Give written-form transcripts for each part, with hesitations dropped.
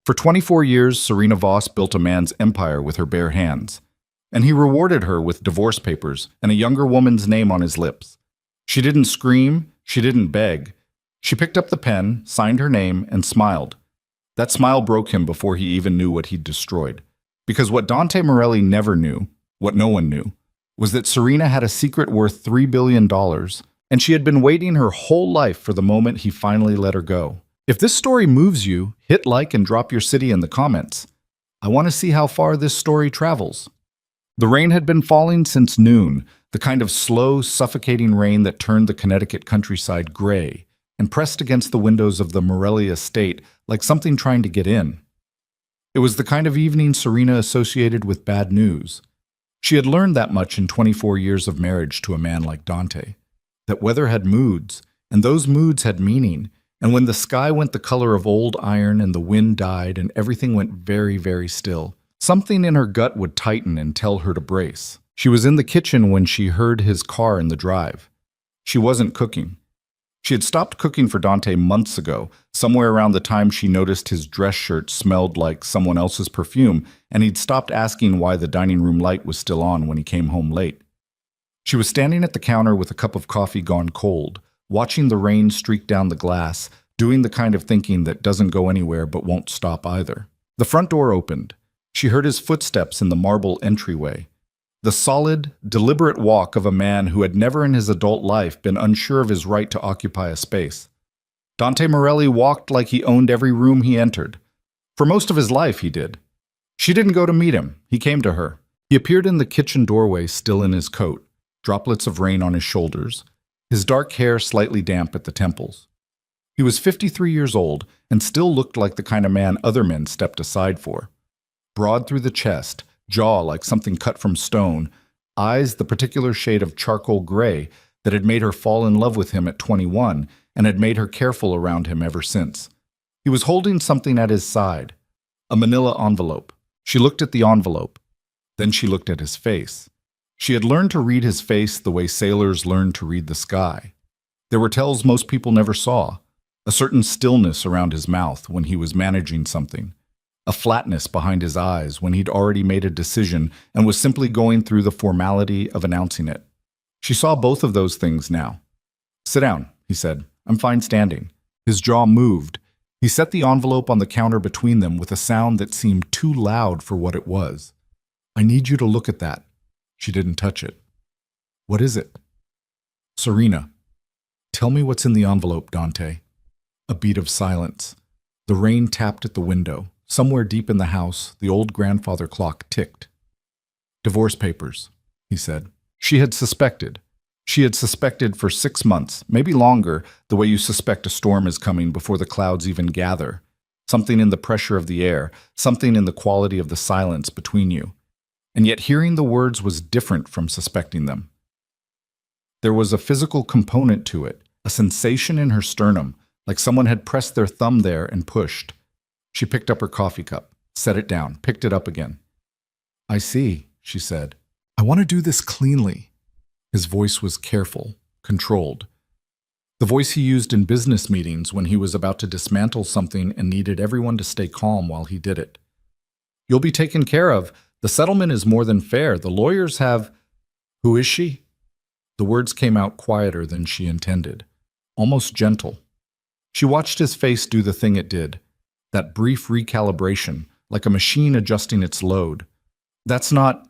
For 24 years, Serena Voss built a man's empire with her bare hands, and he rewarded her with divorce papers and a younger woman's name on his lips. She didn't scream, she didn't beg. She picked up the pen, signed her name, and smiled. That smile broke him before he even knew what he'd destroyed. Because what Dante Morelli never knew, what no one knew, was that Serena had a secret worth $3 billion, and she had been waiting her whole life for the moment he finally let her go. If this story moves you, hit like and drop your city in the comments. I want to see how far this story travels. The rain had been falling since noon, the kind of slow, suffocating rain that turned the Connecticut countryside gray and pressed against the windows of the Morelli estate like something trying to get in. It was the kind of evening Serena associated with bad news. She had learned that much in 24 years of marriage to a man like Dante, that weather had moods, and those moods had meaning, and when the sky went the color of old iron and the wind died and everything went very, very still, something in her gut would tighten and tell her to brace. She was in the kitchen when she heard his car in the drive. She wasn't cooking. She had stopped cooking for Dante months ago, somewhere around the time she noticed his dress shirt smelled like someone else's perfume, and he'd stopped asking why the dining room light was still on when he came home late. She was standing at the counter with a cup of coffee gone cold, watching the rain streak down the glass, doing the kind of thinking that doesn't go anywhere but won't stop either. The front door opened. She heard his footsteps in the marble entryway. The solid, deliberate walk of a man who had never in his adult life been unsure of his right to occupy a space. Dante Morelli walked like he owned every room he entered. For most of his life, he did. She didn't go to meet him. He came to her. He appeared in the kitchen doorway still in his coat, droplets of rain on his shoulders, his dark hair slightly damp at the temples. He was 53 years old and still looked like the kind of man other men stepped aside for. Broad through the chest, jaw like something cut from stone, eyes the particular shade of charcoal gray that had made her fall in love with him at 21 and had made her careful around him ever since. He was holding something at his side, a manila envelope. She looked at the envelope. Then she looked at his face. She had learned to read his face the way sailors learned to read the sky. There were tells most people never saw, a certain stillness around his mouth when he was managing something, a flatness behind his eyes when he'd already made a decision and was simply going through the formality of announcing it. She saw both of those things now. "Sit down," he said. "I'm fine standing." His jaw moved. He set the envelope on the counter between them with a sound that seemed too loud for what it was. "I need you to look at that." She didn't touch it. "What is it?" "Serena, tell me what's in the envelope, Dante." A beat of silence. The rain tapped at the window. Somewhere deep in the house, the old grandfather clock ticked. "Divorce papers," he said. She had suspected. She had suspected for 6 months, maybe longer, the way you suspect a storm is coming before the clouds even gather. Something in the pressure of the air, something in the quality of the silence between you. And yet hearing the words was different from suspecting them. There was a physical component to it, a sensation in her sternum, like someone had pressed their thumb there and pushed. She picked up her coffee cup, set it down, picked it up again. "I see," she said. "I want to do this cleanly." His voice was careful, controlled. The voice he used in business meetings when he was about to dismantle something and needed everyone to stay calm while he did it. "You'll be taken care of. The settlement is more than fair. The lawyers have—" "Who is she?" The words came out quieter than she intended, almost gentle. She watched his face do the thing it did, that brief recalibration, like a machine adjusting its load. "That's not—"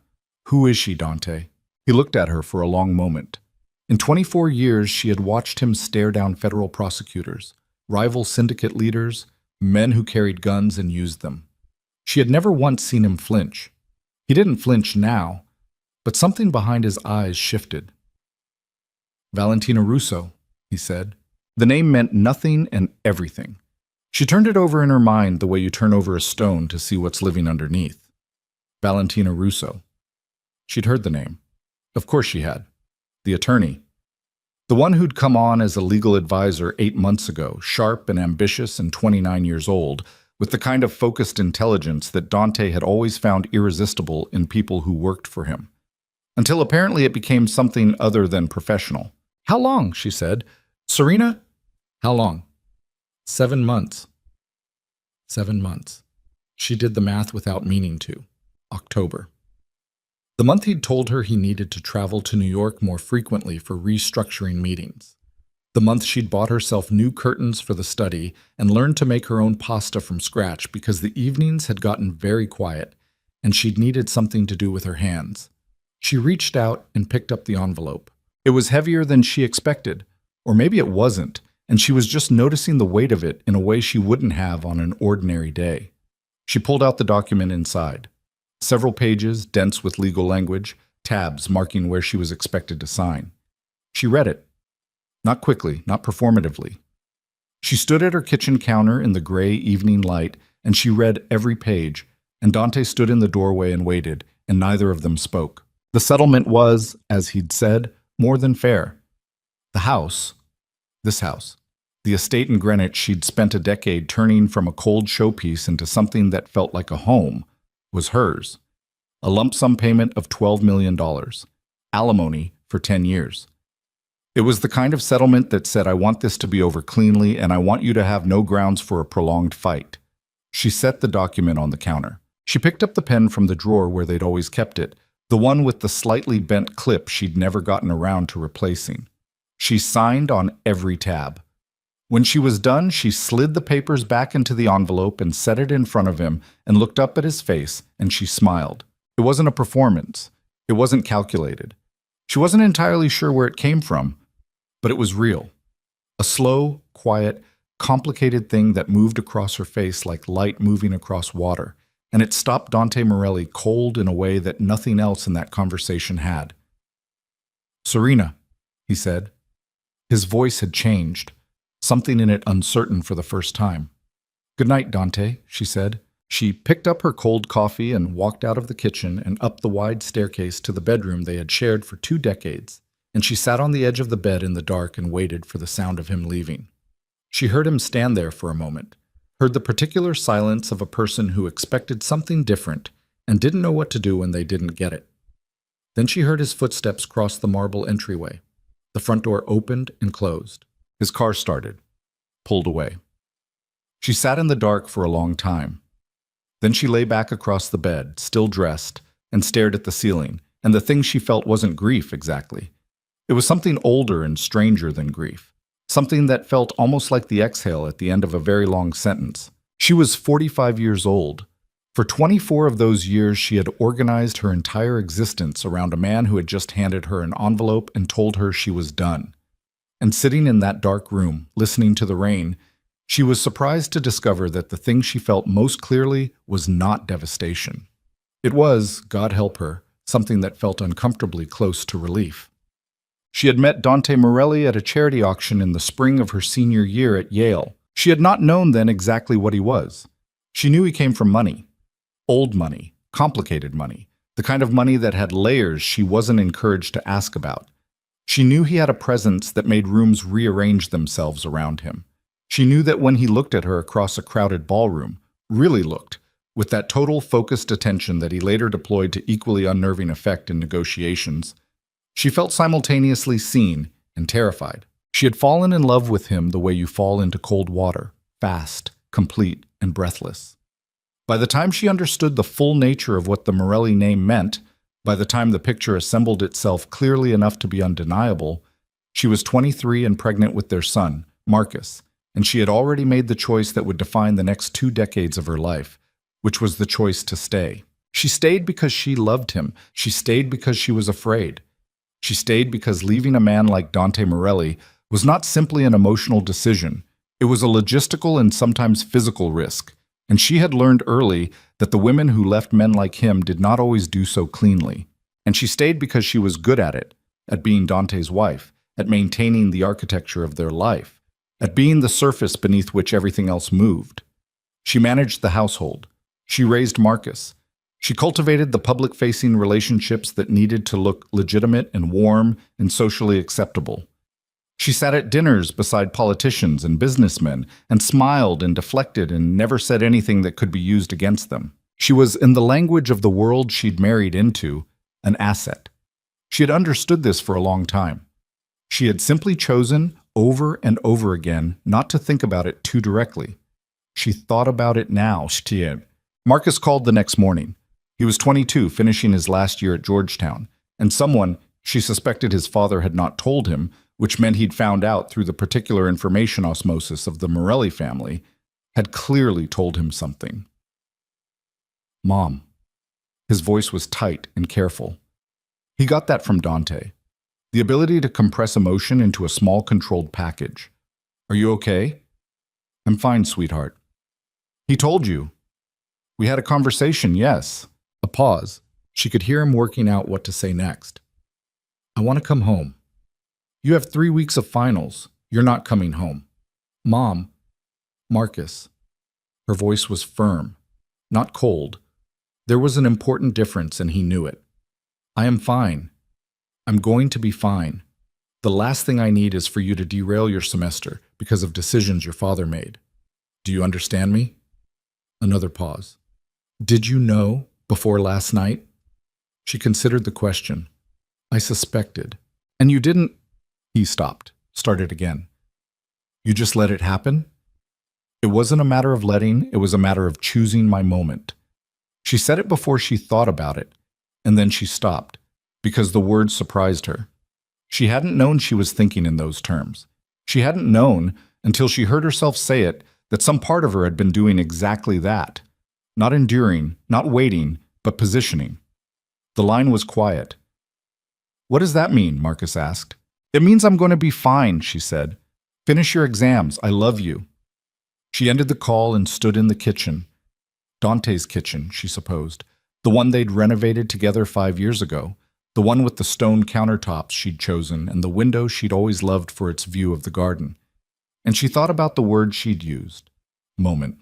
"Who is she, Dante?" He looked at her for a long moment. In 24 years, she had watched him stare down federal prosecutors, rival syndicate leaders, men who carried guns and used them. She had never once seen him flinch. He didn't flinch now, but something behind his eyes shifted. "Valentina Russo," he said. The name meant nothing and everything. She turned it over in her mind the way you turn over a stone to see what's living underneath. Valentina Russo. She'd heard the name. Of course she had. The attorney. The one who'd come on as a legal advisor 8 months ago, sharp and ambitious and 29 years old, with the kind of focused intelligence that Dante had always found irresistible in people who worked for him. Until apparently it became something other than professional. "How long?" she said. "Serena?" "How long?" 7 months. 7 months. She did the math without meaning to. October. The month he'd told her he needed to travel to New York more frequently for restructuring meetings. The month she'd bought herself new curtains for the study and learned to make her own pasta from scratch because the evenings had gotten very quiet and she'd needed something to do with her hands. She reached out and picked up the envelope. It was heavier than she expected, or maybe it wasn't, and she was just noticing the weight of it in a way she wouldn't have on an ordinary day. She pulled out the document inside. Several pages, dense with legal language, tabs marking where she was expected to sign. She read it. Not quickly, not performatively. She stood at her kitchen counter in the gray evening light, and she read every page, and Dante stood in the doorway and waited, and neither of them spoke. The settlement was, as he'd said, more than fair. The house, this house, the estate in Greenwich she'd spent a decade turning from a cold showpiece into something that felt like a home, was hers. A lump sum payment of $12 million. Alimony for 10 years. It was the kind of settlement that said, I want this to be over cleanly and I want you to have no grounds for a prolonged fight. She set the document on the counter. She picked up the pen from the drawer where they'd always kept it, the one with the slightly bent clip she'd never gotten around to replacing. She signed on every tab. When she was done, she slid the papers back into the envelope and set it in front of him and looked up at his face, and she smiled. It wasn't a performance. It wasn't calculated. She wasn't entirely sure where it came from, but it was real. A slow, quiet, complicated thing that moved across her face like light moving across water, and it stopped Dante Morelli cold in a way that nothing else in that conversation had. "Serena," he said. His voice had changed, something in it uncertain for the first time. "Good night, Dante," she said. She picked up her cold coffee and walked out of the kitchen and up the wide staircase to the bedroom they had shared for 2 decades, and she sat on the edge of the bed in the dark and waited for the sound of him leaving. She heard him stand there for a moment, heard the particular silence of a person who expected something different and didn't know what to do when they didn't get it. Then she heard his footsteps cross the marble entryway. The front door opened and closed. His car started, pulled away. She sat in the dark for a long time. Then she lay back across the bed, still dressed, and stared at the ceiling, and the thing she felt wasn't grief exactly. It was something older and stranger than grief, something that felt almost like the exhale at the end of a very long sentence. She was 45 years old. For 24 of those years, she had organized her entire existence around a man who had just handed her an envelope and told her she was done. And sitting in that dark room, listening to the rain, she was surprised to discover that the thing she felt most clearly was not devastation. It was, God help her, something that felt uncomfortably close to relief. She had met Dante Morelli at a charity auction in the spring of her senior year at Yale. She had not known then exactly what he was. She knew he came from money. Old money, complicated money, the kind of money that had layers she wasn't encouraged to ask about. She knew he had a presence that made rooms rearrange themselves around him. She knew that when he looked at her across a crowded ballroom, really looked, with that total focused attention that he later deployed to equally unnerving effect in negotiations, she felt simultaneously seen and terrified. She had fallen in love with him the way you fall into cold water, fast, complete, and breathless. By the time she understood the full nature of what the Morelli name meant, by the time the picture assembled itself clearly enough to be undeniable, she was 23 and pregnant with their son, Marcus, and she had already made the choice that would define the next 2 decades of her life, which was the choice to stay. She stayed because she loved him. She stayed because she was afraid. She stayed because leaving a man like Dante Morelli was not simply an emotional decision. It was a logistical and sometimes physical risk, and she had learned early that the women who left men like him did not always do so cleanly. And she stayed because she was good at it, at being Dante's wife, at maintaining the architecture of their life, at being the surface beneath which everything else moved. She managed the household. She raised Marcus. She cultivated the public-facing relationships that needed to look legitimate and warm and socially acceptable. She sat at dinners beside politicians and businessmen and smiled and deflected and never said anything that could be used against them. She was, in the language of the world she'd married into, an asset. She had understood this for a long time. She had simply chosen, over and over again, not to think about it too directly. She thought about it now. Marcus called the next morning. He was 22, finishing his last year at Georgetown, and someone, she suspected his father had not told him, which meant he'd found out through the particular information osmosis of the Morelli family, had clearly told him something. Mom. His voice was tight and careful. He got that from Dante. The ability to compress emotion into a small, controlled package. Are you okay? I'm fine, sweetheart. He told you. We had a conversation, yes. A pause. She could hear him working out what to say next. I want to come home. You have 3 weeks of finals. You're not coming home. Mom. Marcus. Her voice was firm, not cold. There was an important difference, and he knew it. I am fine. I'm going to be fine. The last thing I need is for you to derail your semester because of decisions your father made. Do you understand me? Another pause. Did you know before last night? She considered the question. I suspected. And you didn't... He stopped, started again. You just let it happen? It wasn't a matter of letting, it was a matter of choosing my moment. She said it before she thought about it, and then she stopped, because the words surprised her. She hadn't known she was thinking in those terms. She hadn't known, until she heard herself say it, that some part of her had been doing exactly that. Not enduring, not waiting, but positioning. The line was quiet. What does that mean? Marcus asked. It means I'm going to be fine, she said. Finish your exams. I love you. She ended the call and stood in the kitchen. Dante's kitchen, she supposed. The one they'd renovated together 5 years ago. The one with the stone countertops she'd chosen and the window she'd always loved for its view of the garden. And she thought about the word she'd used. Moment.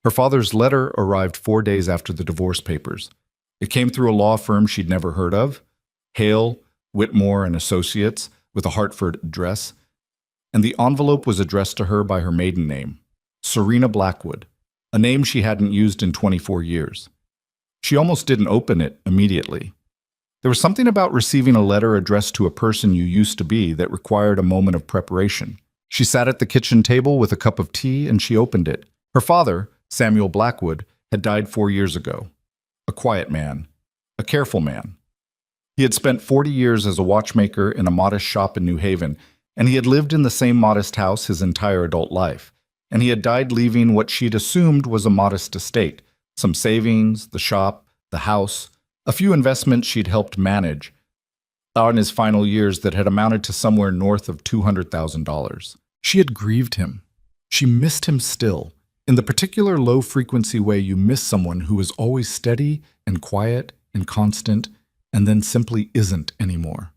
Her father's letter arrived 4 days after the divorce papers. It came through a law firm she'd never heard of, Hale, Whitmore and Associates, with a Hartford address, and the envelope was addressed to her by her maiden name, Serena Blackwood, a name she hadn't used in 24 years. She almost didn't open it immediately. There was something about receiving a letter addressed to a person you used to be that required a moment of preparation. She sat at the kitchen table with a cup of tea and she opened it. Her father, Samuel Blackwood, had died 4 years ago. A quiet man, a careful man. He had spent 40 years as a watchmaker in a modest shop in New Haven, and he had lived in the same modest house his entire adult life. And he had died leaving what she'd assumed was a modest estate, some savings, the shop, the house, a few investments she'd helped manage, in his final years that had amounted to somewhere north of $200,000. She had grieved him. She missed him still, in the particular low-frequency way you miss someone who is always steady and quiet and constant, and then simply isn't anymore.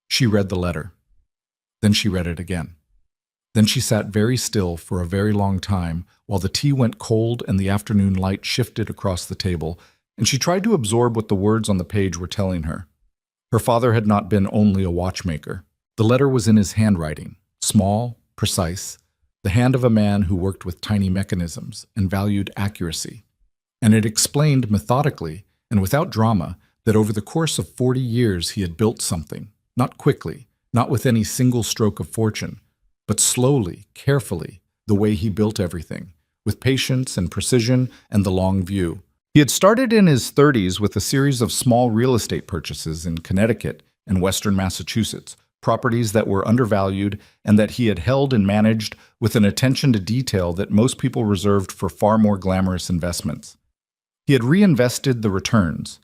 She read the letter. Then she read it again. Then she sat very still for a very long time while the tea went cold and the afternoon light shifted across the table, and she tried to absorb what the words on the page were telling her. Her father had not been only a watchmaker. The letter was in his handwriting, small, precise, the hand of a man who worked with tiny mechanisms and valued accuracy. And it explained methodically and without drama that over the course of 40 years he had built something, not quickly, not with any single stroke of fortune, but slowly, carefully, the way he built everything, with patience and precision and the long view. He had started in his 30s with a series of small real estate purchases in Connecticut and western Massachusetts, properties that were undervalued and that he had held and managed with an attention to detail that most people reserved for far more glamorous investments. He had reinvested the returns.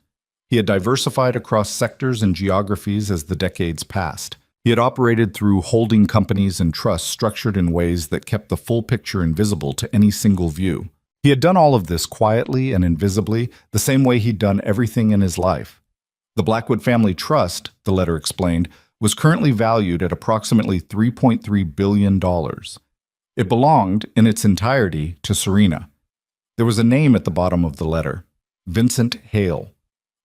He had diversified across sectors and geographies as the decades passed. He had operated through holding companies and trusts structured in ways that kept the full picture invisible to any single view. He had done all of this quietly and invisibly, the same way he'd done everything in his life. The Blackwood Family Trust, the letter explained, was currently valued at approximately $3.3 billion. It belonged, in its entirety, to Serena. There was a name at the bottom of the letter, Vincent Hale,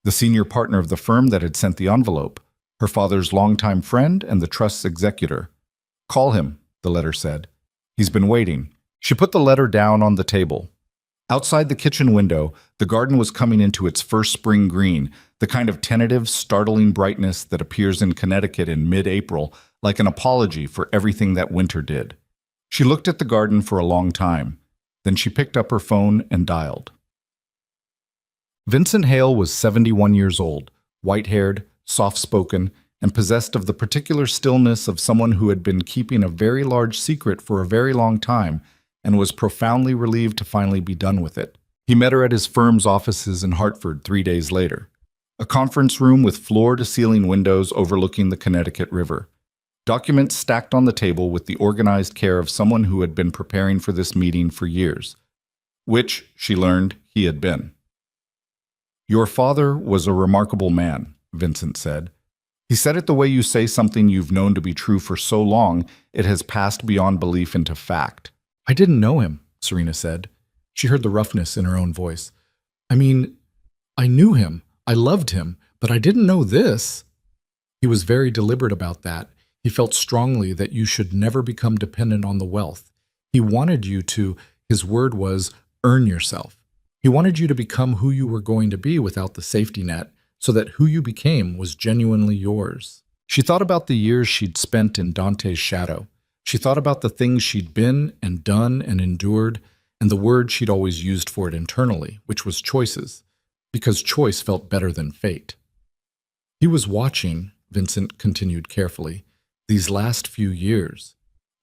the senior partner of the firm that had sent the envelope, her father's longtime friend and the trust's executor. Call him, the letter said. He's been waiting. She put the letter down on the table. Outside the kitchen window, the garden was coming into its first spring green, the kind of tentative, startling brightness that appears in Connecticut in mid-April, like an apology for everything that winter did. She looked at the garden for a long time. Then she picked up her phone and dialed. Vincent Hale was 71 years old, white-haired, soft-spoken, and possessed of the particular stillness of someone who had been keeping a very large secret for a very long time and was profoundly relieved to finally be done with it. He met her at his firm's offices in Hartford 3 days later, a conference room with floor-to-ceiling windows overlooking the Connecticut River. Documents stacked on the table with the organized care of someone who had been preparing for this meeting for years, which, she learned, he had been. "Your father was a remarkable man," Vincent said. "He said it the way you say something you've known to be true for so long it has passed beyond belief into fact." "I didn't know him," Serena said. She heard the roughness in her own voice. "I mean, I knew him, I loved him, but I didn't know this." "He was very deliberate about that. He felt strongly that you should never become dependent on the wealth. He wanted you to, his word was, earn yourself. He wanted you to become who you were going to be without the safety net, so that who you became was genuinely yours." She thought about the years she'd spent in Dante's shadow. She thought about the things she'd been and done and endured, and the word she'd always used for it internally, which was choices, because choice felt better than fate. "He was watching," Vincent continued carefully, "these last few years.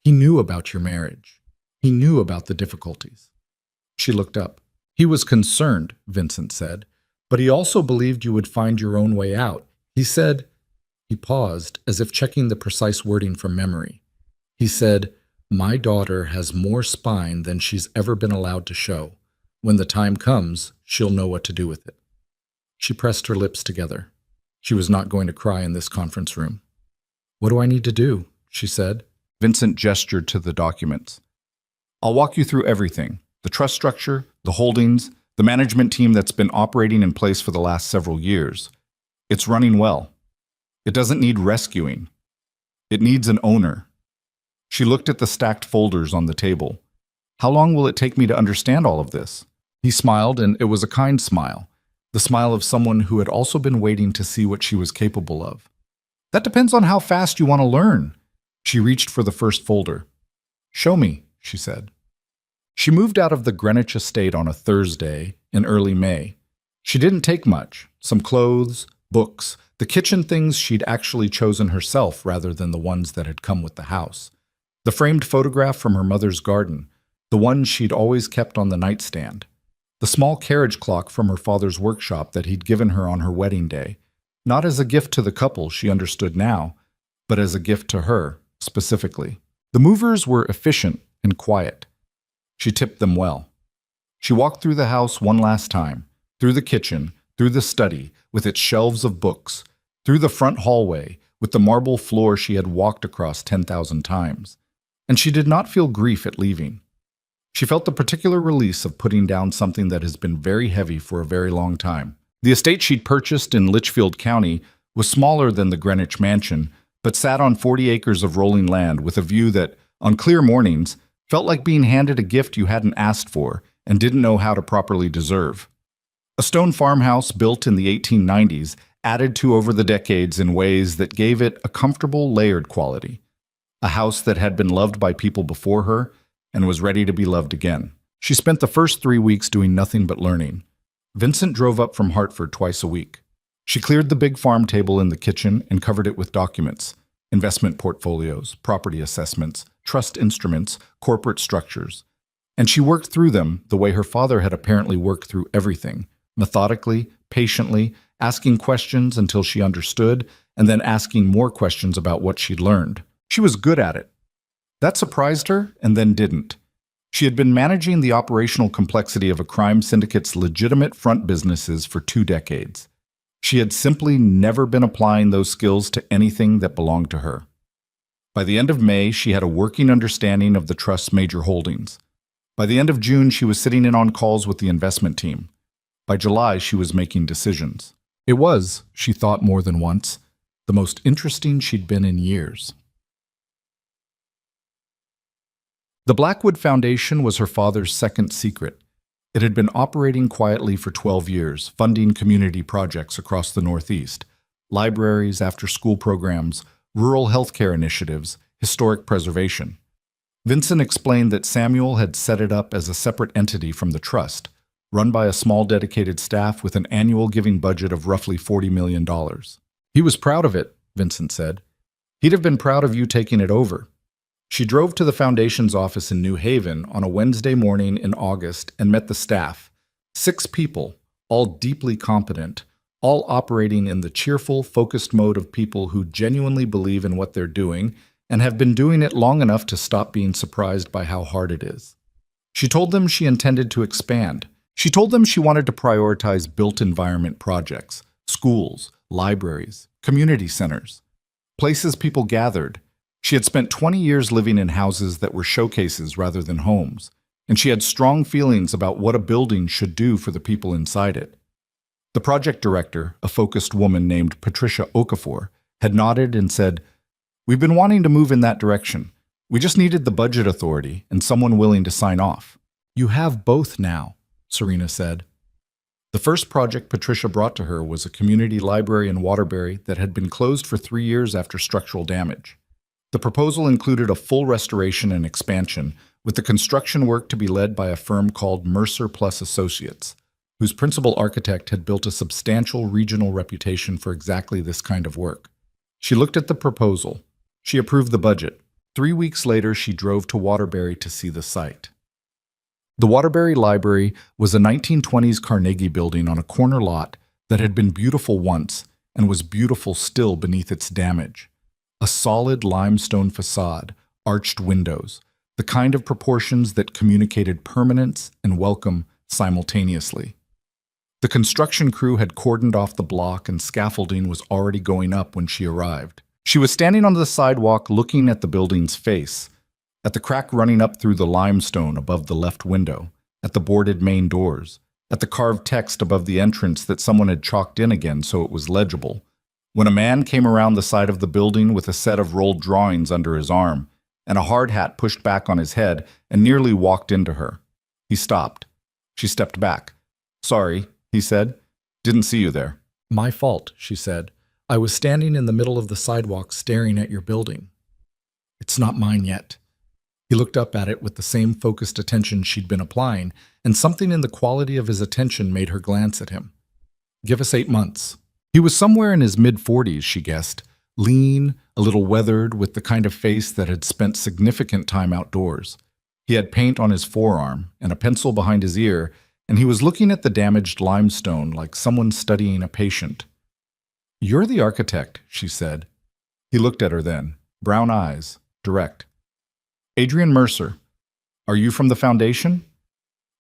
He knew about your marriage. He knew about the difficulties." She looked up. "He was concerned," Vincent said, "but he also believed you would find your own way out. He said," he paused, as if checking the precise wording from memory. He said, "My daughter has more spine than she's ever been allowed to show. When the time comes, she'll know what to do with it." She pressed her lips together. She was not going to cry in this conference room. "What do I need to do?" she said. Vincent gestured to the documents. "I'll walk you through everything. The trust structure, the holdings, the management team that's been operating in place for the last several years. It's running well. It doesn't need rescuing. It needs an owner." She looked at the stacked folders on the table. "How long will it take me to understand all of this?" He smiled, and it was a kind smile, the smile of someone who had also been waiting to see what she was capable of. "That depends on how fast you want to learn." She reached for the first folder. "Show me," she said. She moved out of the Greenwich estate on a Thursday in early May. She didn't take much: some clothes, books, the kitchen things she'd actually chosen herself rather than the ones that had come with the house. The framed photograph from her mother's garden, the one she'd always kept on the nightstand. The small carriage clock from her father's workshop that he'd given her on her wedding day, not as a gift to the couple, she understood now, but as a gift to her, specifically. The movers were efficient and quiet. She tipped them well. She walked through the house one last time, through the kitchen, through the study, with its shelves of books, through the front hallway, with the marble floor she had walked across 10,000 times. And she did not feel grief at leaving. She felt the particular release of putting down something that has been very heavy for a very long time. The estate she'd purchased in Litchfield County was smaller than the Greenwich mansion, but sat on 40 acres of rolling land with a view that, on clear mornings, felt like being handed a gift you hadn't asked for and didn't know how to properly deserve. A stone farmhouse built in the 1890s, added to over the decades in ways that gave it a comfortable, layered quality. A house that had been loved by people before her and was ready to be loved again. She spent the first 3 weeks doing nothing but learning. Vincent drove up from Hartford twice a week. She cleared the big farm table in the kitchen and covered it with documents: investment portfolios, property assessments, trust instruments, corporate structures. And she worked through them the way her father had apparently worked through everything, methodically, patiently, asking questions until she understood, and then asking more questions about what she'd learned. She was good at it. That surprised her, and then didn't. She had been managing the operational complexity of a crime syndicate's legitimate front businesses for 2 decades. She had simply never been applying those skills to anything that belonged to her. By the end of May, she had a working understanding of the trust's major holdings. By the end of June, she was sitting in on calls with the investment team. By July, she was making decisions. It was, she thought more than once, the most interesting she'd been in years. The Blackwood Foundation was her father's second secret. It had been operating quietly for 12 years, funding community projects across the Northeast, libraries, after-school programs, rural healthcare initiatives, historic preservation. Vincent explained that Samuel had set it up as a separate entity from the trust, run by a small dedicated staff with an annual giving budget of roughly $40 million. He was proud of it, Vincent said. He'd have been proud of you taking it over. She drove to the foundation's office in New Haven on a Wednesday morning in August and met the staff. 6 people, all deeply competent, all operating in the cheerful, focused mode of people who genuinely believe in what they're doing and have been doing it long enough to stop being surprised by how hard it is. She told them she intended to expand. She told them she wanted to prioritize built environment projects, schools, libraries, community centers, places people gathered. She had spent 20 years living in houses that were showcases rather than homes, and she had strong feelings about what a building should do for the people inside it. The project director, a focused woman named Patricia Okafor, had nodded and said, "We've been wanting to move in that direction. We just needed the budget authority and someone willing to sign off." "You have both now," Serena said. The first project Patricia brought to her was a community library in Waterbury that had been closed for 3 years after structural damage. The proposal included a full restoration and expansion, with the construction work to be led by a firm called Mercer Plus Associates, whose principal architect had built a substantial regional reputation for exactly this kind of work. She looked at the proposal. She approved the budget. 3 weeks later, she drove to Waterbury to see the site. The Waterbury Library was a 1920s Carnegie building on a corner lot that had been beautiful once and was beautiful still beneath its damage. A solid limestone facade, arched windows, the kind of proportions that communicated permanence and welcome simultaneously. The construction crew had cordoned off the block and scaffolding was already going up when she arrived. She was standing on the sidewalk looking at the building's face, at the crack running up through the limestone above the left window, at the boarded main doors, at the carved text above the entrance that someone had chalked in again so it was legible, when a man came around the side of the building with a set of rolled drawings under his arm and a hard hat pushed back on his head and nearly walked into her. He stopped. She stepped back. "Sorry," he said. "Didn't see you there." "My fault," she said. "I was standing in the middle of the sidewalk staring at your building." "It's not mine yet." He looked up at it with the same focused attention she'd been applying, and something in the quality of his attention made her glance at him. "Give us 8 months." He was somewhere in his mid-40s, she guessed, lean, a little weathered, with the kind of face that had spent significant time outdoors. He had paint on his forearm and a pencil behind his ear, and he was looking at the damaged limestone like someone studying a patient. "You're the architect," she said. He looked at her then, brown eyes, direct. "Adrian Mercer. Are you from the foundation?"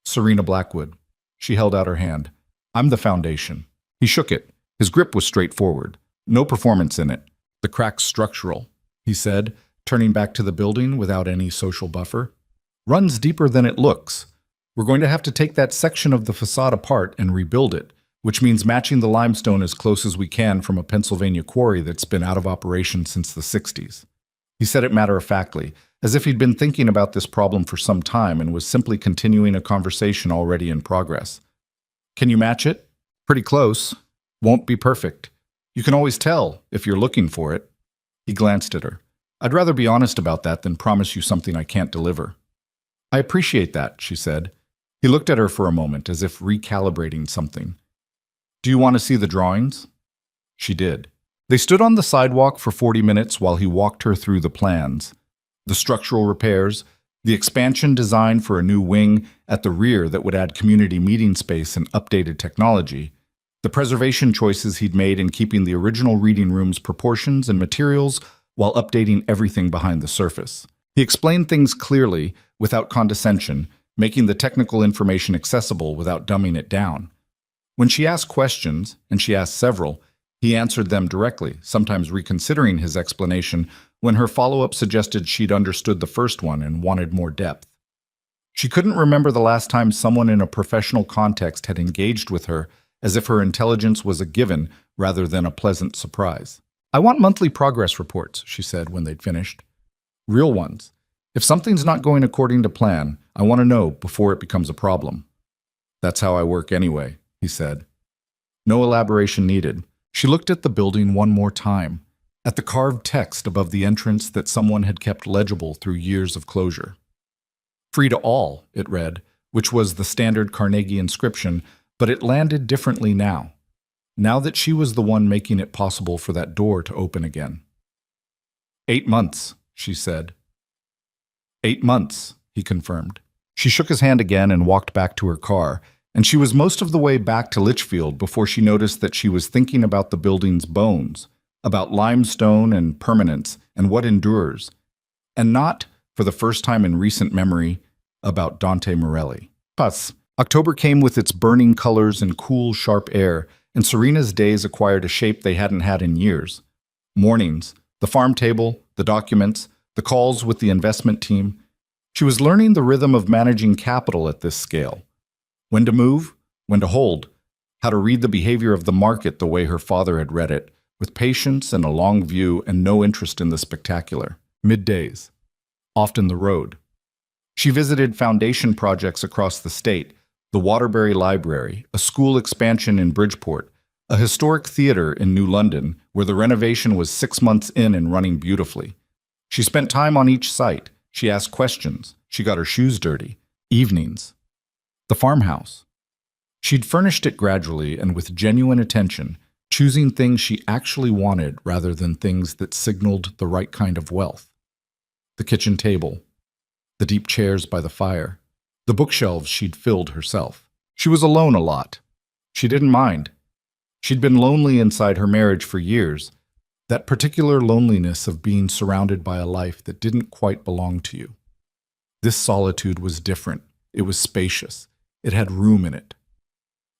"Serena Blackwood." She held out her hand. "I'm the foundation." He shook it. His grip was straightforward. No performance in it. "The crack's structural," he said, turning back to the building without any social buffer. "Runs deeper than it looks. We're going to have to take that section of the facade apart and rebuild it, which means matching the limestone as close as we can from a Pennsylvania quarry that's been out of operation since the 60s. He said it matter-of-factly, as if he'd been thinking about this problem for some time and was simply continuing a conversation already in progress. "Can you match it?" "Pretty close. Won't be perfect. You can always tell if you're looking for it." He glanced at her. "I'd rather be honest about that than promise you something I can't deliver." "I appreciate that," she said. He looked at her for a moment, as if recalibrating something. "Do you want to see the drawings?" She did. They stood on the sidewalk for 40 minutes while he walked her through the plans. The structural repairs, the expansion design for a new wing at the rear that would add community meeting space and updated technology, the preservation choices he'd made in keeping the original reading room's proportions and materials while updating everything behind the surface. He explained things clearly, without condescension, making the technical information accessible without dumbing it down. When she asked questions, and she asked several, he answered them directly, sometimes reconsidering his explanation when her follow-up suggested she'd understood the first one and wanted more depth. She couldn't remember the last time someone in a professional context had engaged with her as if her intelligence was a given rather than a pleasant surprise. "I want monthly progress reports," she said when they'd finished. "Real ones. If something's not going according to plan, I want to know before it becomes a problem." "That's how I work anyway," he said. No elaboration needed. She looked at the building one more time. at the carved text above the entrance that someone had kept legible through years of closure. Free to all, it read, which was the standard Carnegie inscription, but it landed differently now. Now that she was the one making it possible for that door to open again. 8 months, she said. 8 months, he confirmed. She shook his hand again and walked back to her car, and she was most of the way back to Litchfield before she noticed that she was thinking about the building's bones, about limestone and permanence and what endures, and not, for the first time in recent memory, about Dante Morelli. Plus, October came with its burning colors and cool, sharp air, and Serena's days acquired a shape they hadn't had in years. Mornings, the farm table, the documents, the calls with the investment team. She was learning the rhythm of managing capital at this scale. When to move, when to hold, how to read the behavior of the market the way her father had read it, with patience and a long view and no interest in the spectacular. Middays. Often the road. She visited foundation projects across the state, the Waterbury Library, a school expansion in Bridgeport, a historic theater in New London where the renovation was 6 months in and running beautifully. She spent time on each site. She asked questions. She got her shoes dirty. Evenings. The farmhouse. She'd furnished it gradually and with genuine attention, choosing things she actually wanted rather than things that signaled the right kind of wealth. The kitchen table. The deep chairs by the fire. The bookshelves she'd filled herself. She was alone a lot. She didn't mind. She'd been lonely inside her marriage for years, that particular loneliness of being surrounded by a life that didn't quite belong to you. This solitude was different. It was spacious. It had room in it.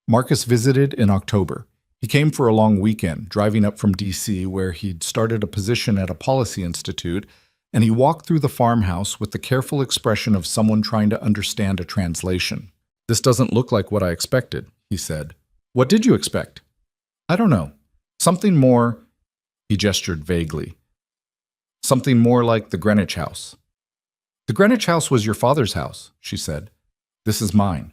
Marcus visited in October. He came for a long weekend, driving up from D.C., where he'd started a position at a policy institute, and he walked through the farmhouse with the careful expression of someone trying to understand a translation. "This doesn't look like what I expected," he said. "What did you expect?" "I don't know. Something more," he gestured vaguely. "Something more like the Greenwich House." "The Greenwich House was your father's house," she said. "This is mine."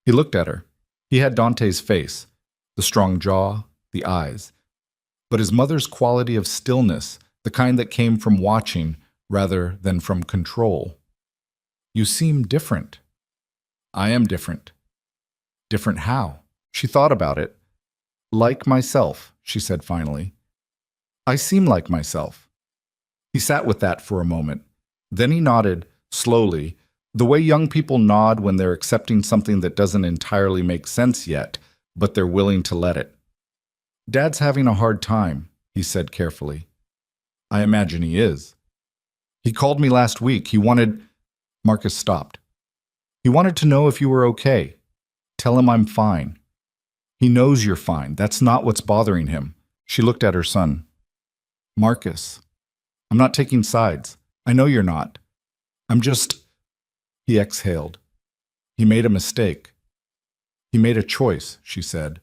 He looked at her. He had Dante's face, the strong jaw, the eyes. But his mother's quality of stillness, the kind that came from watching rather than from control. "You seem different." "I am different." "Different how?" She thought about it. "Like myself," she said finally. "I seem like myself." He sat with that for a moment. Then he nodded, slowly, the way young people nod when they're accepting something that doesn't entirely make sense yet, but they're willing to let it. "Dad's having a hard time," he said carefully. "I imagine he is." "He called me last week. He wanted—" Marcus stopped. "He wanted to know if you were okay. Tell him I'm fine." "He knows you're fine. That's not what's bothering him." She looked at her son. "Marcus, I'm not taking sides. I know you're not. I'm just—" He exhaled. "He made a mistake." "He made a choice," she said.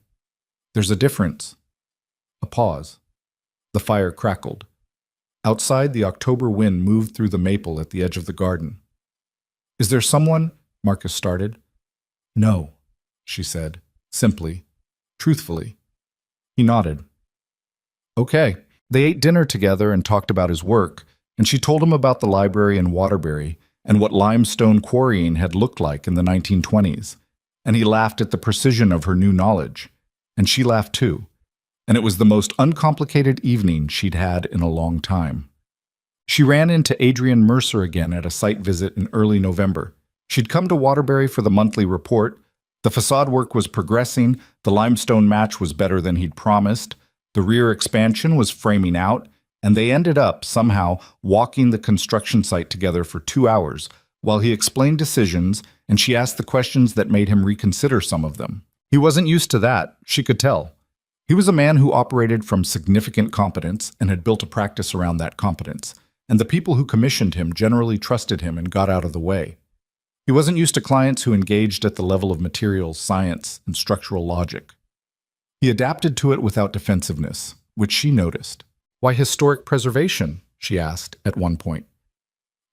"There's a difference." A pause. The fire crackled. Outside, the October wind moved through the maple at the edge of the garden. "Is there someone—" Marcus started. "No," she said, simply, truthfully. He nodded. "Okay." They ate dinner together and talked about his work, and she told him about the library in Waterbury and what limestone quarrying had looked like in the 1920s. And he laughed at the precision of her new knowledge. And she laughed too. And it was the most uncomplicated evening she'd had in a long time. She ran into Adrian Mercer again at a site visit in early November. She'd come to Waterbury for the monthly report. The facade work was progressing, the limestone match was better than he'd promised, the rear expansion was framing out, and they ended up, somehow, walking the construction site together for 2 hours, while he explained decisions and she asked the questions that made him reconsider some of them. He wasn't used to that, she could tell. He was a man who operated from significant competence and had built a practice around that competence, and the people who commissioned him generally trusted him and got out of the way. He wasn't used to clients who engaged at the level of materials, science, and structural logic. He adapted to it without defensiveness, which she noticed. "Why historic preservation?" she asked at one point.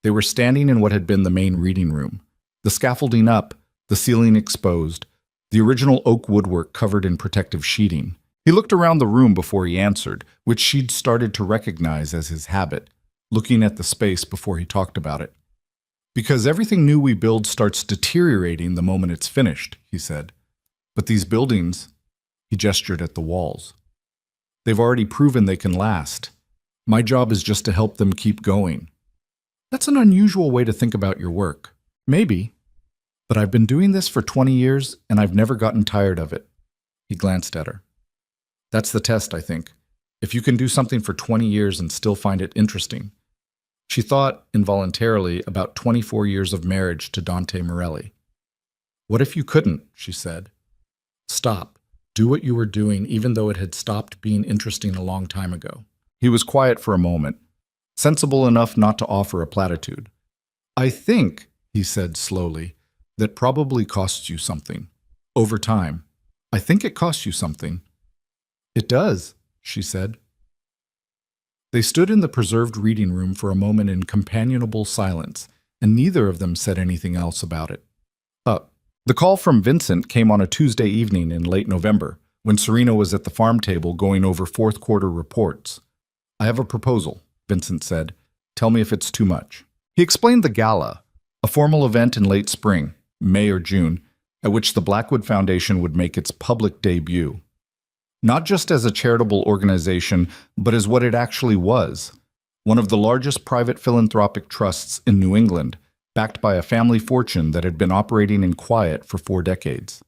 They were standing in what had been the main reading room. The scaffolding up, the ceiling exposed, the original oak woodwork covered in protective sheeting. He looked around the room before he answered, which she'd started to recognize as his habit, looking at the space before he talked about it. Because everything new we build starts deteriorating the moment it's finished, he said. But these buildings, he gestured at the walls, they've already proven they can last. My job is just to help them keep going. That's an unusual way to think about your work. Maybe. But I've been doing this for 20 years and I've never gotten tired of it. He glanced at her. That's the test, I think. If you can do something for 20 years and still find it interesting. She thought, involuntarily, about 24 years of marriage to Dante Morelli. What if you couldn't, she said. Stop. Do what you were doing even though it had stopped being interesting a long time ago. He was quiet for a moment, sensible enough not to offer a platitude. I think, he said slowly, that probably costs you something. Over time. I think it costs you something. It does, she said. They stood in the preserved reading room for a moment in companionable silence, and neither of them said anything else about it. The call from Vincent came on a Tuesday evening in late November, when Serena was at the farm table going over fourth quarter reports. I have a proposal, Vincent said. Tell me if it's too much. He explained the gala, a formal event in late spring, May or June, at which the Blackwood Foundation would make its public debut. Not just as a charitable organization, but as what it actually was, one of the largest private philanthropic trusts in New England, backed by a family fortune that had been operating in quiet for 4 decades.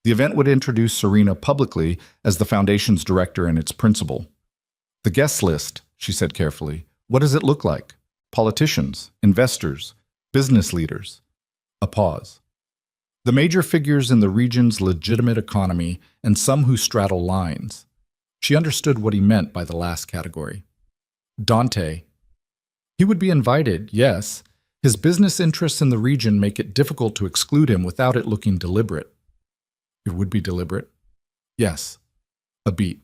The event would introduce Serena publicly as the foundation's director and its principal. The guest list, she said carefully, what does it look like? Politicians, investors, business leaders. A pause. The major figures in the region's legitimate economy and some who straddle lines. She understood what he meant by the last category. Dante. He would be invited, yes. His business interests in the region make it difficult to exclude him without it looking deliberate. It would be deliberate? Yes. A beat.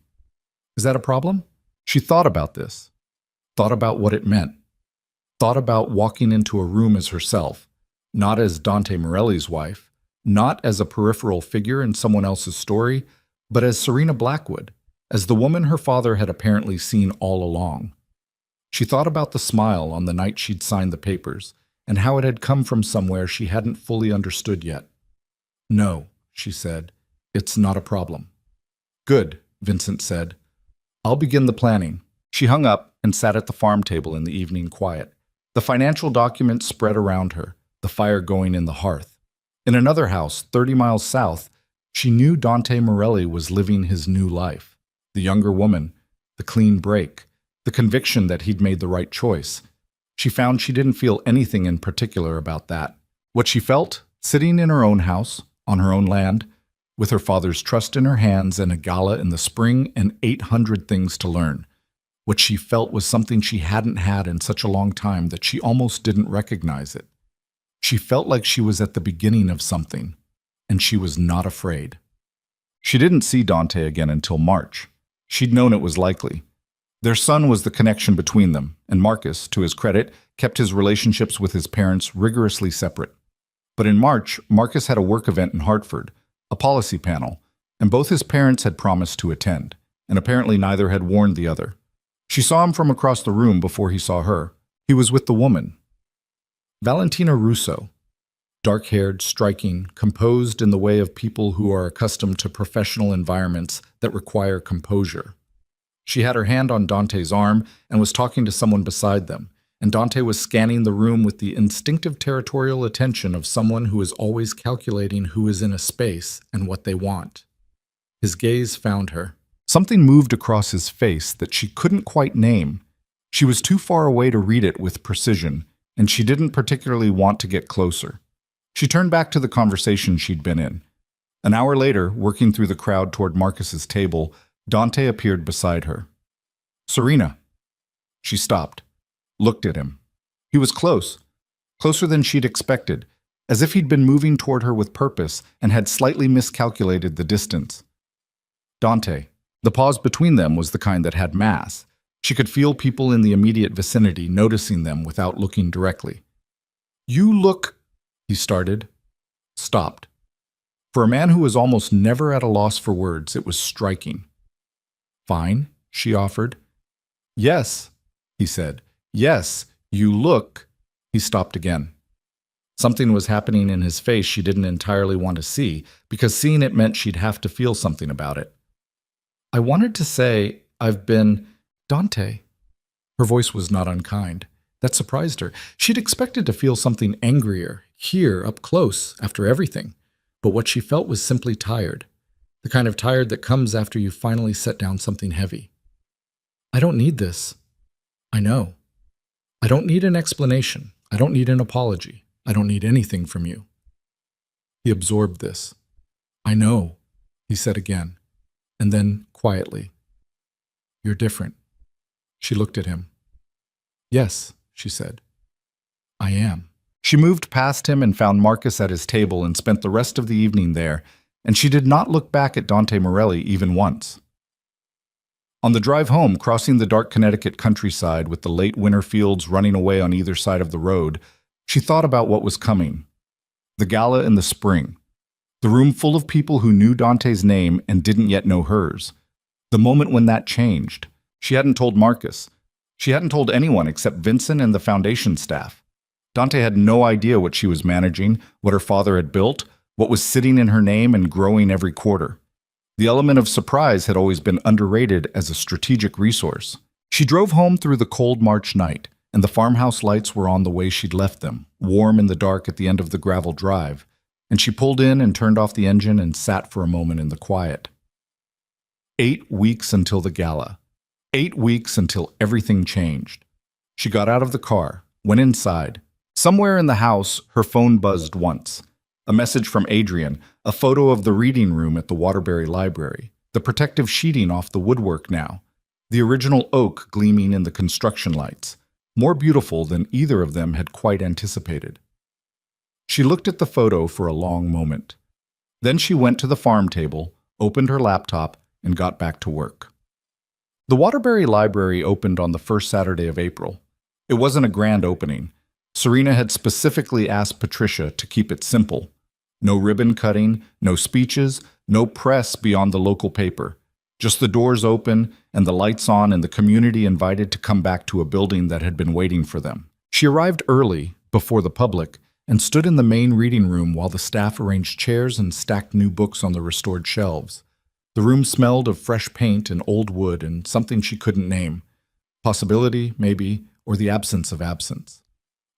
Is that a problem? She thought about this. Thought about what it meant. Thought about walking into a room as herself, not as Dante Morelli's wife, not as a peripheral figure in someone else's story, but as Serena Blackwood, as the woman her father had apparently seen all along. She thought about the smile on the night she'd signed the papers, and how it had come from somewhere she hadn't fully understood yet. No, she said, it's not a problem. Good, Vincent said. I'll begin the planning. She hung up and sat at the farm table in the evening quiet. The financial documents spread around her, the fire going in the hearth. In another house, 30 miles south, she knew Dante Morelli was living his new life. The younger woman, the clean break, the conviction that he'd made the right choice. She found she didn't feel anything in particular about that. What she felt, sitting in her own house, on her own land, with her father's trust in her hands and a gala in the spring and 800 things to learn. What she felt was something she hadn't had in such a long time that she almost didn't recognize it. She felt like she was at the beginning of something, and she was not afraid. She didn't see Dante again until March. She'd known it was likely. Their son was the connection between them, and Marcus, to his credit, kept his relationships with his parents rigorously separate. But in March, Marcus had a work event in Hartford, a policy panel, and both his parents had promised to attend, and apparently neither had warned the other. She saw him from across the room before he saw her. He was with the woman. Valentina Russo, dark-haired, striking, composed in the way of people who are accustomed to professional environments that require composure. She had her hand on Dante's arm and was talking to someone beside them, and Dante was scanning the room with the instinctive territorial attention of someone who is always calculating who is in a space and what they want. His gaze found her. Something moved across his face that she couldn't quite name. She was too far away to read it with precision, and she didn't particularly want to get closer. She turned back to the conversation she'd been in. An hour later, working through the crowd toward Marcus's table, Dante appeared beside her. Serena. She stopped, looked at him. He was close, closer than she'd expected, as if he'd been moving toward her with purpose and had slightly miscalculated the distance. Dante. The pause between them was the kind that had mass. She could feel people in the immediate vicinity noticing them without looking directly. You look, he started, stopped. For a man who was almost never at a loss for words, it was striking. Fine, she offered. Yes, he said. Yes, you look. He stopped again. Something was happening in his face she didn't entirely want to see, because seeing it meant she'd have to feel something about it. I wanted to say, I've been… Dante. Her voice was not unkind. That surprised her. She'd expected to feel something angrier, here, up close, after everything. But what she felt was simply tired. The kind of tired that comes after you finally set down something heavy. I don't need this. I know. I don't need an explanation. I don't need an apology. I don't need anything from you. He absorbed this. I know, he said again, and then quietly. You're different. She looked at him. Yes, she said. I am. She moved past him and found Marcus at his table and spent the rest of the evening there, and she did not look back at Dante Morelli even once. On the drive home, crossing the dark Connecticut countryside with the late winter fields running away on either side of the road, she thought about what was coming. The gala in the spring. The room full of people who knew Dante's name and didn't yet know hers. The moment when that changed. She hadn't told Marcus. She hadn't told anyone except Vincent and the foundation staff. Dante had no idea what she was managing, what her father had built, what was sitting in her name and growing every quarter. The element of surprise had always been underrated as a strategic resource. She drove home through the cold March night, and the farmhouse lights were on the way she'd left them, warm in the dark at the end of the gravel drive, and she pulled in and turned off the engine and sat for a moment in the quiet. 8 weeks until the gala. 8 weeks until everything changed. She got out of the car, went inside. Somewhere in the house, her phone buzzed once. A message from Adrian, a photo of the reading room at the Waterbury Library, the protective sheeting off the woodwork now, the original oak gleaming in the construction lights, more beautiful than either of them had quite anticipated. She looked at the photo for a long moment. Then she went to the farm table, opened her laptop, and got back to work. The Waterbury Library opened on the first Saturday of April. It wasn't a grand opening. Serena had specifically asked Patricia to keep it simple. No ribbon cutting, no speeches, no press beyond the local paper. Just the doors open and the lights on and the community invited to come back to a building that had been waiting for them. She arrived early, before the public, and stood in the main reading room while the staff arranged chairs and stacked new books on the restored shelves. The room smelled of fresh paint and old wood and something she couldn't name. Possibility, maybe, or the absence of absence.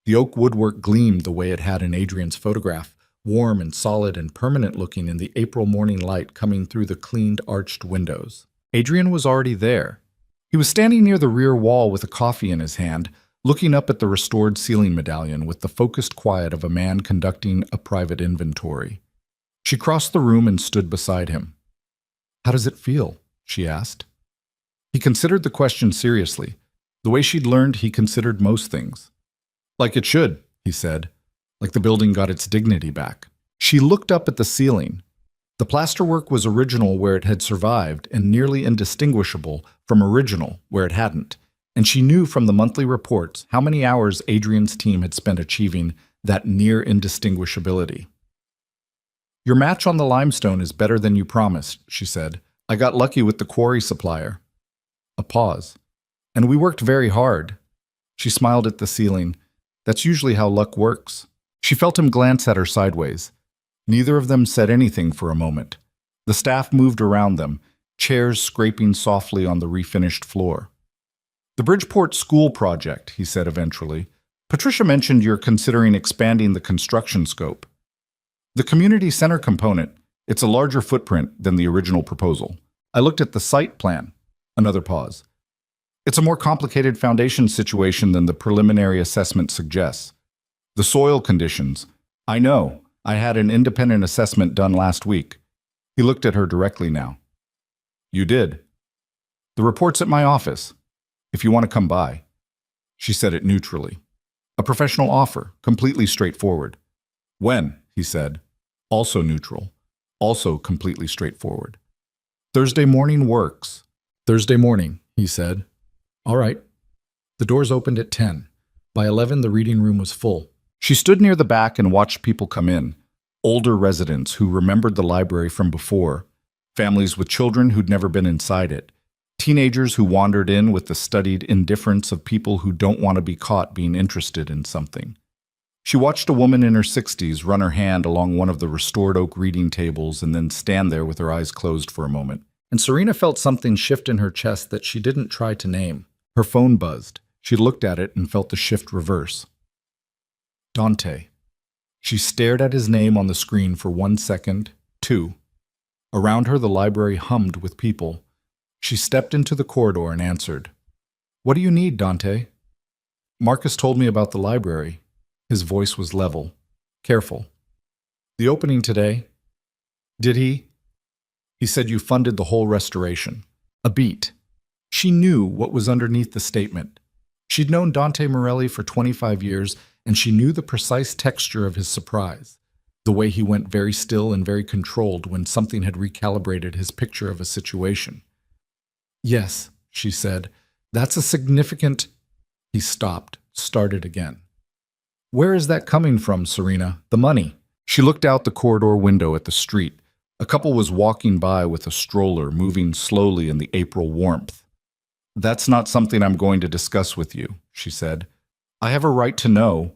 The oak woodwork gleamed the way it had in Adrian's photograph, warm and solid and permanent-looking in the April morning light coming through the cleaned, arched windows. Adrian was already there. He was standing near the rear wall with a coffee in his hand, looking up at the restored ceiling medallion with the focused quiet of a man conducting a private inventory. She crossed the room and stood beside him. "How does it feel?" she asked. He considered the question seriously, the way she'd learned he considered most things. "Like it should," he said, like the building got its dignity back. She looked up at the ceiling. The plasterwork was original where it had survived and nearly indistinguishable from original where it hadn't, and she knew from the monthly reports how many hours Adrian's team had spent achieving that near indistinguishability. "Your match on the limestone is better than you promised," she said. "I got lucky with the quarry supplier." A pause. "And we worked very hard." She smiled at the ceiling. "That's usually how luck works." She felt him glance at her sideways. Neither of them said anything for a moment. The staff moved around them, chairs scraping softly on the refinished floor. "The Bridgeport School project," he said eventually. "Patricia mentioned you're considering expanding the construction scope. The community center component, it's a larger footprint than the original proposal. I looked at the site plan." Another pause. "It's a more complicated foundation situation than the preliminary assessment suggests. The soil conditions. I know. I had an independent assessment done last week." He looked at her directly now. "You did?" "The report's at my office. If you want to come by." She said it neutrally. A professional offer, completely straightforward. "When?" he said. Also neutral. Also completely straightforward. "Thursday morning works." "Thursday morning," he said. "All right." The doors opened at 10. By 11, the reading room was full. She stood near the back and watched people come in. Older residents who remembered the library from before, families with children who'd never been inside it, Teenagers who wandered in with the studied indifference of people who don't want to be caught being interested in something. She watched a woman in her 60s run her hand along one of the restored oak reading tables and then stand there with her eyes closed for a moment. And Serena felt something shift in her chest that she didn't try to name. Her phone buzzed. She looked at it and felt the shift reverse. Dante. She stared at his name on the screen for 1 second, 2. Around her, the library hummed with people. She stepped into the corridor and answered. "What do you need, Dante?" "Marcus told me about the library." His voice was level, careful. "The opening today." "Did he?" "He said you funded the whole restoration." A beat. She knew what was underneath the statement. She'd known Dante Morelli for 25 years, and she knew the precise texture of his surprise, the way he went very still and very controlled when something had recalibrated his picture of a situation. "Yes," she said, "that's a significant—" He stopped, started again. "Where is that coming from, Serena? The money?" She looked out the corridor window at the street. A couple was walking by with a stroller, moving slowly in the April warmth. "That's not something I'm going to discuss with you," she said. "I have a right to know."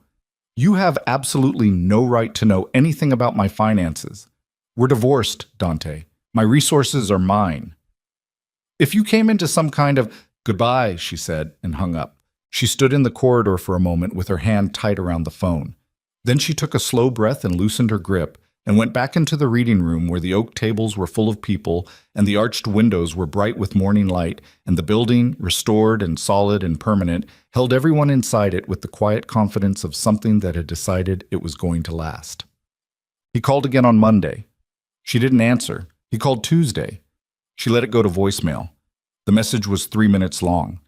"You have absolutely no right to know anything about my finances. We're divorced, Dante. My resources are mine. If you came into some kind of—" "Goodbye," she said, and hung up. She stood in the corridor for a moment with her hand tight around the phone. Then she took a slow breath and loosened her grip, and went back into the reading room where the oak tables were full of people, and the arched windows were bright with morning light, and the building, restored and solid and permanent, held everyone inside it with the quiet confidence of something that had decided it was going to last. He called again on Monday. She didn't answer. He called Tuesday. She let it go to voicemail. The message was 3 minutes long.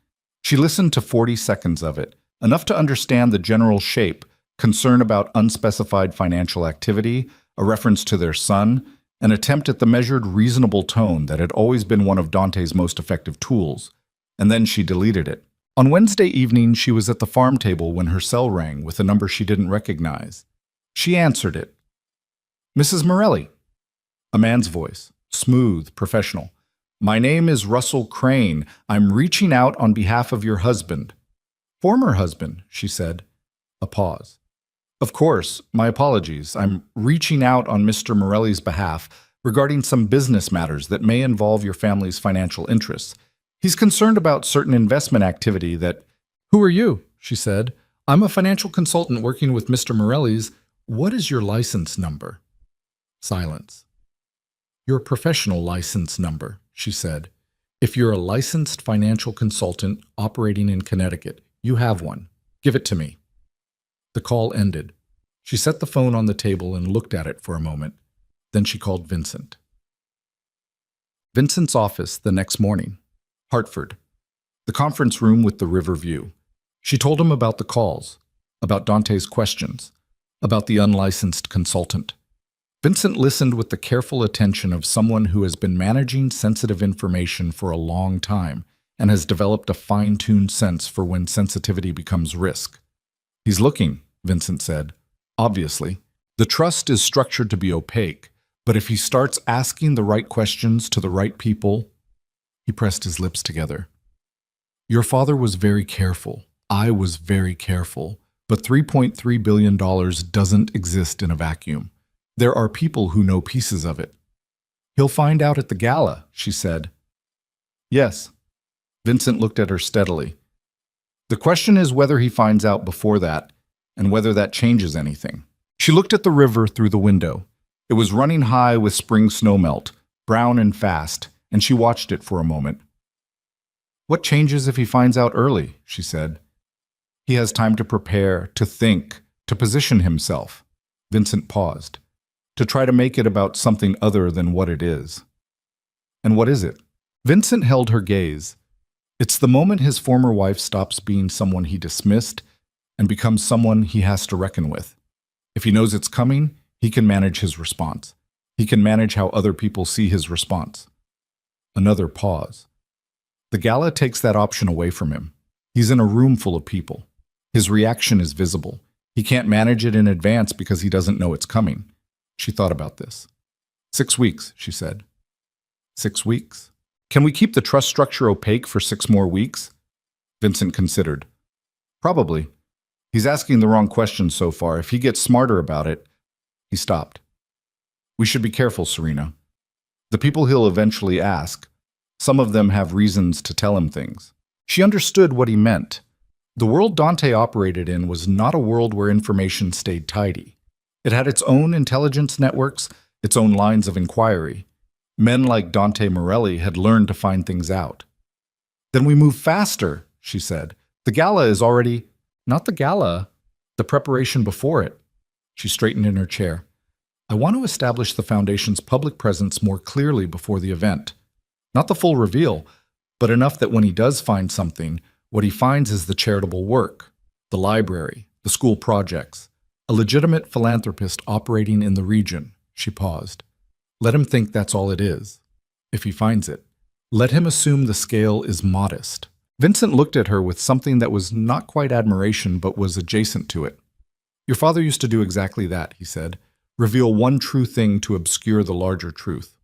She listened to 40 seconds of it, enough to understand the general shape, concern about unspecified financial activity, a reference to their son, an attempt at the measured, reasonable tone that had always been one of Dante's most effective tools, and then she deleted it. On Wednesday evening, she was at the farm table when her cell rang with a number she didn't recognize. She answered it. "Mrs. Morelli." A man's voice, smooth, professional. "My name is Russell Crane. I'm reaching out on behalf of your husband." "Former husband," she said. A pause. "Of course, my apologies. I'm reaching out on Mr. Morelli's behalf regarding some business matters that may involve your family's financial interests. He's concerned about certain investment activity that—" "Who are you?" she said. "I'm a financial consultant working with Mr. Morelli's. What is your license number?" Silence. "Your professional license number," she said. "If you're a licensed financial consultant operating in Connecticut, you have one. Give it to me." The call ended. She set the phone on the table and looked at it for a moment. Then she called Vincent. Vincent's office the next morning. Hartford. The conference room with the river view. She told him about the calls, about Dante's questions, about the unlicensed consultant. Vincent listened with the careful attention of someone who has been managing sensitive information for a long time and has developed a fine-tuned sense for when sensitivity becomes risk. "He's looking," Vincent said. "Obviously. The trust is structured to be opaque, but if he starts asking the right questions to the right people—" He pressed his lips together. "Your father was very careful. I was very careful. But $3.3 billion doesn't exist in a vacuum. There are people who know pieces of it." "He'll find out at the gala," she said. "Yes." Vincent looked at her steadily. "The question is whether he finds out before that, and whether that changes anything." She looked at the river through the window. It was running high with spring snowmelt, brown and fast, and she watched it for a moment. "What changes if he finds out early?" she said. "He has time to prepare, to think, to position himself." Vincent paused. "To try to make it about something other than what it is." "And what is it?" Vincent held her gaze. It's the moment his former wife stops being someone he dismissed and becomes someone he has to reckon with. If he knows it's coming, he can manage his response. He can manage how other people see his response. Another pause. The gala takes that option away from him. He's in a room full of people. His reaction is visible. He can't manage it in advance because he doesn't know it's coming. She thought about this. 6 weeks, she said. 6 weeks. Can we keep the trust structure opaque for 6 more weeks? Vincent considered. Probably. He's asking the wrong question so far. If he gets smarter about it, he stopped. We should be careful, Serena. The people he'll eventually ask, some of them have reasons to tell him things. She understood what he meant. The world Dante operated in was not a world where information stayed tidy. It had its own intelligence networks, its own lines of inquiry. Men like Dante Morelli had learned to find things out. Then we move faster, she said. The gala is already... Not the gala, the preparation before it. She straightened in her chair. I want to establish the Foundation's public presence more clearly before the event. Not the full reveal, but enough that when he does find something, what he finds is the charitable work, the library, the school projects, a legitimate philanthropist operating in the region. She paused. Let him think that's all it is. If he finds it, let him assume the scale is modest. Vincent looked at her with something that was not quite admiration but was adjacent to it. Your father used to do exactly that, he said. Reveal one true thing to obscure the larger truth.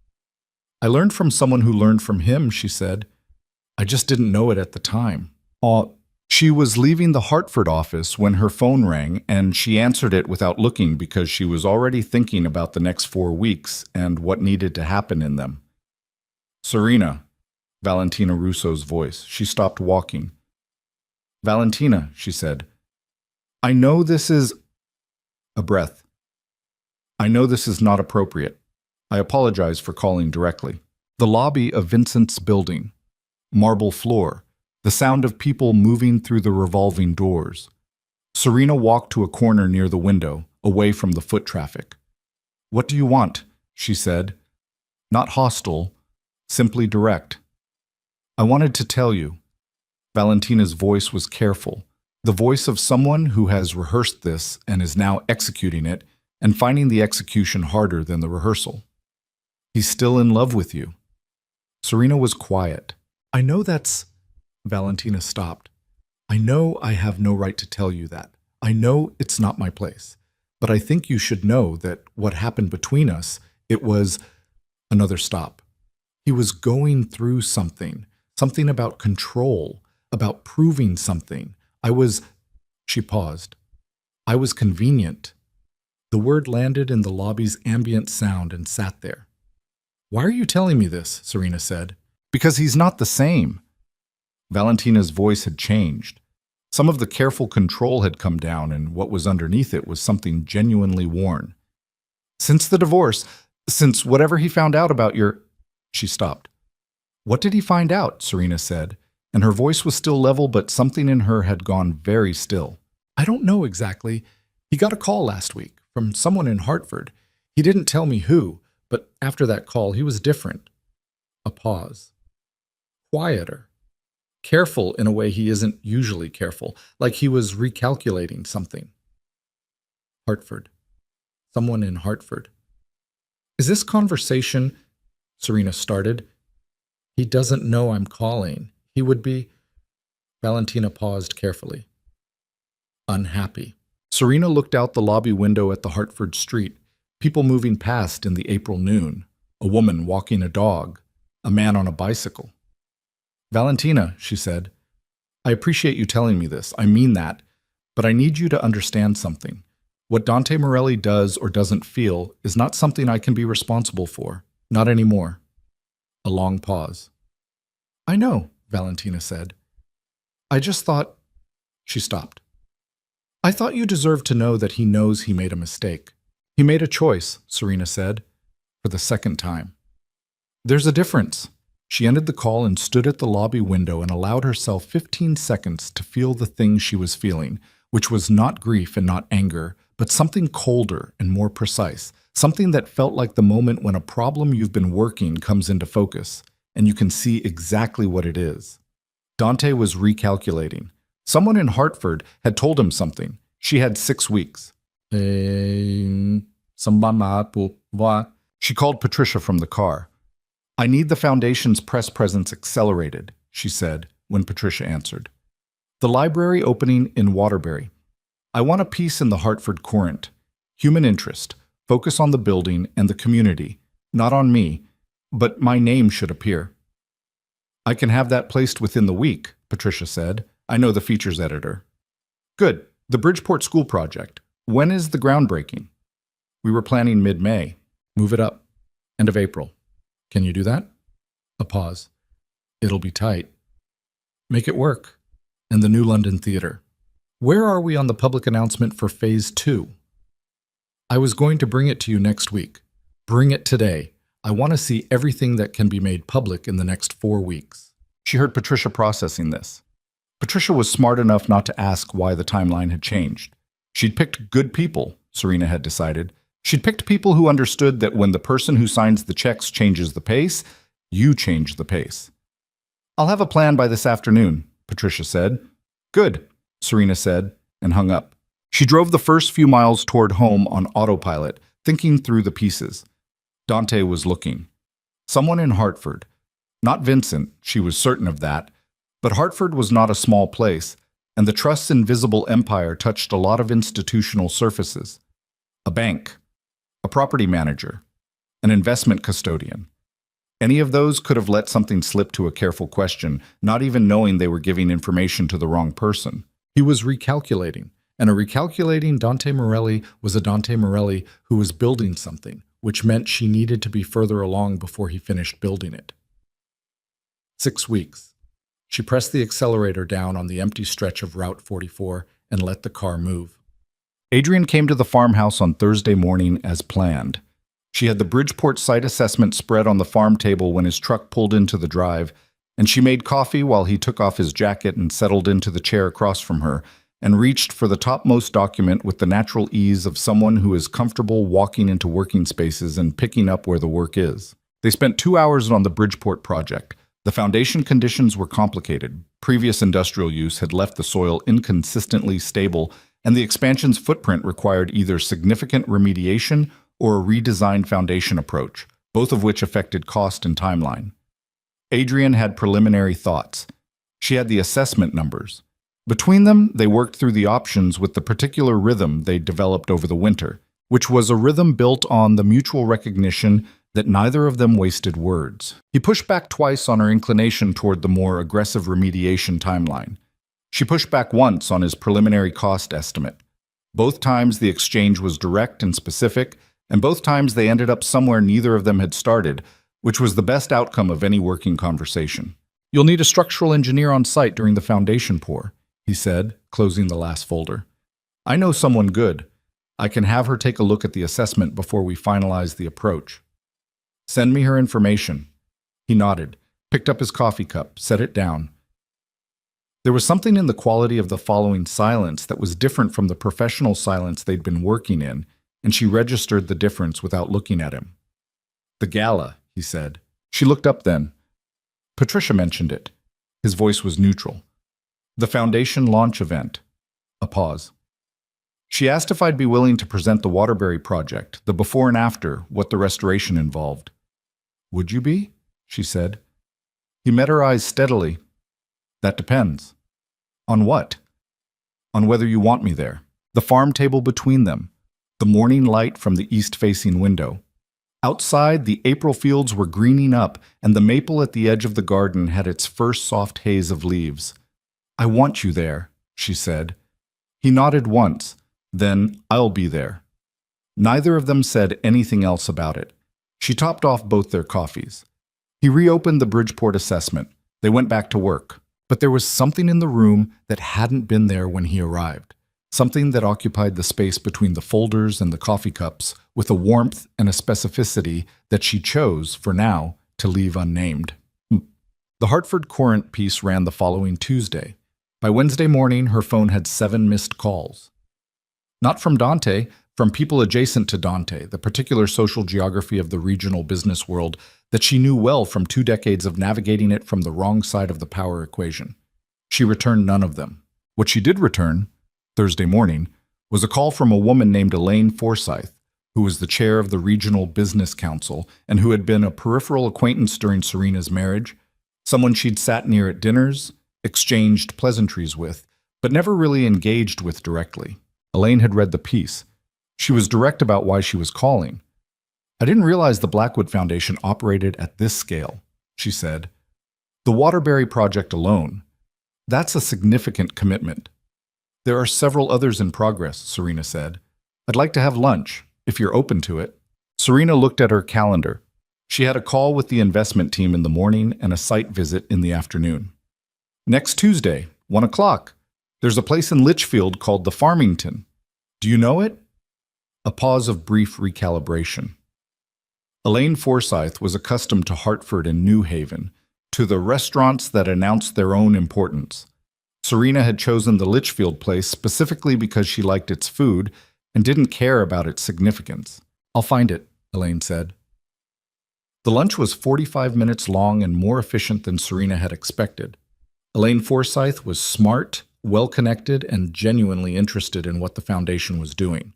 I learned from someone who learned from him, she said. I just didn't know it at the time. She was leaving the Hartford office when her phone rang, and she answered it without looking because she was already thinking about the next 4 weeks and what needed to happen in them. Serena, Valentina Russo's voice. She stopped walking. Valentina, she said. I know this is... A breath. I know this is not appropriate. I apologize for calling directly. The lobby of Vincent's building. Marble floor. The sound of people moving through the revolving doors. Serena walked to a corner near the window, away from the foot traffic. What do you want? She said. Not hostile, simply direct. I wanted to tell you. Valentina's voice was careful, the voice of someone who has rehearsed this and is now executing it and finding the execution harder than the rehearsal. He's still in love with you. Serena was quiet. I know that's... Valentina stopped. I know I have no right to tell you that. I know it's not my place. But I think you should know that what happened between us, it was... Another stop. He was going through something about control, about proving something. She paused. I was convenient. The word landed in the lobby's ambient sound and sat there. Why are you telling me this? Serena said. Because he's not the same. Valentina's voice had changed. Some of the careful control had come down, and what was underneath it was something genuinely worn. Since the divorce, since whatever he found out about your... She stopped. What did he find out? Serena said, and her voice was still level, but something in her had gone very still. I don't know exactly. He got a call last week from someone in Hartford. He didn't tell me who, but after that call, he was different. A pause. Quieter. Careful in a way he isn't usually careful, like he was recalculating something. Hartford. Someone in Hartford. Is this conversation... Serena started. He doesn't know I'm calling. He would be... Valentina paused carefully. Unhappy. Serena looked out the lobby window at the Hartford street, people moving past in the April noon, a woman walking a dog, a man on a bicycle. Valentina, she said, I appreciate you telling me this. I mean that. But I need you to understand something. What Dante Morelli does or doesn't feel is not something I can be responsible for. Not anymore. A long pause. I know, Valentina said. I just thought... She stopped. I thought you deserved to know that he knows he made a mistake. He made a choice, Serena said, for the second time. There's a difference. She ended the call and stood at the lobby window and allowed herself 15 seconds to feel the thing she was feeling, which was not grief and not anger, but something colder and more precise, something that felt like the moment when a problem you've been working comes into focus, and you can see exactly what it is. Dante was recalculating. Someone in Hartford had told him something. She had 6 weeks. She called Patricia from the car. I need the Foundation's press presence accelerated, she said when Patricia answered. The library opening in Waterbury. I want a piece in the Hartford Courant. Human interest. Focus on the building and the community. Not on me, but my name should appear. I can have that placed within the week, Patricia said. I know the features editor. Good. The Bridgeport School project. When is the groundbreaking? We were planning mid-May. Move it up. End of April. Can you do that? A pause. It'll be tight. Make it work. And the New London Theatre. Where are we on the public announcement for Phase 2? I was going to bring it to you next week. Bring it today. I want to see everything that can be made public in the next 4 weeks. She heard Patricia processing this. Patricia was smart enough not to ask why the timeline had changed. She'd picked good people, Serena had decided. She'd picked people who understood that when the person who signs the checks changes the pace, you change the pace. I'll have a plan by this afternoon, Patricia said. Good, Serena said, and hung up. She drove the first few miles toward home on autopilot, thinking through the pieces. Dante was looking. Someone in Hartford. Not Vincent, she was certain of that, but Hartford was not a small place, and the Trust's invisible empire touched a lot of institutional surfaces. A bank, a property manager, an investment custodian. Any of those could have let something slip to a careful question, not even knowing they were giving information to the wrong person. He was recalculating, and a recalculating Dante Morelli was a Dante Morelli who was building something, which meant she needed to be further along before he finished building it. 6 weeks. She pressed the accelerator down on the empty stretch of Route 44 and let the car move. Adrian came to the farmhouse on Thursday morning as planned. She had the Bridgeport site assessment spread on the farm table when his truck pulled into the drive, and she made coffee while he took off his jacket and settled into the chair across from her, and reached for the topmost document with the natural ease of someone who is comfortable walking into working spaces and picking up where the work is. They spent 2 hours on the Bridgeport project. The foundation conditions were complicated. Previous industrial use had left the soil inconsistently stable, and the expansion's footprint required either significant remediation or a redesigned foundation approach, both of which affected cost and timeline. Adrian had preliminary thoughts. She had the assessment numbers. Between them, they worked through the options with the particular rhythm they'd developed over the winter, which was a rhythm built on the mutual recognition that neither of them wasted words. He pushed back twice on her inclination toward the more aggressive remediation timeline. She pushed back once on his preliminary cost estimate. Both times the exchange was direct and specific, and both times they ended up somewhere neither of them had started, which was the best outcome of any working conversation. You'll need a structural engineer on site during the foundation pour, he said, closing the last folder. I know someone good. I can have her take a look at the assessment before we finalize the approach. Send me her information. He nodded, picked up his coffee cup, set it down. There was something in the quality of the following silence that was different from the professional silence they'd been working in, and she registered the difference without looking at him. The gala, he said. She looked up then. Patricia mentioned it. His voice was neutral. The foundation launch event. A pause. She asked if I'd be willing to present the Waterbury project, the before and after, what the restoration involved. Would you be? She said. He met her eyes steadily. That depends. On what? On whether you want me there. The farm table between them. The morning light from the east-facing window. Outside, the April fields were greening up, and the maple at the edge of the garden had its first soft haze of leaves. I want you there, she said. He nodded once. Then, I'll be there. Neither of them said anything else about it. She topped off both their coffees. He reopened the Bridgeport assessment. They went back to work. But there was something in the room that hadn't been there when he arrived. Something that occupied the space between the folders and the coffee cups with a warmth and a specificity that she chose, for now, to leave unnamed. The Hartford Courant piece ran the following Tuesday. By Wednesday morning, her phone had 7 missed calls. Not from Dante, from people adjacent to Dante, the particular social geography of the regional business world that she knew well from 2 decades of navigating it from the wrong side of the power equation. She returned none of them. What she did return, Thursday morning, was a call from a woman named Elaine Forsyth, who was the chair of the Regional Business Council and who had been a peripheral acquaintance during Serena's marriage, someone she'd sat near at dinners, exchanged pleasantries with, but never really engaged with directly. Elaine had read the piece. She was direct about why she was calling. I didn't realize the Blackwood Foundation operated at this scale, she said. The Waterbury project alone, that's a significant commitment. There are several others in progress, Serena said. I'd like to have lunch, if you're open to it. Serena looked at her calendar. She had a call with the investment team in the morning and a site visit in the afternoon. Next Tuesday, 1 o'clock. There's a place in Litchfield called the Farmington. Do you know it? A pause of brief recalibration. Elaine Forsyth was accustomed to Hartford and New Haven, to the restaurants that announced their own importance. Serena had chosen the Litchfield place specifically because she liked its food and didn't care about its significance. I'll find it, Elaine said. The lunch was 45 minutes long and more efficient than Serena had expected. Elaine Forsyth was smart, well-connected, and genuinely interested in what the foundation was doing.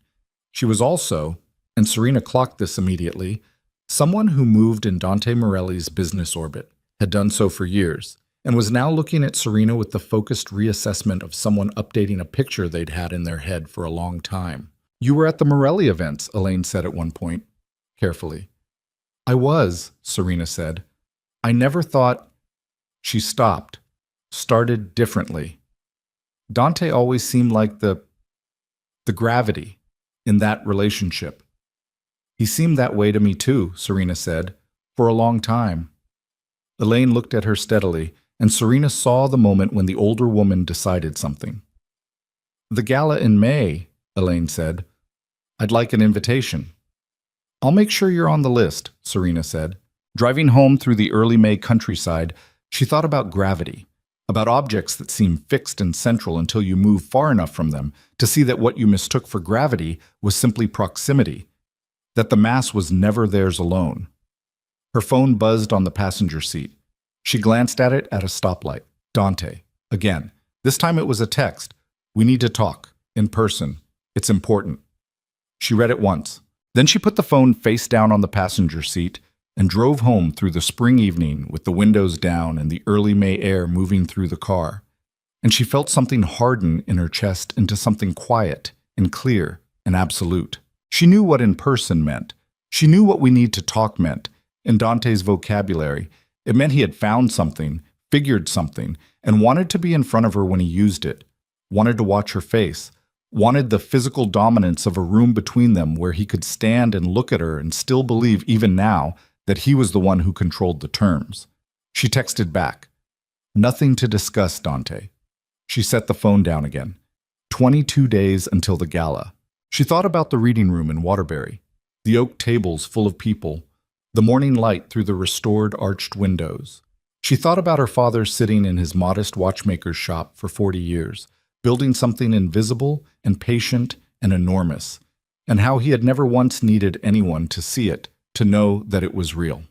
She was also, and Serena clocked this immediately, someone who moved in Dante Morelli's business orbit, had done so for years, and was now looking at Serena with the focused reassessment of someone updating a picture they'd had in their head for a long time. You were at the Morelli events, Elaine said at one point, carefully. I was, Serena said. I never thought... She stopped, started differently. Dante always seemed like the gravity in that relationship. He seemed that way to me too, Serena said, for a long time. Elaine looked at her steadily, and Serena saw the moment when the older woman decided something. The gala in May, Elaine said. I'd like an invitation. I'll make sure you're on the list, Serena said. Driving home through the early May countryside, she thought about gravity, about objects that seem fixed and central until you move far enough from them to see that what you mistook for gravity was simply proximity, that the mass was never theirs alone. Her phone buzzed on the passenger seat. She glanced at it at a stoplight. Dante. Again. This time it was a text. We need to talk. In person. It's important. She read it once. Then she put the phone face down on the passenger seat and drove home through the spring evening with the windows down and the early May air moving through the car. And she felt something harden in her chest into something quiet and clear and absolute. She knew what in person meant. She knew what we need to talk meant. In Dante's vocabulary, it meant he had found something, figured something, and wanted to be in front of her when he used it, wanted to watch her face, wanted the physical dominance of a room between them where he could stand and look at her and still believe even now that he was the one who controlled the terms. She texted back, "Nothing to discuss, Dante." She set the phone down again. 22 days until the gala. She thought about the reading room in Waterbury, the oak tables full of people, the morning light through the restored arched windows. She thought about her father sitting in his modest watchmaker's shop for 40 years, building something invisible and patient and enormous, and how he had never once needed anyone to see it, to know that it was real.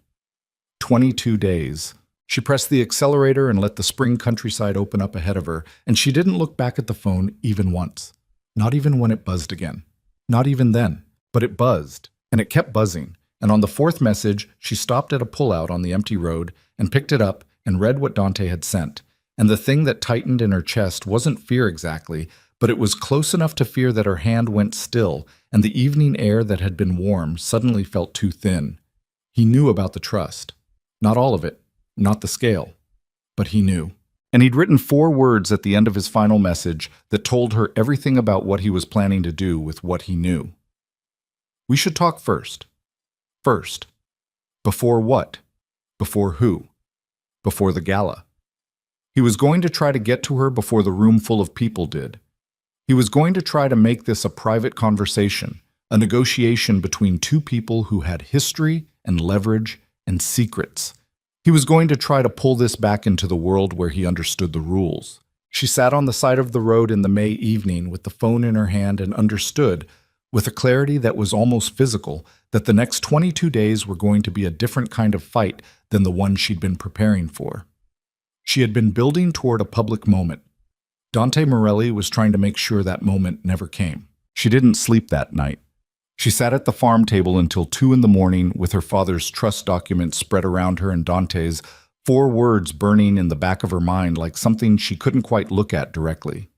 22 days. She pressed the accelerator and let the spring countryside open up ahead of her, and she didn't look back at the phone even once. Not even when it buzzed again. Not even then. But it buzzed, and it kept buzzing. And on the fourth message, she stopped at a pullout on the empty road and picked it up and read what Dante had sent. And the thing that tightened in her chest wasn't fear exactly, but it was close enough to fear that her hand went still, and the evening air that had been warm suddenly felt too thin. He knew about the trust. Not all of it, not the scale, but he knew. And he'd written 4 words at the end of his final message that told her everything about what he was planning to do with what he knew. We should talk first. First. Before what? Before who? Before the gala. He was going to try to get to her before the room full of people did. He was going to try to make this a private conversation, a negotiation between 2 people who had history and leverage and secrets. He was going to try to pull this back into the world where he understood the rules. She sat on the side of the road in the May evening with the phone in her hand and understood, with a clarity that was almost physical, that the next 22 days were going to be a different kind of fight than the one she'd been preparing for. She had been building toward a public moment. Dante Morelli was trying to make sure that moment never came. She didn't sleep that night. She sat at the farm table until 2 in the morning with her father's trust documents spread around her and Dante's, 4 words burning in the back of her mind like something she couldn't quite look at directly.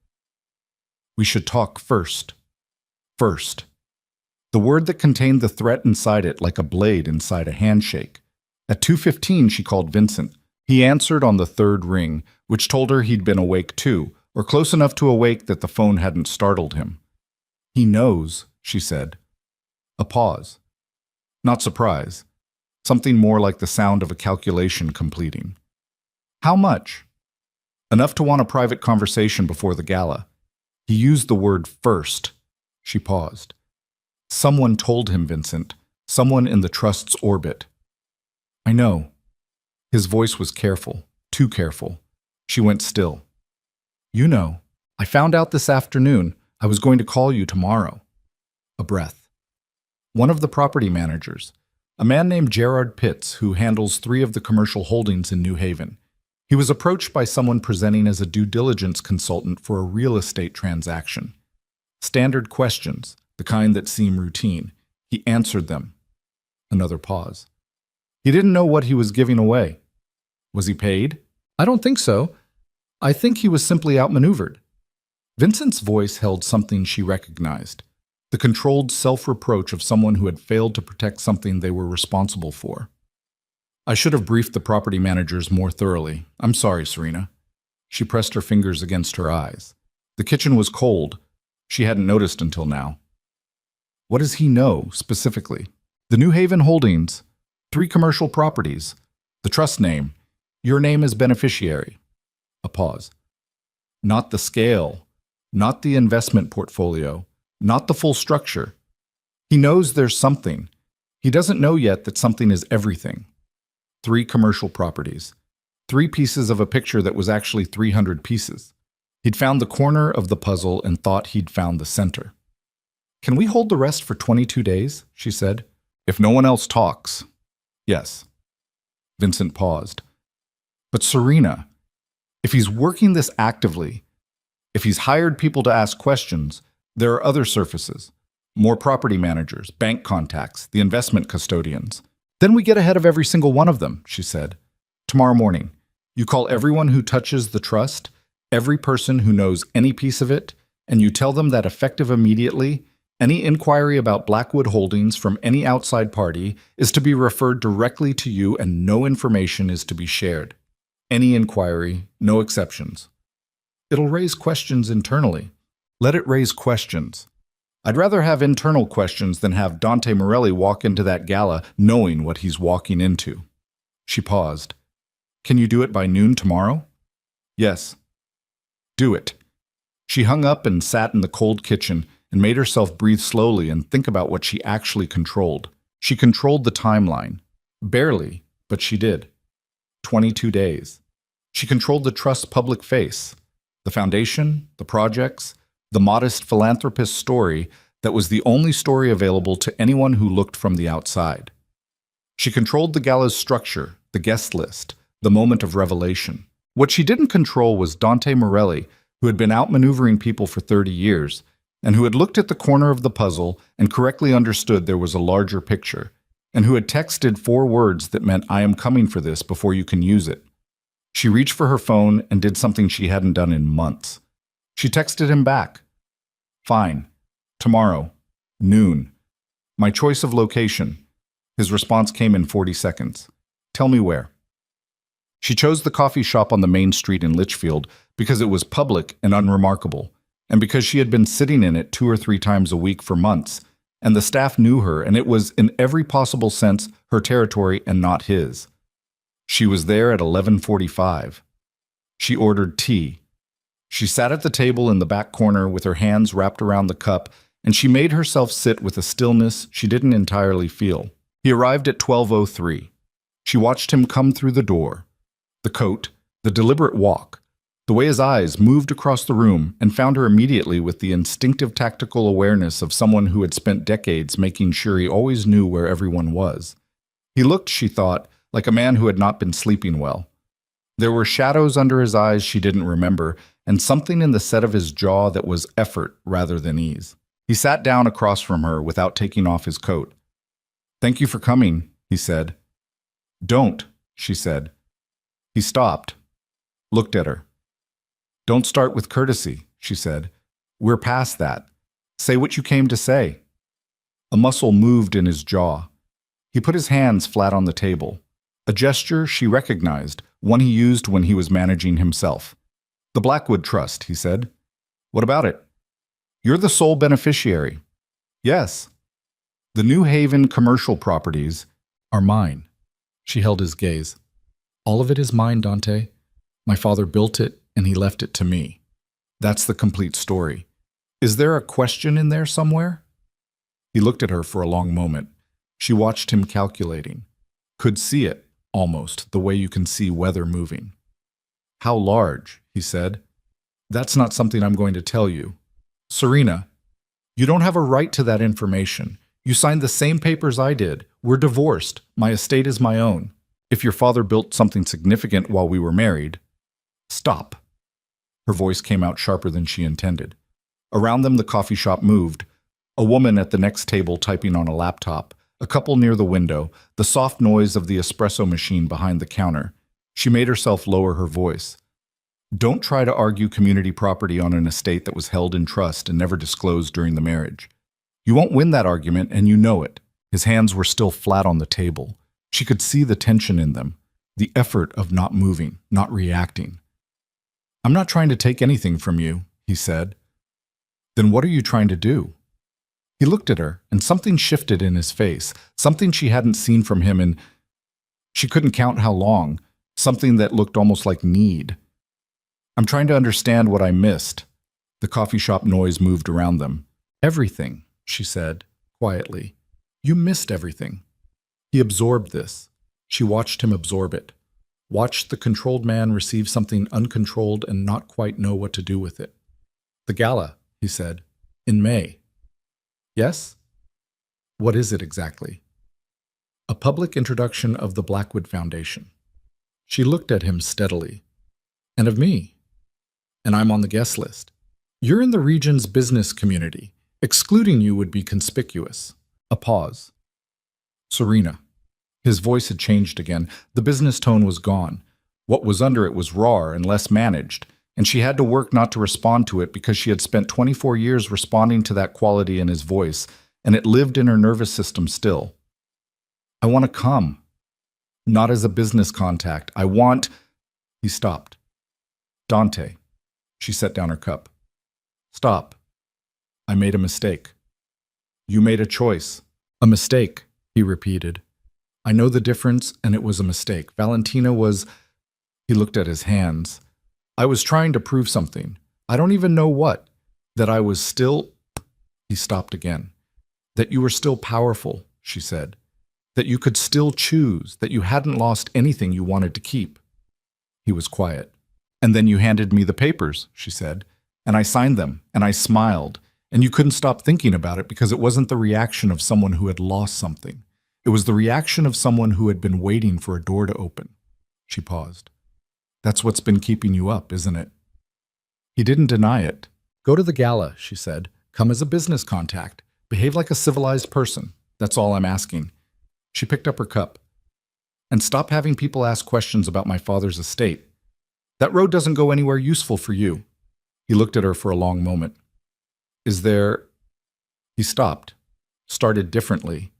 We should talk first. First. The word that contained the threat inside it like a blade inside a handshake. At 2:15 she called Vincent. He answered on the third ring, which told her he'd been awake too, or close enough to awake that the phone hadn't startled him. "He knows," she said. A pause. Not surprise. Something more like the sound of a calculation completing. "How much?" "Enough to want a private conversation before the gala." He used the word first. She paused. "Someone told him, Vincent. Someone in the trust's orbit." "I know." His voice was careful, too careful. She went still. "You know. I found out this afternoon. I was going to call you tomorrow." A breath. "One of the property managers, a man named Gerard Pitts, who handles 3 of the commercial holdings in New Haven. He was approached by someone presenting as a due diligence consultant for a real estate transaction. Standard questions, the kind that seem routine. He answered them." Another pause. "He didn't know what he was giving away." "Was he paid?" "I don't think so. I think he was simply outmaneuvered." Vincent's voice held something she recognized, the controlled self-reproach of someone who had failed to protect something they were responsible for. "I should have briefed the property managers more thoroughly. I'm sorry, Serena." She pressed her fingers against her eyes. The kitchen was cold. She hadn't noticed until now. "What does he know, specifically?" "The New Haven holdings, 3 commercial properties, the trust name, your name as beneficiary." A pause. "Not the scale, not the investment portfolio, not the full structure. He knows there's something. He doesn't know yet that something is everything. 3 commercial properties. 3 pieces of a picture that was actually 300 pieces. He'd found the corner of the puzzle and thought he'd found the center." "Can we hold the rest for 22 days?" she said. "If no one else talks." "Yes." Vincent paused. "But Serena, if he's working this actively, if he's hired people to ask questions, there are other surfaces. More property managers, bank contacts, the investment custodians. Then we get ahead of every single one of them," she said. "Tomorrow morning, you call everyone who touches the trust, every person who knows any piece of it, and you tell them that effective immediately, any inquiry about Blackwood Holdings from any outside party is to be referred directly to you and no information is to be shared. Any inquiry, no exceptions. It'll raise questions internally. Let it raise questions. I'd rather have internal questions than have Dante Morelli walk into that gala knowing what he's walking into." She paused. "Can you do it by noon tomorrow?" "Yes." "Do it." She hung up and sat in the cold kitchen and made herself breathe slowly and think about what she actually controlled. She controlled the timeline. Barely, but she did. 22 days. She controlled the trust's public face, the foundation, the projects, the modest philanthropist's story that was the only story available to anyone who looked from the outside. She controlled the gala's structure, the guest list, the moment of revelation. What she didn't control was Dante Morelli, who had been outmaneuvering people for 30 years, and who had looked at the corner of the puzzle and correctly understood there was a larger picture, and who had texted 4 words that meant "I am coming for this" before you can use it. She reached for her phone and did something she hadn't done in months. She texted him back. "Fine. Tomorrow. Noon. My choice of location." His response came in 40 seconds. "Tell me where." She chose the coffee shop on the main street in Litchfield because it was public and unremarkable, and because she had been sitting in it 2 or 3 times a week for months, and the staff knew her, and it was, in every possible sense, her territory and not his. She was there at 11:45. She ordered tea. She sat at the table in the back corner with her hands wrapped around the cup, and she made herself sit with a stillness she didn't entirely feel. He arrived at 12:03. She watched him come through the door. The coat, the deliberate walk, the way his eyes moved across the room, and found her immediately with the instinctive tactical awareness of someone who had spent decades making sure he always knew where everyone was. He looked, she thought, like a man who had not been sleeping well. There were shadows under his eyes she didn't remember, and something in the set of his jaw that was effort rather than ease. He sat down across from her without taking off his coat. "Thank you for coming," he said. "Don't," she said. He stopped, looked at her. "Don't start with courtesy," she said. "We're past that. Say what you came to say." A muscle moved in his jaw. He put his hands flat on the table. A gesture she recognized, one he used when he was managing himself. "The Blackwood Trust," he said. "What about it?" "You're the sole beneficiary." "Yes." "The New Haven commercial properties are mine." She held his gaze. "All of it is mine, Dante. My father built it, and he left it to me. That's the complete story. Is there a question in there somewhere?" He looked at her for a long moment. She watched him calculating. Could see it, almost, the way you can see weather moving. "How large?" he said. "That's not something I'm going to tell you. Serena, you don't have a right to that information. You signed the same papers I did. We're divorced. My estate is my own. If your father built something significant while we were married..." "Stop." Her voice came out sharper than she intended. Around them, the coffee shop moved. A woman at the next table typing on a laptop, a couple near the window, the soft noise of the espresso machine behind the counter. She made herself lower her voice. "Don't try to argue community property on an estate that was held in trust and never disclosed during the marriage. You won't win that argument, and you know it." His hands were still flat on the table. She could see the tension in them, the effort of not moving, not reacting. "I'm not trying to take anything from you," he said. "Then what are you trying to do?" He looked at her, and something shifted in his face, something she hadn't seen from him in... she couldn't count how long, something that looked almost like need. "I'm trying to understand what I missed." The coffee shop noise moved around them. "Everything," she said, quietly. "You missed everything." He absorbed this. She watched him absorb it. Watched the controlled man receive something uncontrolled and not quite know what to do with it. "The gala," he said, "in May." "Yes?" "What is it exactly?" "A public introduction of the Blackwood Foundation." She looked at him steadily. "And of me. And I'm on the guest list. You're in the region's business community. Excluding you would be conspicuous." A pause. "Serena." His voice had changed again. The business tone was gone. What was under it was rawer and less managed, and she had to work not to respond to it because she had spent 24 years responding to that quality in his voice, and it lived in her nervous system still. "I want to come. Not as a business contact. I want..." He stopped. "Dante." She set down her cup. "Stop. I made a mistake." "You made a choice." "A mistake," he repeated. "I know the difference, and it was a mistake. Valentina was..." He looked at his hands. "I was trying to prove something. I don't even know what. That I was still..." He stopped again. "That you were still powerful," she said. "That you could still choose, that you hadn't lost anything you wanted to keep." He was quiet. "And then you handed me the papers," she said, "and I signed them, and I smiled, and you couldn't stop thinking about it because it wasn't the reaction of someone who had lost something. It was the reaction of someone who had been waiting for a door to open." She paused. "That's what's been keeping you up, isn't it?" He didn't deny it. "Go to the gala," she said. "Come as a business contact. Behave like a civilized person. That's all I'm asking." She picked up her cup. "And stop having people ask questions about my father's estate. That road doesn't go anywhere useful for you." He looked at her for a long moment. "Is there..." He stopped, started differently.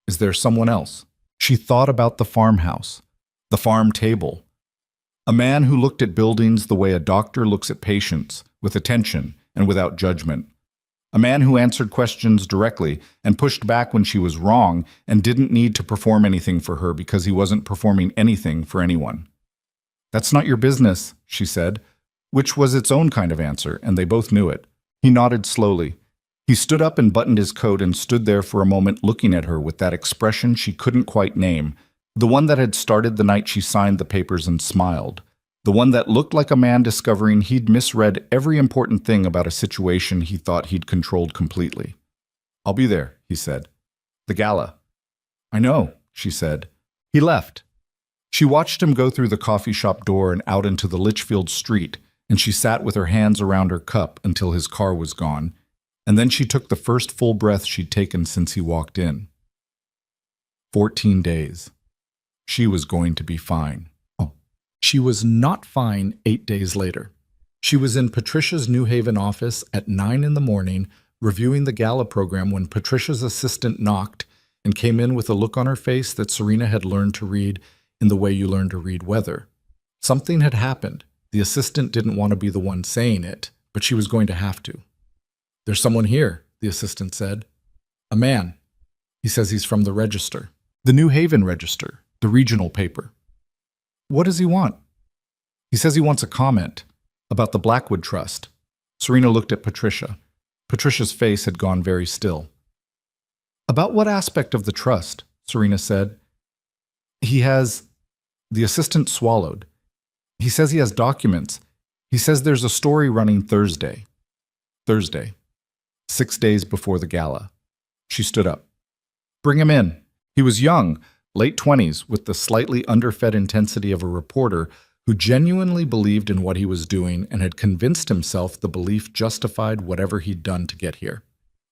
"Is there someone else?" She thought about the farmhouse, the farm table. A man who looked at buildings the way a doctor looks at patients, with attention and without judgment. A man who answered questions directly and pushed back when she was wrong and didn't need to perform anything for her because he wasn't performing anything for anyone. "That's not your business," she said, which was its own kind of answer, and they both knew it. He nodded slowly. He stood up and buttoned his coat and stood there for a moment looking at her with that expression she couldn't quite name, the one that had started the night she signed the papers and smiled, the one that looked like a man discovering he'd misread every important thing about a situation he thought he'd controlled completely. "I'll be there," he said. "The gala." "I know," she said. He left. She watched him go through the coffee shop door and out into the Litchfield street, and she sat with her hands around her cup until his car was gone, and then she took the first full breath she'd taken since he walked in. 14 days. She was going to be fine. Oh, she was not fine 8 days later. She was in Patricia's New Haven office at 9 in the morning, reviewing the gala program when Patricia's assistant knocked and came in with a look on her face that Serena had learned to read in the way you learn to read weather. Something had happened. The assistant didn't want to be the one saying it, but she was going to have to. "There's someone here," the assistant said. "A man. He says he's from the Register. The New Haven Register, the regional paper." "What does he want?" "He says he wants a comment about the Blackwood Trust." Serena looked at Patricia. Patricia's face had gone very still. "About what aspect of the trust?" Serena said. "He has—" The assistant swallowed. "He says he has documents. He says there's a story running Thursday." Thursday. 6 days before the gala. She stood up. "Bring him in." He was young, late 20s, with the slightly underfed intensity of a reporter who genuinely believed in what he was doing and had convinced himself the belief justified whatever he'd done to get here.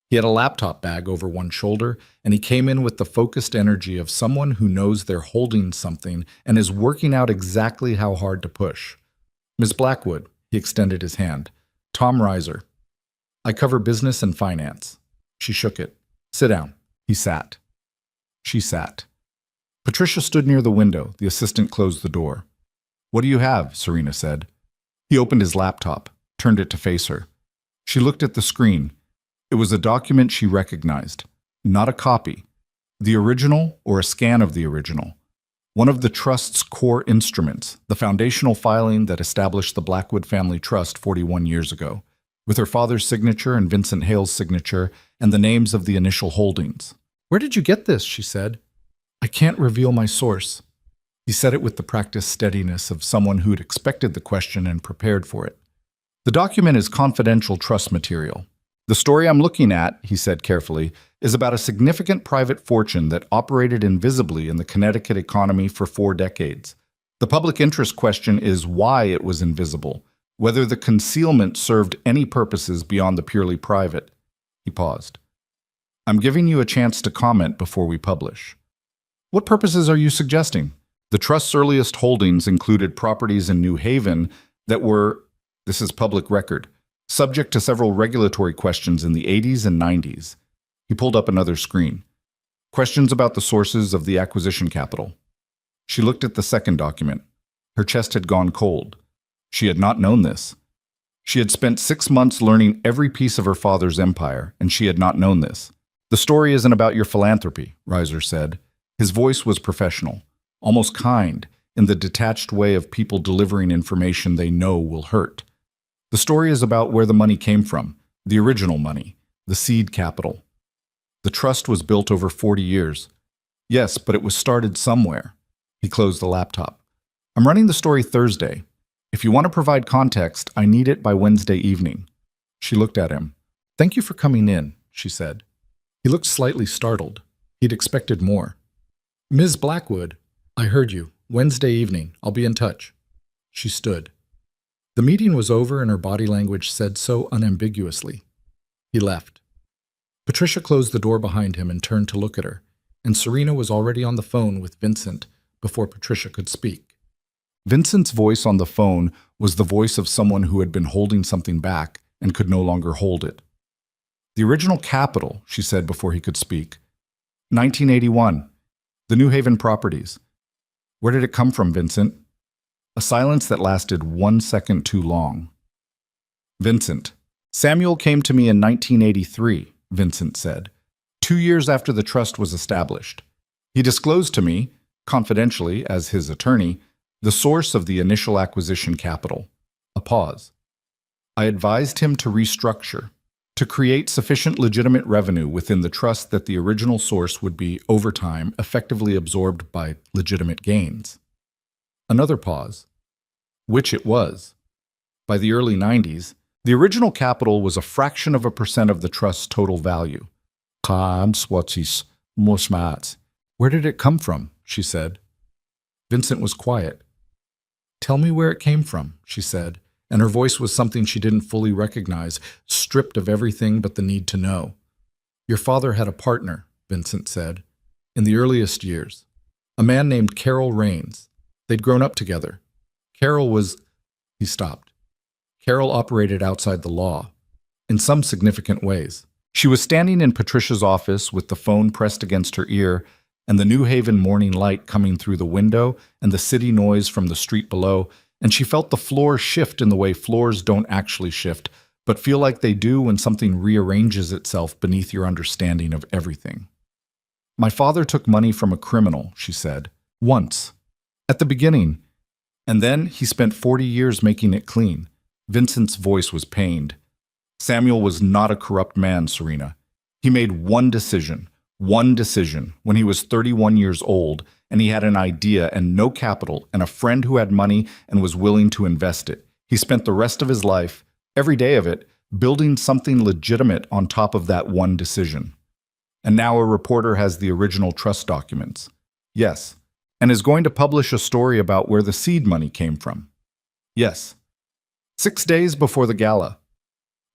He had a laptop bag over one shoulder, and he came in with the focused energy of someone who knows they're holding something and is working out exactly how hard to push. "Ms. Blackwood," he extended his hand. "Tom Reiser. I cover business and finance." She shook it. "Sit down." He sat. She sat. Patricia stood near the window. The assistant closed the door. "What do you have?" Serena said. He opened his laptop, turned it to face her. She looked at the screen. It was a document she recognized. Not a copy. The original or a scan of the original. One of the trust's core instruments, the foundational filing that established the Blackwood Family Trust 41 years ago, with her father's signature and Vincent Hale's signature and the names of the initial holdings. "Where did you get this?" she said. "I can't reveal my source." He said it with the practiced steadiness of someone who'd expected the question and prepared for it. "The document is confidential trust material. The story I'm looking at," he said carefully, "is about a significant private fortune that operated invisibly in the Connecticut economy for 4 decades. The public interest question is why it was invisible, whether the concealment served any purposes beyond the purely private." He paused. "I'm giving you a chance to comment before we publish." "What purposes are you suggesting?" "The trust's earliest holdings included properties in New Haven that were, this is public record, subject to several regulatory questions in the 80s and 90s. He pulled up another screen. Questions about the sources of the acquisition capital. She looked at the second document. Her chest had gone cold. She had not known this. She had spent 6 months learning every piece of her father's empire, and she had not known this. "The story isn't about your philanthropy," Reiser said. His voice was professional, almost kind, in the detached way of people delivering information they know will hurt. "The story is about where the money came from, the original money, the seed capital. The trust was built over 40 years. Yes, but it was started somewhere." He closed the laptop. "I'm running the story Thursday. If you want to provide context, I need it by Wednesday evening." She looked at him. "Thank you for coming in," she said. He looked slightly startled. He'd expected more. "Ms. Blackwood, I heard you. Wednesday evening. I'll be in touch." She stood. The meeting was over and her body language said so unambiguously. He left. Patricia closed the door behind him and turned to look at her, and Serena was already on the phone with Vincent before Patricia could speak. Vincent's voice on the phone was the voice of someone who had been holding something back and could no longer hold it. "The original capital," she said before he could speak. 1981. The New Haven properties. Where did it come from, Vincent?" A silence that lasted 1 second too long. Vincent. "Samuel came to me in 1983, Vincent said, 2 years after the trust was established. He disclosed to me, confidentially as his attorney, the source of the initial acquisition capital." A pause. "I advised him to restructure, to create sufficient legitimate revenue within the trust that the original source would be, over time, effectively absorbed by legitimate gains." Another pause. "Which it was. By the early 90s, the original capital was a fraction of a percent of the trust's total value." "Where did it come from?" she said. Vincent was quiet. "Tell me where it came from," she said, and her voice was something she didn't fully recognize, stripped of everything but the need to know. "Your father had a partner," Vincent said, "in the earliest years. A man named Carol Raines. They'd grown up together. Carol was—" He stopped. Carol operated outside the law, in some significant ways. She was standing in Patricia's office with the phone pressed against her ear, and the New Haven morning light coming through the window and the city noise from the street below, and she felt the floor shift in the way floors don't actually shift, but feel like they do when something rearranges itself beneath your understanding of everything. My father took money from a criminal, she said, once. At the beginning. And then he spent 40 years making it clean. Vincent's voice was pained. Samuel was not a corrupt man, Serena. He made one decision when he was 31 years old, and he had an idea and no capital and a friend who had money and was willing to invest it. He spent the rest of his life, every day of it, building something legitimate on top of that one decision. And now a reporter has the original trust documents. Yes. And is going to publish a story about where the seed money came from. Yes. 6 days before the gala.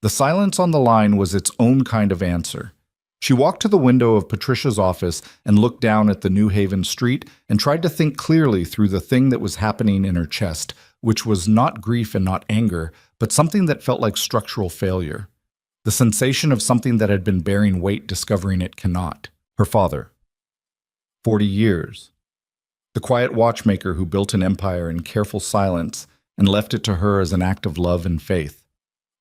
The silence on the line was its own kind of answer. She walked to the window of Patricia's office and looked down at the New Haven street and tried to think clearly through the thing that was happening in her chest, which was not grief and not anger, but something that felt like structural failure. The sensation of something that had been bearing weight discovering it cannot. Her father. 40 years. The quiet watchmaker who built an empire in careful silence and left it to her as an act of love and faith.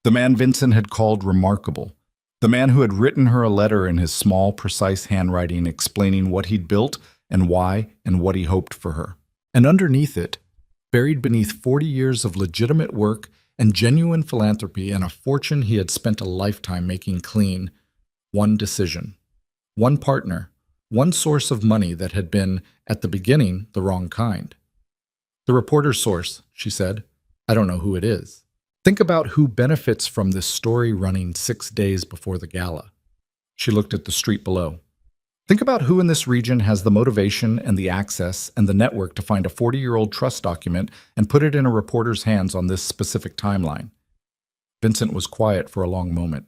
The man Vincent had called remarkable. The man who had written her a letter in his small, precise handwriting explaining what he'd built and why and what he hoped for her. And underneath it, buried beneath 40 years of legitimate work and genuine philanthropy and a fortune he had spent a lifetime making clean, one decision, one partner, one source of money that had been, at the beginning, the wrong kind. The reporter's source, she said. I don't know who it is. Think about who benefits from this story running 6 days before the gala. She looked at the street below. Think about who in this region has the motivation and the access and the network to find a 40-year-old trust document and put it in a reporter's hands on this specific timeline. Vincent was quiet for a long moment.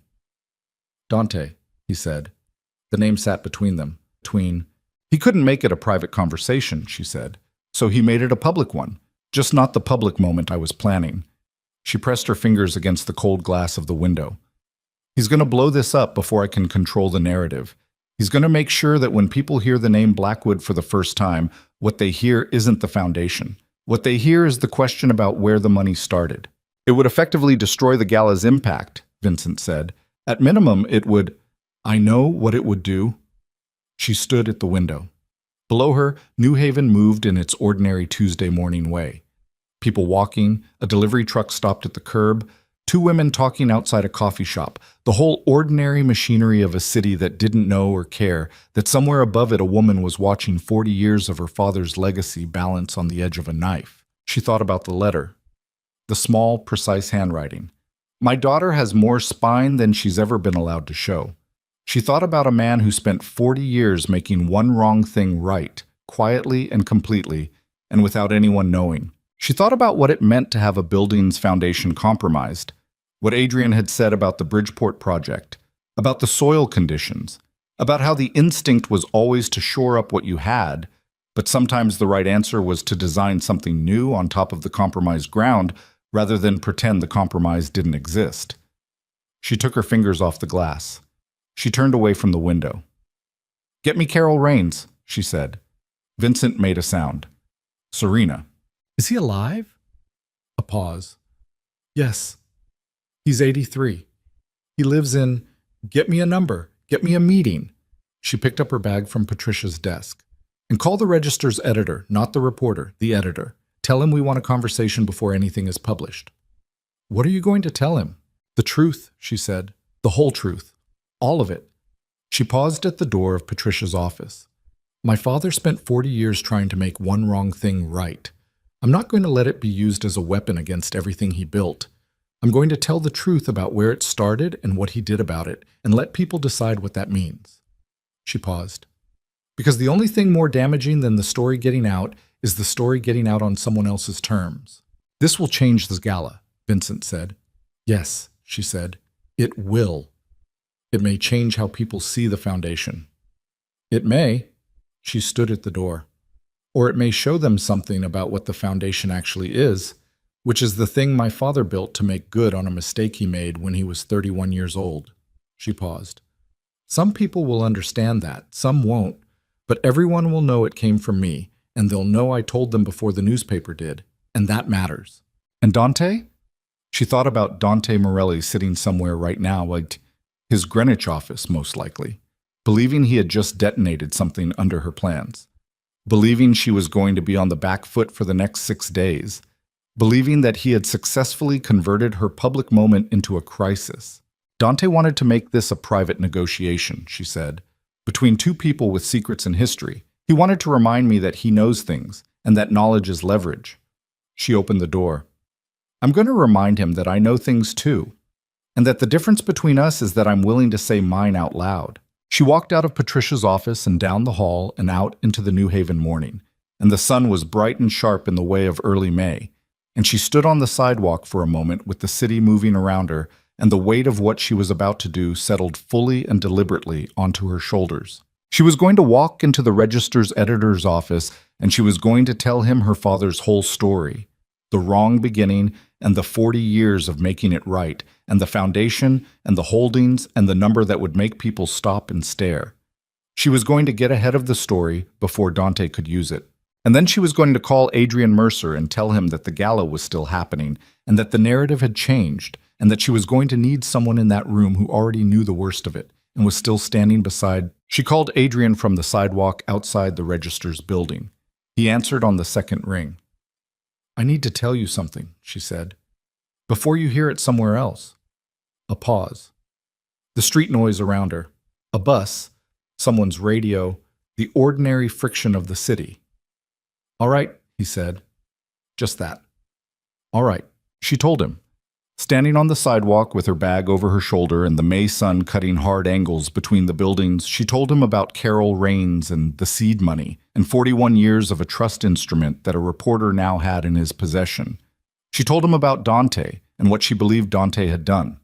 Dante, he said. The name sat between them. He couldn't make it a private conversation, she said, so he made it a public one, just not the public moment I was planning. She pressed her fingers against the cold glass of the window. He's going to blow this up before I can control the narrative. He's going to make sure that when people hear the name Blackwood for the first time, what they hear isn't the foundation. What they hear is the question about where the money started. It would effectively destroy the gala's impact, Vincent said. At minimum, it would. I know what it would do. She stood at the window. Below her, New Haven moved in its ordinary Tuesday morning way. People walking, a delivery truck stopped at the curb, 2 women talking outside a coffee shop, the whole ordinary machinery of a city that didn't know or care, that somewhere above it a woman was watching 40 years of her father's legacy balance on the edge of a knife. She thought about the letter, the small, precise handwriting. My daughter has more spine than she's ever been allowed to show. She thought about a man who spent 40 years making one wrong thing right, quietly and completely, and without anyone knowing. She thought about what it meant to have a building's foundation compromised, what Adrian had said about the Bridgeport project, about the soil conditions, about how the instinct was always to shore up what you had, but sometimes the right answer was to design something new on top of the compromised ground rather than pretend the compromise didn't exist. She took her fingers off the glass. She turned away from the window. Get me Carol Raines, she said. Vincent made a sound. Serena. Is he alive? A pause. Yes. He's 83. He lives in, get me a number, get me a meeting. She picked up her bag from Patricia's desk. And call the Register's editor, not the reporter, the editor. Tell him we want a conversation before anything is published. What are you going to tell him? The truth, she said. The whole truth. All of it. She paused at the door of Patricia's office. My father spent 40 years trying to make one wrong thing right. I'm not going to let it be used as a weapon against everything he built. I'm going to tell the truth about where it started and what he did about it, and let people decide what that means. She paused. Because the only thing more damaging than the story getting out is the story getting out on someone else's terms. This will change this gala, Vincent said. Yes, she said. It will. It may change how people see the foundation. It may. She stood at the door. Or it may show them something about what the foundation actually is, which is the thing my father built to make good on a mistake he made when he was 31 years old. She paused. Some people will understand that, some won't, But everyone will know it came from me, and they'll know I told them before the newspaper did, and that matters. And Dante? She thought about Dante Morelli sitting somewhere right now, like his Greenwich office, most likely, believing he had just detonated something under her plans, believing she was going to be on the back foot for the next 6 days, believing that he had successfully converted her public moment into a crisis. Dante wanted to make this a private negotiation, she said, between two people with secrets in history. He wanted to remind me that he knows things, and that knowledge is leverage. She opened the door. I'm going to remind him that I know things too, and that the difference between us is that I'm willing to say mine out loud. She walked out of Patricia's office and down the hall and out into the New Haven morning, and the sun was bright and sharp in the way of early May, and she stood on the sidewalk for a moment with the city moving around her, and the weight of what she was about to do settled fully and deliberately onto her shoulders. She was going to walk into the Register's editor's office, and she was going to tell him her father's whole story, the wrong beginning and the 40 years of making it right, and the foundation and the holdings and the number that would make people stop and stare. She was going to get ahead of the story before Dante could use it. And then she was going to call Adrian Mercer and tell him that the gala was still happening, and that the narrative had changed, and that she was going to need someone in that room who already knew the worst of it and was still standing beside. She called Adrian from the sidewalk outside the Register's building. He answered on the second ring. I need to tell you something, she said, before you hear it somewhere else. A pause. The street noise around her. A bus, someone's radio, the ordinary friction of the city. All right, he said. Just that. All right, she told him. Standing on the sidewalk with her bag over her shoulder and the May sun cutting hard angles between the buildings, she told him about Carol Raines and the seed money and 41 years of a trust instrument that a reporter now had in his possession. She told him about Dante and what she believed Dante had done.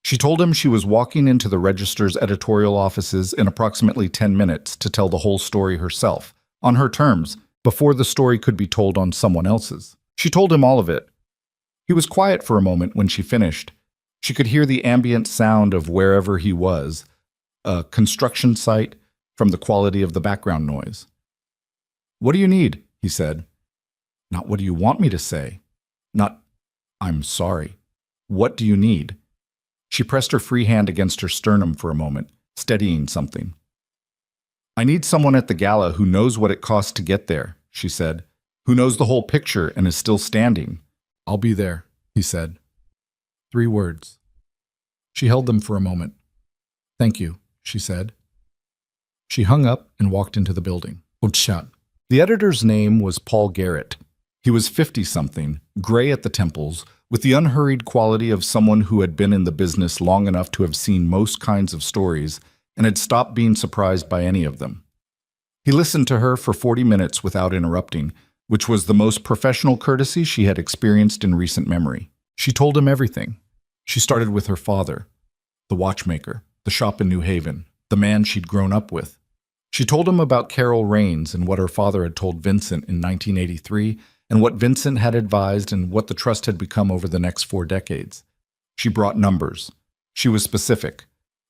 She told him she was walking into the Register's editorial offices in approximately 10 minutes to tell the whole story herself, on her terms, before the story could be told on someone else's. She told him all of it. He was quiet for a moment when she finished. She could hear the ambient sound of wherever he was, a construction site, from the quality of the background noise. What do you need? He said. Not what do you want me to say? Not, I'm sorry. What do you need? She pressed her free hand against her sternum for a moment, steadying something. I need someone at the gala who knows what it costs to get there, she said, who knows the whole picture and is still standing. I'll be there, he said. 3 words. She held them for a moment. Thank you, she said. She hung up and walked into the building. Shut. The editor's name was Paul Garrett. He was 50-something, gray at the temples, with the unhurried quality of someone who had been in the business long enough to have seen most kinds of stories and had stopped being surprised by any of them. He listened to her for 40 minutes without interrupting, which was the most professional courtesy she had experienced in recent memory. She told him everything. She started with her father, the watchmaker, the shop in New Haven, the man she'd grown up with. She told him about Carol Raines and what her father had told Vincent in 1983, and what Vincent had advised and what the trust had become over the next 4 decades. She brought numbers. She was specific.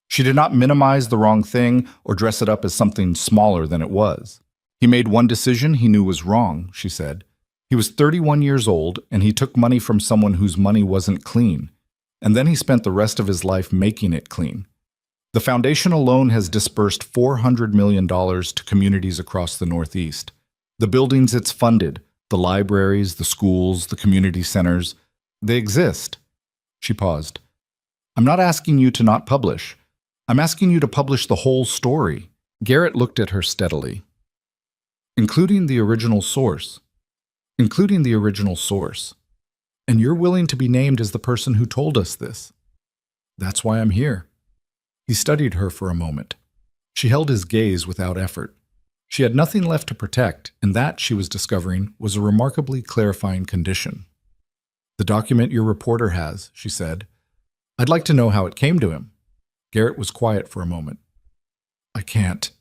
She did not minimize the wrong thing or dress it up as something smaller than it was. He made one decision he knew was wrong, she said. He was 31 years old, and he took money from someone whose money wasn't clean. And then he spent the rest of his life making it clean. The foundation alone has disbursed $400 million to communities across the Northeast. The buildings it's funded, the libraries, the schools, the community centers, they exist. She paused. I'm not asking you to not publish. I'm asking you to publish the whole story. Garrett looked at her steadily. Including the original source. Including the original source. And you're willing to be named as the person who told us this. That's why I'm here. He studied her for a moment. She held his gaze without effort. She had nothing left to protect, and that, she was discovering, was a remarkably clarifying condition. The document your reporter has, she said. I'd like to know how it came to him. Garrett was quiet for a moment. I can't.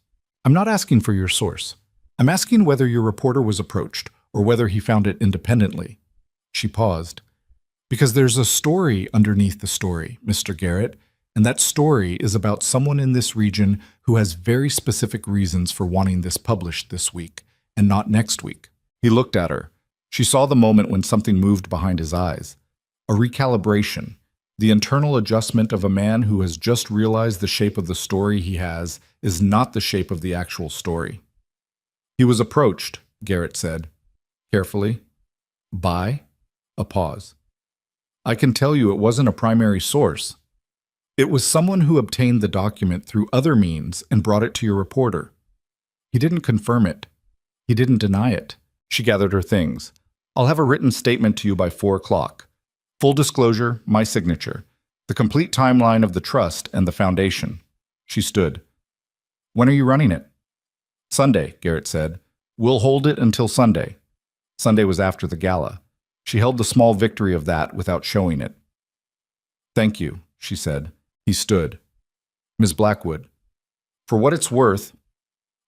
I'm not asking for your source. I'm asking whether your reporter was approached, or whether he found it independently. She paused. Because there's a story underneath the story, Mr. Garrett, And that story is about someone in this region who has very specific reasons for wanting this published this week, and not next week. He looked at her. She saw the moment when something moved behind his eyes. A recalibration, the internal adjustment of a man who has just realized the shape of the story he has is not the shape of the actual story. He was approached, Garrett said, carefully. By? A pause. I can tell you it wasn't a primary source. It was someone who obtained the document through other means and brought it to your reporter. He didn't confirm it. He didn't deny it. She gathered her things. I'll have a written statement to you by 4 o'clock. Full disclosure, my signature. The complete timeline of the trust and the foundation. She stood. When are you running it? Sunday, Garrett said. We'll hold it until Sunday. Sunday was after the gala. She held the small victory of that without showing it. Thank you, she said. He stood. Ms. Blackwood. For what it's worth,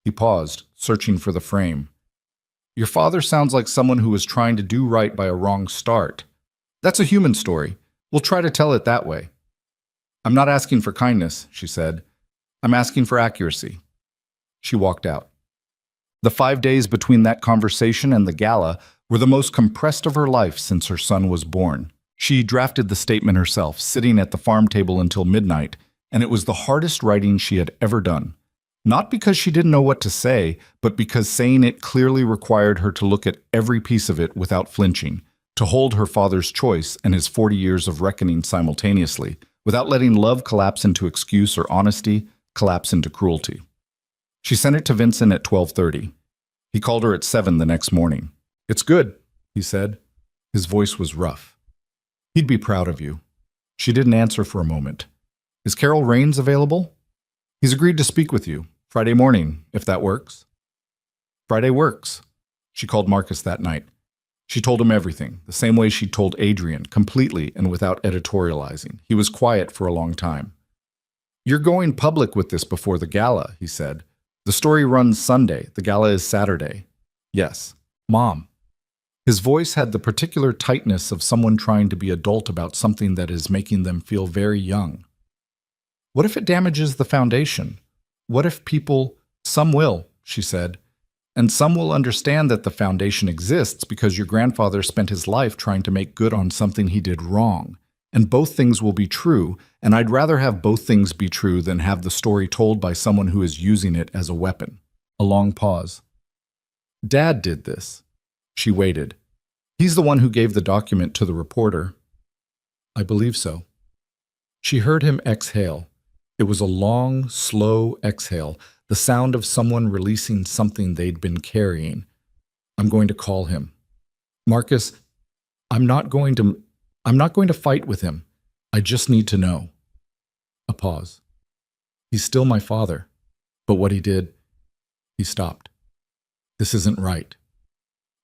he paused, searching for the frame. Your father sounds like someone who was trying to do right by a wrong start. That's a human story. We'll try to tell it that way. I'm not asking for kindness, she said. I'm asking for accuracy. She walked out. The 5 days between that conversation and the gala were the most compressed of her life since her son was born. She drafted the statement herself, sitting at the farm table until midnight, and it was the hardest writing she had ever done. Not because she didn't know what to say, but because saying it clearly required her to look at every piece of it without flinching, to hold her father's choice and his 40 years of reckoning simultaneously, without letting love collapse into excuse or honesty collapse into cruelty. She sent it to Vincent at 12:30. He called her at 7 the next morning. It's good, he said. His voice was rough. He'd be proud of you. She didn't answer for a moment. Is Carol Rains available? He's agreed to speak with you. Friday morning, if that works. Friday works. She called Marcus that night. She told him everything, the same way she'd told Adrian, completely and without editorializing. He was quiet for a long time. You're going public with this before the gala, he said. The story runs Sunday. The gala is Saturday. Yes. Mom. His voice had the particular tightness of someone trying to be adult about something that is making them feel very young. What if it damages the foundation? What if people, some will, she said, and some will understand that the foundation exists because your grandfather spent his life trying to make good on something he did wrong. And both things will be true, and I'd rather have both things be true than have the story told by someone who is using it as a weapon. A long pause. Dad did this. She waited. He's the one who gave the document to the reporter. I believe so. She heard him exhale. It was a long, slow exhale, the sound of someone releasing something they'd been carrying. I'm going to call him. Marcus, I'm not going to fight with him. I just need to know. A pause. He's still my father. But what he did, he stopped. This isn't right.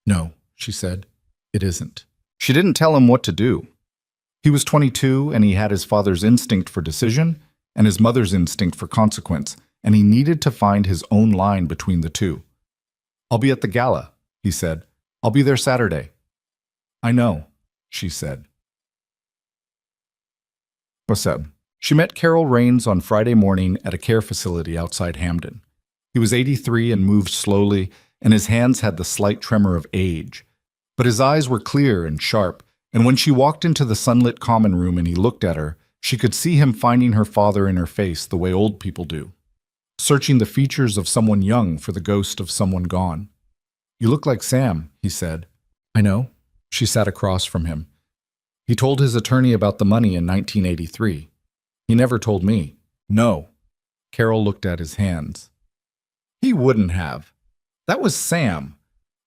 No, she said. It isn't. She didn't tell him what to do. He was 22 and he had his father's instinct for decision and his mother's instinct for consequence, and he needed to find his own line between the two. I'll be at the gala, he said. I'll be there Saturday. I know, she said. What's up? She met Carol Rains on Friday morning at a care facility outside Hamden. He was 83 and moved slowly, and his hands had the slight tremor of age. But his eyes were clear and sharp, and when she walked into the sunlit common room and he looked at her, she could see him finding her father in her face the way old people do, searching the features of someone young for the ghost of someone gone. You look like Sam, he said. I know. She sat across from him. He told his attorney about the money in 1983. He never told me. No. Carol looked at his hands. He wouldn't have. That was Sam.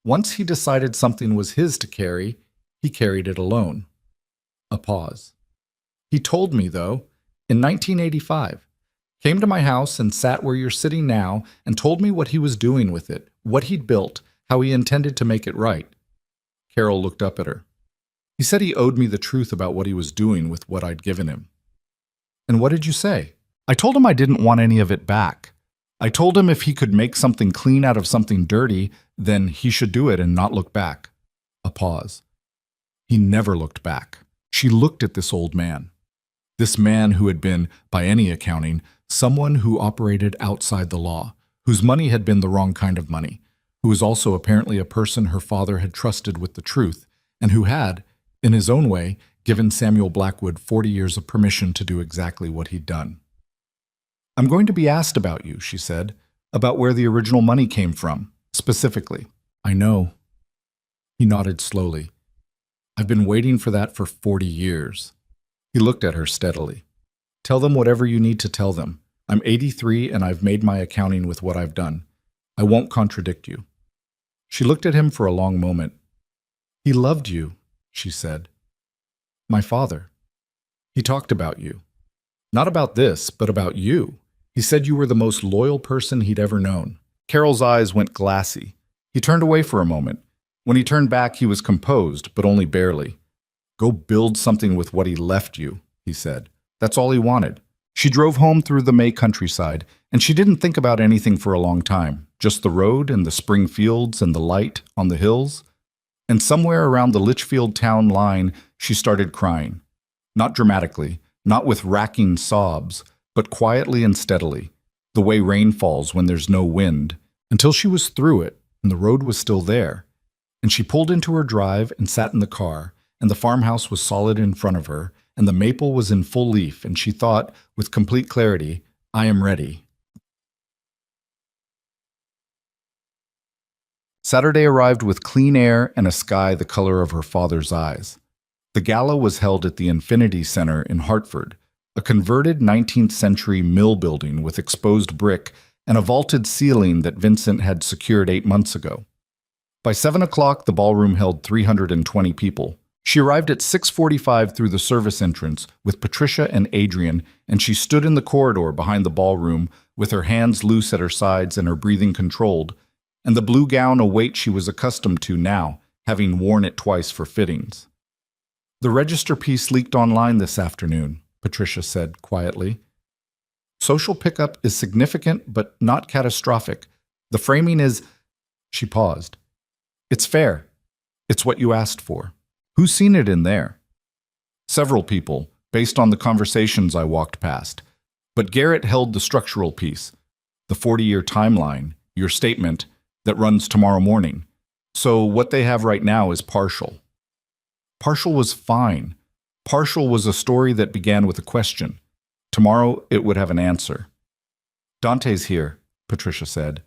Once he decided something was his to carry, he carried it alone. A pause. He told me, though, in 1985. Came to my house and sat where you're sitting now and told me what he was doing with it, what he'd built, how he intended to make it right. Carol looked up at her. He said he owed me the truth about what he was doing with what I'd given him. And what did you say? I told him I didn't want any of it back. I told him if he could make something clean out of something dirty, then he should do it and not look back. A pause. He never looked back. She looked at this old man. This man who had been, by any accounting, someone who operated outside the law, whose money had been the wrong kind of money, who was also apparently a person her father had trusted with the truth, and who had, in his own way, given Samuel Blackwood 40 years of permission to do exactly what he'd done. "I'm going to be asked about you," she said, "about where the original money came from, specifically." "I know." He nodded slowly. "I've been waiting for that for 40 years. He looked at her steadily. "Tell them whatever you need to tell them. I'm 83 and I've made my accounting with what I've done. I won't contradict you." She looked at him for a long moment. "He loved you," she said. "My father. He talked about you. Not about this, but about you. He said you were the most loyal person he'd ever known." Carol's eyes went glassy. He turned away for a moment. When he turned back, he was composed, but only barely. "Go build something with what he left you," he said. That's all he wanted. She drove home through the May countryside, and she didn't think about anything for a long time, just the road and the spring fields and the light on the hills. And somewhere around the Litchfield town line, she started crying. Not dramatically, not with racking sobs, but quietly and steadily, the way rain falls when there's no wind, until she was through it and the road was still there. And she pulled into her drive and sat in the car, and the farmhouse was solid in front of her, and the maple was in full leaf, and she thought, with complete clarity, "I am ready." Saturday arrived with clean air and a sky the color of her father's eyes. The gala was held at the Infinity Center in Hartford, a converted 19th century mill building with exposed brick and a vaulted ceiling that Vincent had secured 8 months ago. By 7 o'clock, the ballroom held 320 people. She arrived at 6:45 through the service entrance with Patricia and Adrian, and she stood in the corridor behind the ballroom with her hands loose at her sides and her breathing controlled, and the blue gown a weight she was accustomed to now, having worn it twice for fittings. "The register piece leaked online this afternoon," Patricia said quietly. "Social pickup is significant but not catastrophic. The framing is—" She paused. "It's fair. It's what you asked for. Who's seen it in there?" "Several people, based on the conversations I walked past. But Garrett held the structural piece, the 40-year timeline, your statement, that runs tomorrow morning. So what they have right now is partial." Partial was fine. Partial was a story that began with a question. Tomorrow it would have an answer. "Dante's here," Patricia said.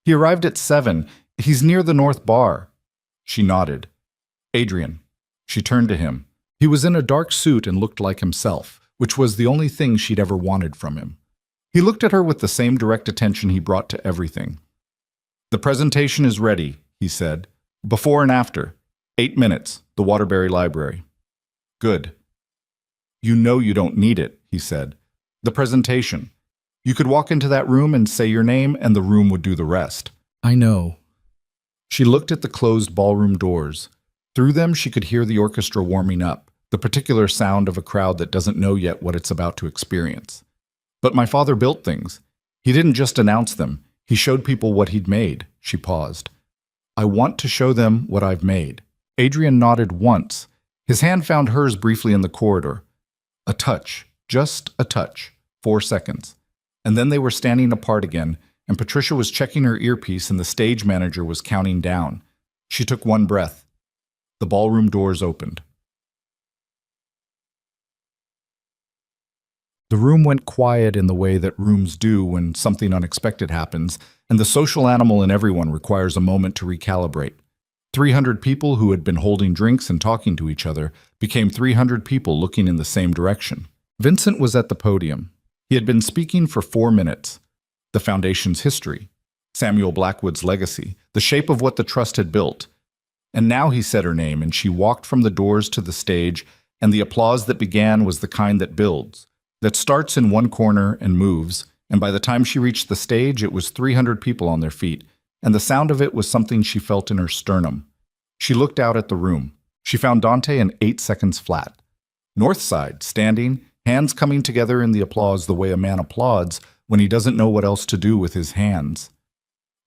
"He arrived at 7. He's near the North Bar." She nodded. "Adrian." She turned to him. He was in a dark suit and looked like himself, which was the only thing she'd ever wanted from him. He looked at her with the same direct attention he brought to everything. "The presentation is ready," he said. "Before and after. 8 minutes, the Waterbury Library." "Good." "You know you don't need it," he said. "The presentation. You could walk into that room and say your name, and the room would do the rest." "I know." She looked at the closed ballroom doors. Through them she could hear the orchestra warming up, the particular sound of a crowd that doesn't know yet what it's about to experience. "But my father built things. He didn't just announce them. He showed people what he'd made." She paused. "I want to show them what I've made." Adrian nodded once. His hand found hers briefly in the corridor. A touch, just a touch, 4 seconds. And then they were standing apart again, and Patricia was checking her earpiece and the stage manager was counting down. She took one breath. The ballroom doors opened. The room went quiet in the way that rooms do when something unexpected happens, and the social animal in everyone requires a moment to recalibrate. 300 people who had been holding drinks and talking to each other became 300 people looking in the same direction. Vincent was at the podium. He had been speaking for 4 minutes. The Foundation's history, Samuel Blackwood's legacy, the shape of what the trust had built. And now he said her name, and she walked from the doors to the stage, and the applause that began was the kind that builds, that starts in one corner and moves, and by the time she reached the stage, it was 300 people on their feet, and the sound of it was something she felt in her sternum. She looked out at the room. She found Dante in 8 seconds flat. Northside, standing, hands coming together in the applause the way a man applauds when he doesn't know what else to do with his hands.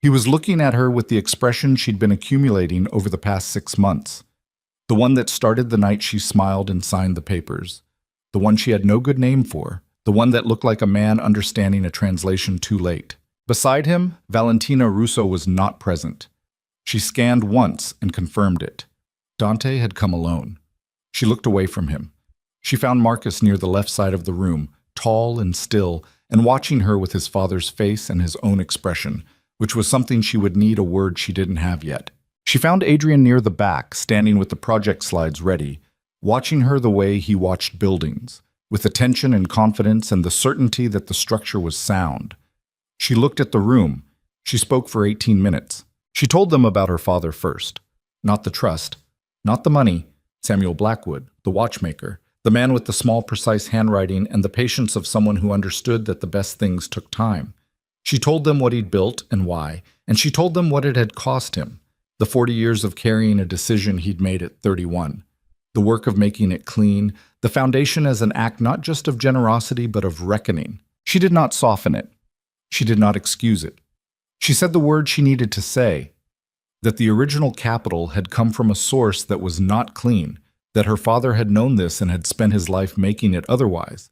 He was looking at her with the expression she'd been accumulating over the past 6 months, the one that started the night she smiled and signed the papers, the one she had no good name for, the one that looked like a man understanding a translation too late. Beside him, Valentina Russo was not present. She scanned once and confirmed it. Dante had come alone. She looked away from him. She found Marcus near the left side of the room, tall and still, and watching her with his father's face and his own expression, which was something she would need a word she didn't have yet. She found Adrian near the back, standing with the project slides ready, watching her the way he watched buildings, with attention and confidence and the certainty that the structure was sound. She looked at the room. She spoke for 18 minutes. She told them about her father first. Not the trust, not the money, Samuel Blackwood, the watchmaker, the man with the small, precise handwriting and the patience of someone who understood that the best things took time. She told them what he'd built and why, and she told them what it had cost him, the 40 years of carrying a decision he'd made at 31, the work of making it clean, the foundation as an act not just of generosity but of reckoning. She did not soften it. She did not excuse it. She said the word she needed to say, that the original capital had come from a source that was not clean, that her father had known this and had spent his life making it otherwise.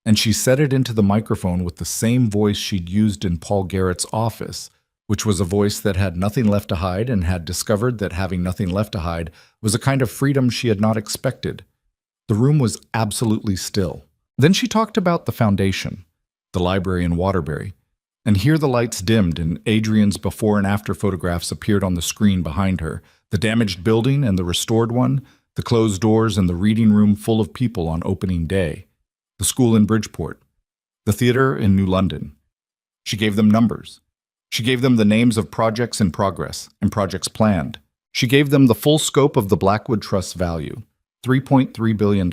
And she said it into the microphone with the same voice she'd used in Paul Garrett's office, which was a voice that had nothing left to hide and had discovered that having nothing left to hide was a kind of freedom she had not expected. The room was absolutely still. Then she talked about the foundation, the library in Waterbury, and here the lights dimmed and Adrian's before and after photographs appeared on the screen behind her, the damaged building and the restored one, the closed doors and the reading room full of people on opening day, the school in Bridgeport, the theater in New London. She gave them numbers. She gave them the names of projects in progress and projects planned. She gave them the full scope of the Blackwood Trust's value, $3.3 billion.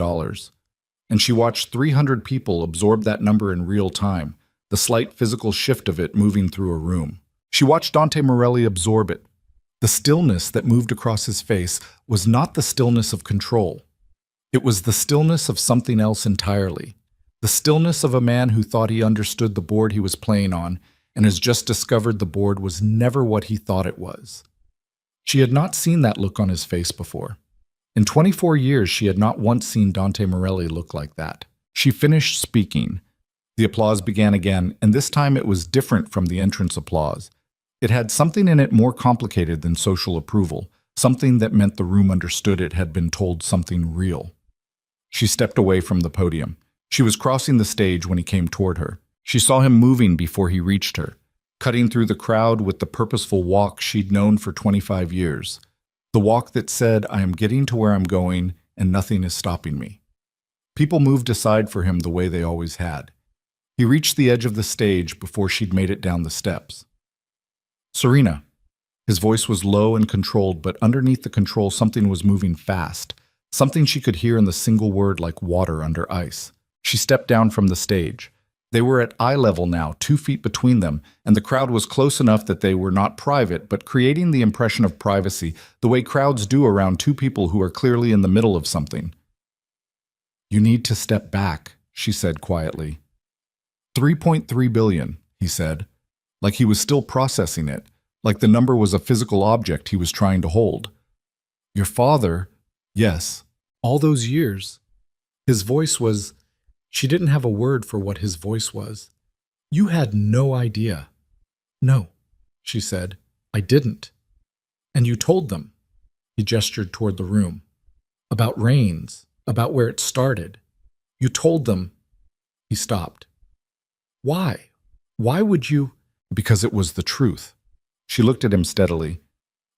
And she watched 300 people absorb that number in real time, the slight physical shift of it moving through a room. She watched Dante Morelli absorb it. The stillness that moved across his face was not the stillness of control. It was the stillness of something else entirely. The stillness of a man who thought he understood the board he was playing on and has just discovered the board was never what he thought it was. She had not seen that look on his face before. In 24 years, she had not once seen Dante Morelli look like that. She finished speaking. The applause began again, and this time it was different from the entrance applause. It had something in it more complicated than social approval, something that meant the room understood it had been told something real. She stepped away from the podium. She was crossing the stage when he came toward her. She saw him moving before he reached her, cutting through the crowd with the purposeful walk she'd known for 25 years. The walk that said, "I am getting to where I'm going, and nothing is stopping me." People moved aside for him the way they always had. He reached the edge of the stage before she'd made it down the steps. "Serena." His voice was low and controlled, but underneath the control something was moving fast, something she could hear in the single word like water under ice. She stepped down from the stage. They were at eye level now, 2 feet between them, and the crowd was close enough that they were not private, but creating the impression of privacy, the way crowds do around two people who are clearly in the middle of something. "You need to step back," she said quietly. $3.3 billion, he said, like he was still processing it, like the number was a physical object he was trying to hold. "Your father, yes, all those years." His voice was... She didn't have a word for what his voice was. "You had no idea." "No," she said, "I didn't." "And you told them." He gestured toward the room. "About Rains, about where it started. You told them." He stopped. "Why? Why would you?" "Because it was the truth." She looked at him steadily.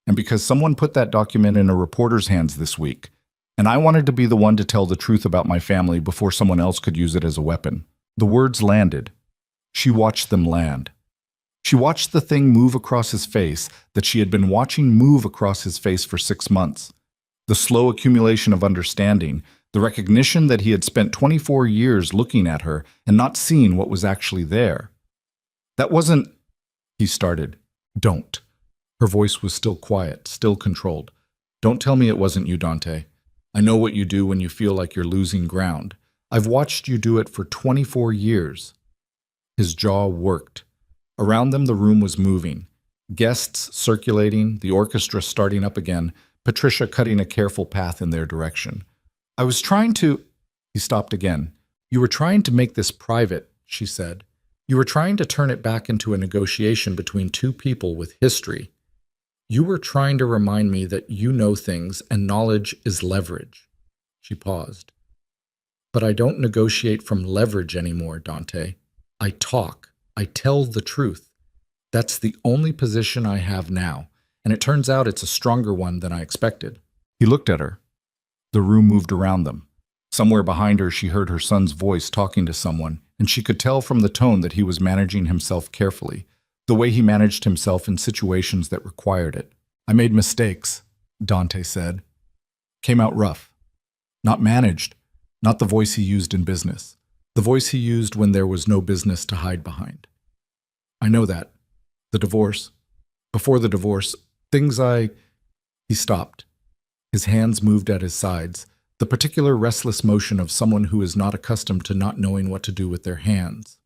"And because someone put that document in a reporter's hands this week. And I wanted to be the one to tell the truth about my family before someone else could use it as a weapon." The words landed. She watched them land. She watched the thing move across his face that she had been watching move across his face for 6 months. The slow accumulation of understanding, the recognition that he had spent 24 years looking at her and not seeing what was actually there. "That wasn't..." he started. "Don't." Her voice was still quiet, still controlled. "Don't tell me it wasn't you, Dante. I know what you do when you feel like you're losing ground. I've watched you do it for 24 years. His jaw worked. Around them the room was moving. Guests circulating, the orchestra starting up again, Patricia cutting a careful path in their direction. "I was trying to..." He stopped again. You were trying to make this private, she said. You were trying to turn it back into a negotiation between two people with history. You were trying to remind me that you know things and knowledge is leverage. She paused. But I don't negotiate from leverage anymore, Dante. I talk. I tell the truth. That's the only position I have now, and it turns out it's a stronger one than I expected. He looked at her. The room moved around them. Somewhere behind her, she heard her son's voice talking to someone, and she could tell from the tone that he was managing himself carefully, the way he managed himself in situations that required it. I made mistakes, Dante said. Came out rough. Not managed, not the voice he used in business, the voice he used when there was no business to hide behind. I know that. The divorce. Before the divorce, He stopped. His hands moved at his sides, the particular restless motion of someone who is not accustomed to not knowing what to do with their hands.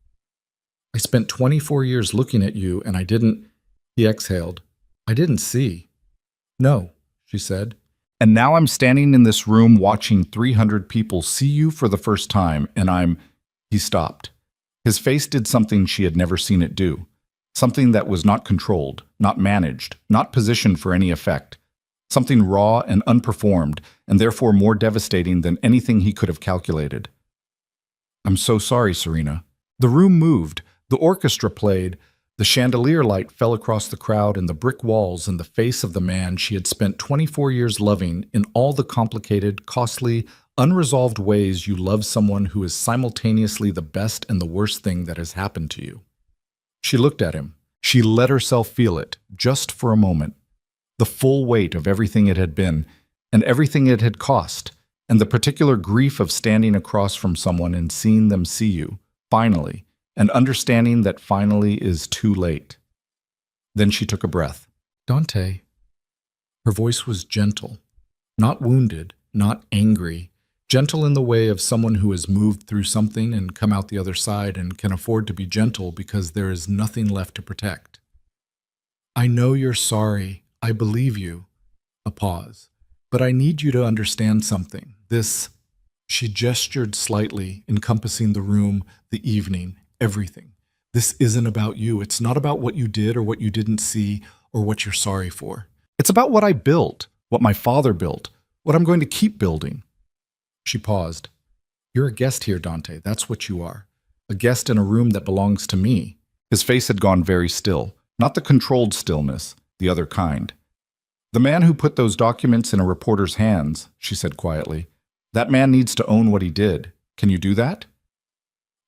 I spent 24 years looking at you, and I didn't. He exhaled. I didn't see. No, she said. And now I'm standing in this room watching 300 people see you for the first time, and He stopped. His face did something she had never seen it do. Something that was not controlled, not managed, not positioned for any effect. Something raw and unperformed, and therefore more devastating than anything he could have calculated. I'm so sorry, Serena. The room moved, the orchestra played, the chandelier light fell across the crowd and the brick walls and the face of the man she had spent 24 years loving in all the complicated, costly, unresolved ways you love someone who is simultaneously the best and the worst thing that has happened to you. She looked at him. She let herself feel it, just for a moment. The full weight of everything it had been, and everything it had cost, and the particular grief of standing across from someone and seeing them see you, finally, and understanding that finally is too late. Then she took a breath. Dante. Her voice was gentle, not wounded, not angry, gentle in the way of someone who has moved through something and come out the other side and can afford to be gentle because there is nothing left to protect. I know you're sorry. I believe you. A pause. But I need you to understand something. She gestured slightly, encompassing the room, the evening, everything. This isn't about you. It's not about what you did or what you didn't see or what you're sorry for. It's about what I built, what my father built, what I'm going to keep building. She paused. You're a guest here, Dante. That's what you are. A guest in a room that belongs to me. His face had gone very still, not the controlled stillness, the other kind. The man who put those documents in a reporter's hands, she said quietly, that man needs to own what he did. Can you do that?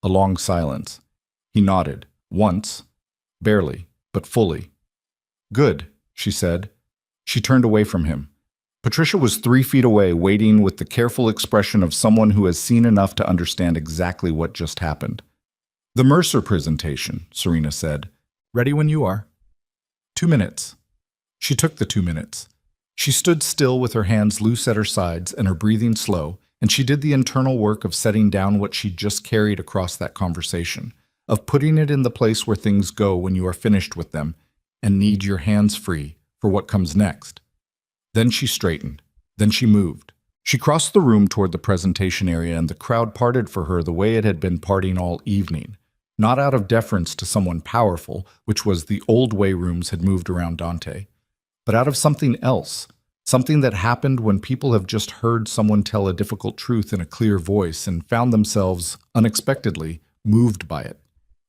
A long silence. He nodded, once, barely, but fully. Good, she said. She turned away from him. Patricia was 3 feet away, waiting with the careful expression of someone who has seen enough to understand exactly what just happened. The Mercer presentation, Serena said. Ready when you are. 2 minutes. She took the 2 minutes. She stood still with her hands loose at her sides and her breathing slow, and she did the internal work of setting down what she'd just carried across that conversation, of putting it in the place where things go when you are finished with them and need your hands free for what comes next. Then she straightened. Then she moved. She crossed the room toward the presentation area, and the crowd parted for her the way it had been parting all evening, not out of deference to someone powerful, which was the old way rooms had moved around Dante, but out of something else, something that happened when people have just heard someone tell a difficult truth in a clear voice and found themselves, unexpectedly, moved by it.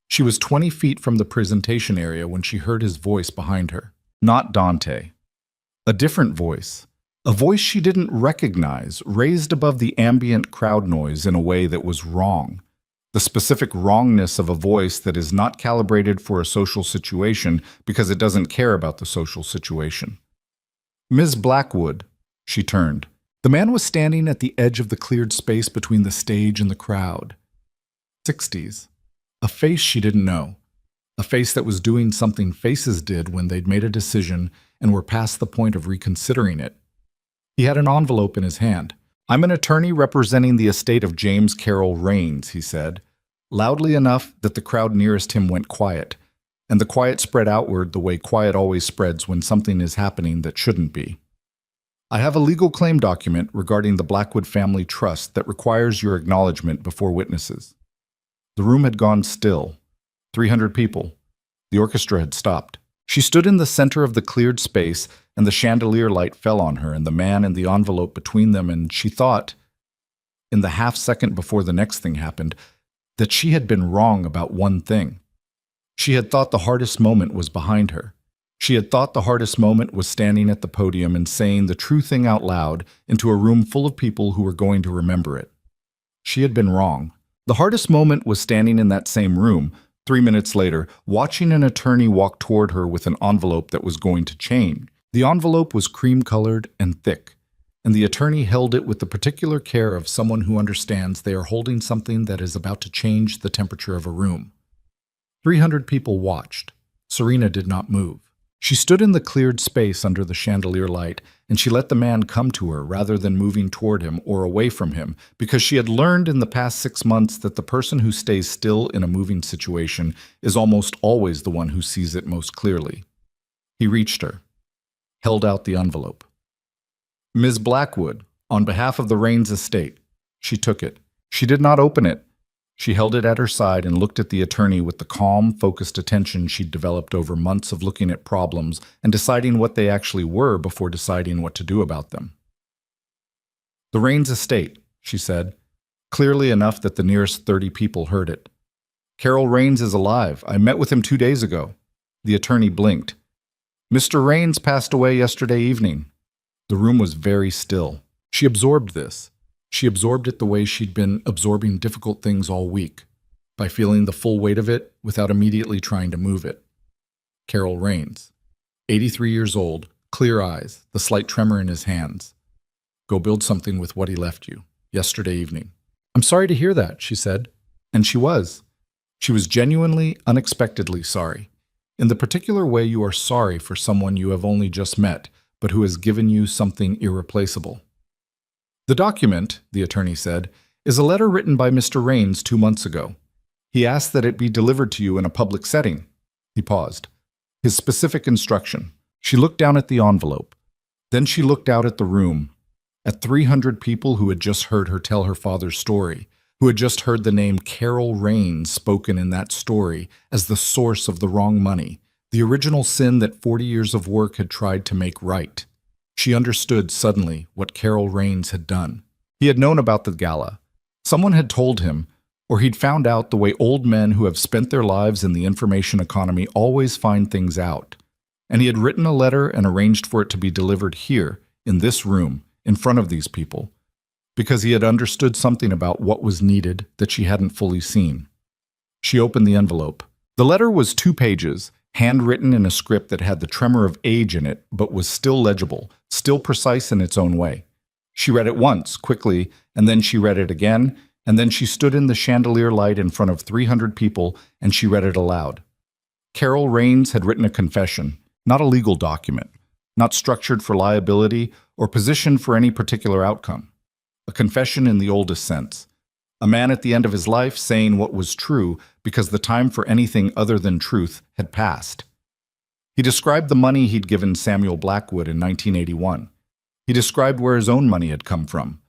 She was 20 feet from the presentation area when she heard his voice behind her. Not Dante. A different voice. A voice she didn't recognize, raised above the ambient crowd noise in a way that was wrong. The specific wrongness of a voice that is not calibrated for a social situation because it doesn't care about the social situation. Ms. Blackwood, she turned. The man was standing at the edge of the cleared space between the stage and the crowd. 60s. A face she didn't know. A face that was doing something faces did when they'd made a decision and were past the point of reconsidering it. He had an envelope in his hand. I'm an attorney representing the estate of James Carroll Raines, he said, loudly enough that the crowd nearest him went quiet, and the quiet spread outward the way quiet always spreads when something is happening that shouldn't be. I have a legal claim document regarding the Blackwood family trust that requires your acknowledgement before witnesses. The room had gone still. 300 people. The orchestra had stopped. She stood in the center of the cleared space, and the chandelier light fell on her and the man and the envelope between them, and she thought, in the half second before the next thing happened, that she had been wrong about one thing. She had thought the hardest moment was behind her. She had thought the hardest moment was standing at the podium and saying the true thing out loud into a room full of people who were going to remember it. She had been wrong. The hardest moment was standing in that same room, 3 minutes later, watching an attorney walk toward her with an envelope that was going to change. The envelope was cream-colored and thick, and the attorney held it with the particular care of someone who understands they are holding something that is about to change the temperature of a room. 300 people watched. Serena did not move. She stood in the cleared space under the chandelier light, and she let the man come to her rather than moving toward him or away from him, because she had learned in the past 6 months that the person who stays still in a moving situation is almost always the one who sees it most clearly. He reached her, held out the envelope. Ms. Blackwood, on behalf of the Rains estate. She took it. She did not open it. She held it at her side and looked at the attorney with the calm, focused attention she'd developed over months of looking at problems and deciding what they actually were before deciding what to do about them. The Rains estate, she said, clearly enough that the nearest 30 people heard it. Carol Rains is alive. I met with him 2 days ago. The attorney blinked. Mr. Rains passed away yesterday evening. The room was very still. She absorbed this. She absorbed it the way she'd been absorbing difficult things all week, by feeling the full weight of it without immediately trying to move it. Carol Rains, 83 years old, clear eyes, the slight tremor in his hands. Go build something with what he left you, yesterday evening. I'm sorry to hear that, she said. And she was. She was genuinely, unexpectedly sorry. In the particular way you are sorry for someone you have only just met, but who has given you something irreplaceable. The document, the attorney said, is a letter written by Mr. Rains 2 months ago. He asked that it be delivered to you in a public setting. He paused. His specific instruction. She looked down at the envelope. Then she looked out at the room, at 300 people who had just heard her tell her father's story, who had just heard the name Carol Rains spoken in that story as the source of the wrong money, the original sin that 40 years of work had tried to make right. She understood suddenly what Carol Rains had done. He had known about the gala. Someone had told him, or he'd found out the way old men who have spent their lives in the information economy always find things out. And he had written a letter and arranged for it to be delivered here, in this room, in front of these people, because he had understood something about what was needed that she hadn't fully seen. She opened the envelope. The letter was 2 pages, handwritten in a script that had the tremor of age in it, but was still legible, still precise in its own way. She read it once, quickly, and then she read it again, and then she stood in the chandelier light in front of 300 people, and she read it aloud. Carol Rains had written a confession, not a legal document, not structured for liability or positioned for any particular outcome. A confession in the oldest sense. A man at the end of his life saying what was true because the time for anything other than truth had passed. He described the money he'd given Samuel Blackwood in 1981. He described where his own money had come from.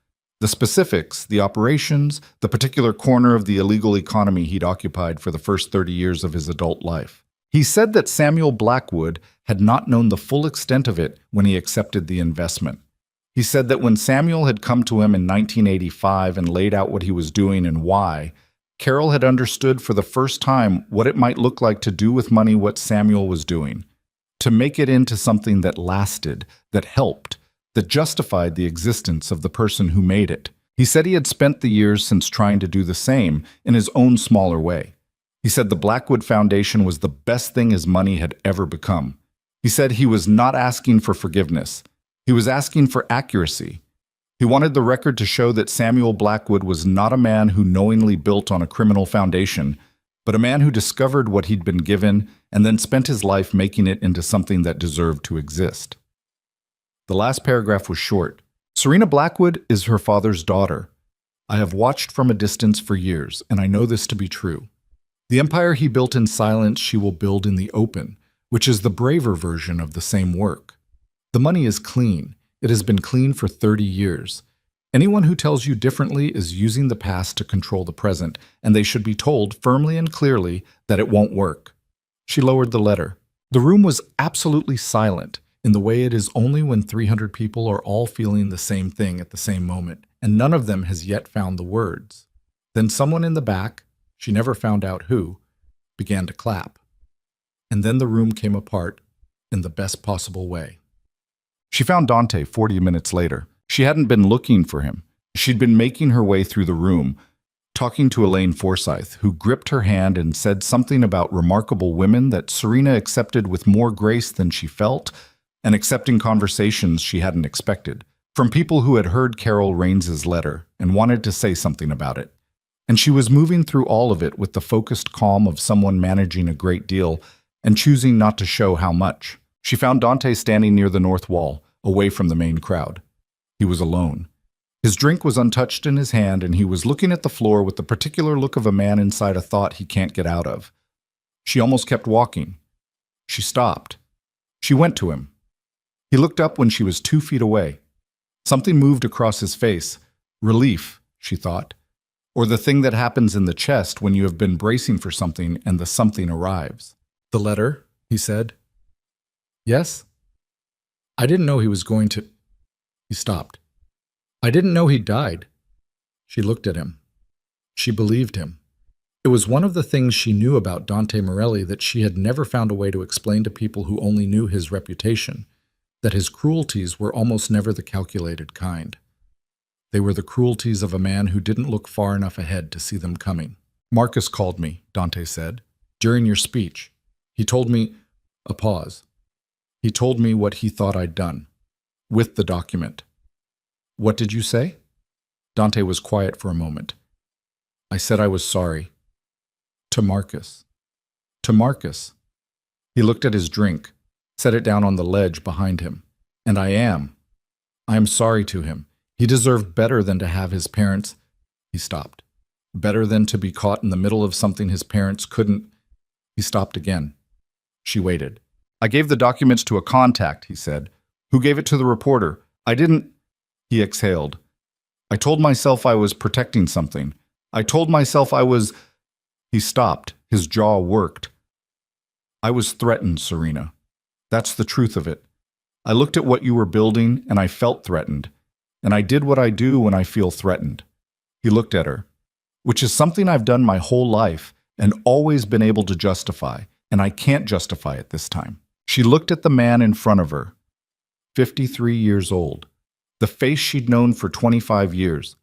The specifics, the operations, the particular corner of the illegal economy he'd occupied for the first 30 years of his adult life. He said that Samuel Blackwood had not known the full extent of it when he accepted the investment. He said that when Samuel had come to him in 1985 and laid out what he was doing and why, Carol had understood for the first time what it might look like to do with money what Samuel was doing, to make it into something that lasted, that helped, that justified the existence of the person who made it. He said he had spent the years since trying to do the same in his own smaller way. He said the Blackwood Foundation was the best thing his money had ever become. He said he was not asking for forgiveness. He was asking for accuracy. He wanted the record to show that Samuel Blackwood was not a man who knowingly built on a criminal foundation, but a man who discovered what he'd been given and then spent his life making it into something that deserved to exist. The last paragraph was short. Serena Blackwood is her father's daughter. I have watched from a distance for years, and I know this to be true. The empire he built in silence she will build in the open, which is the braver version of the same work. The money is clean. It has been clean for 30 years. Anyone who tells you differently is using the past to control the present, and they should be told firmly and clearly that it won't work. She lowered the letter. The room was absolutely silent, in the way it is only when 300 people are all feeling the same thing at the same moment, and none of them has yet found the words. Then someone in the back, she never found out who, began to clap. And then the room came apart in the best possible way. She found Dante 40 minutes later. She hadn't been looking for him. She'd been making her way through the room, talking to Elaine Forsyth, who gripped her hand and said something about remarkable women that Serena accepted with more grace than she felt, and accepting conversations she hadn't expected, from people who had heard Carol Raines's letter and wanted to say something about it. And she was moving through all of it with the focused calm of someone managing a great deal and choosing not to show how much. She found Dante standing near the north wall, away from the main crowd. He was alone. His drink was untouched in his hand, and he was looking at the floor with the particular look of a man inside a thought he can't get out of. She almost kept walking. She stopped. She went to him. He looked up when she was 2 feet away. Something moved across his face. Relief, she thought. Or the thing that happens in the chest when you have been bracing for something and the something arrives. "The letter?" he said. "Yes?" "I didn't know he was going to—" He stopped. "I didn't know he died." She looked at him. She believed him. It was one of the things she knew about Dante Morelli that she had never found a way to explain to people who only knew his reputation, that his cruelties were almost never the calculated kind. They were the cruelties of a man who didn't look far enough ahead to see them coming. "Marcus called me," Dante said, "during your speech. He told me—" A pause. "He told me what he thought I'd done. With the document." "What did you say?" Dante was quiet for a moment. "I said I was sorry. To Marcus. To Marcus." He looked at his drink, set it down on the ledge behind him. "And I am. I am sorry to him. He deserved better than to have his parents—" He stopped. "Better than to be caught in the middle of something his parents couldn't—" He stopped again. She waited. "I gave the documents to a contact," he said. "Who gave it to the reporter. I didn't—" He exhaled. "I told myself I was protecting something. I told myself I was—" He stopped. His jaw worked. "I was threatened, Serena. That's the truth of it. I looked at what you were building, and I felt threatened. And I did what I do when I feel threatened." He looked at her. "Which is something I've done my whole life and always been able to justify, and I can't justify it this time." She looked at the man in front of her, 53 years old, the face she'd known for 25 years,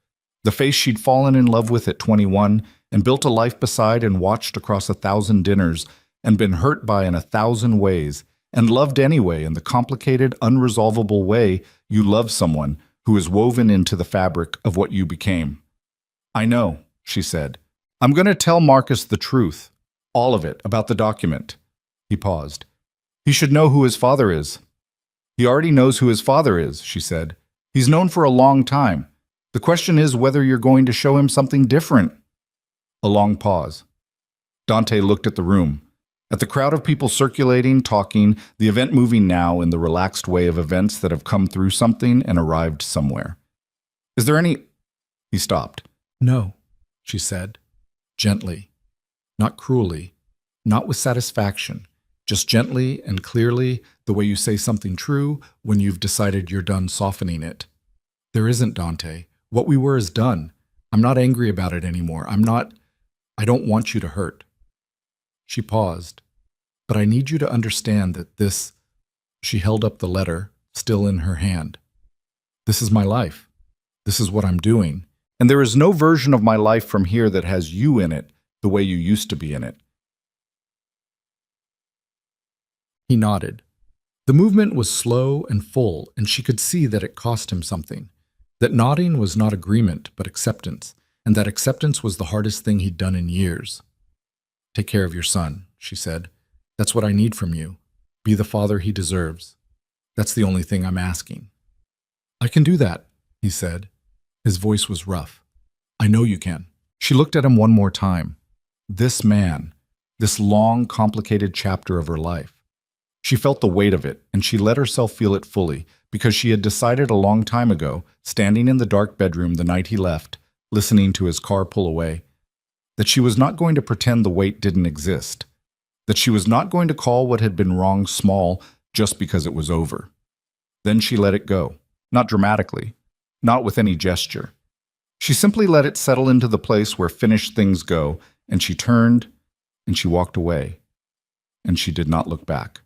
the face she'd fallen in love with at 21 and built a life beside and watched across 1,000 dinners and been hurt by in 1,000 ways and loved anyway in the complicated, unresolvable way you love someone who is woven into the fabric of what you became. "I know," she said. "I'm going to tell Marcus the truth, all of it, about the document." He paused. "He should know who his father is." "He already knows who his father is," she said. "He's known for a long time. The question is whether you're going to show him something different." A long pause. Dante looked at the room, at the crowd of people circulating, talking, the event moving now in the relaxed way of events that have come through something and arrived somewhere. "Is there any—" He stopped. "No," she said, gently, not cruelly, not with satisfaction, just gently and clearly, the way you say something true when you've decided you're done softening it. "There isn't, Dante. What we were is done. I'm not angry about it anymore. I don't want you to hurt." She paused. "But I need you to understand that this—" She held up the letter, still in her hand. "This is my life. This is what I'm doing. And there is no version of my life from here that has you in it the way you used to be in it." He nodded. The movement was slow and full, and she could see that it cost him something. That nodding was not agreement, but acceptance, and that acceptance was the hardest thing he'd done in years. "Take care of your son," she said. "That's what I need from you. Be the father he deserves. That's the only thing I'm asking." "I can do that," he said. His voice was rough. "I know you can." She looked at him one more time. This man, this long, complicated chapter of her life. She felt the weight of it, and she let herself feel it fully, because she had decided a long time ago, standing in the dark bedroom the night he left, listening to his car pull away, that she was not going to pretend the weight didn't exist, that she was not going to call what had been wrong small just because it was over. Then she let it go, not dramatically, not with any gesture. She simply let it settle into the place where finished things go, and she turned, and she walked away, and she did not look back.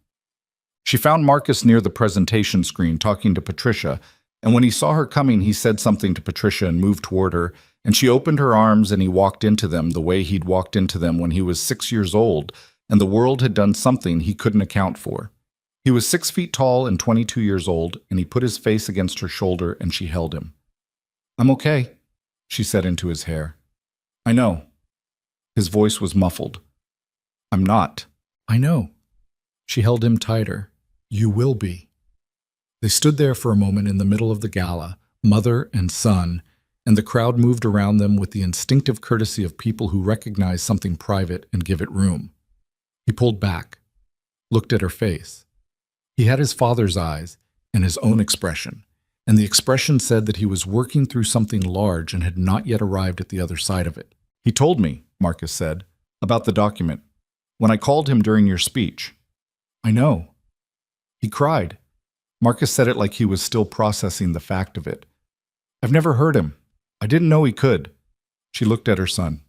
She found Marcus near the presentation screen talking to Patricia, and when he saw her coming, he said something to Patricia and moved toward her, and she opened her arms and he walked into them the way he'd walked into them when he was 6 years old, and the world had done something he couldn't account for. He was 6 feet tall and 22 years old, and he put his face against her shoulder and she held him. "I'm okay," she said into his hair. "I know." His voice was muffled. "I'm not." "I know." She held him tighter. "You will be." They stood there for a moment in the middle of the gala, mother and son, and the crowd moved around them with the instinctive courtesy of people who recognize something private and give it room. He pulled back, looked at her face. He had his father's eyes and his own expression, and the expression said that he was working through something large and had not yet arrived at the other side of it. "He told me," Marcus said, "about the document, when I called him during your speech." "I know." He cried. Marcus said it like he was still processing the fact of it. "I've never heard him. I didn't know he could." She looked at her son.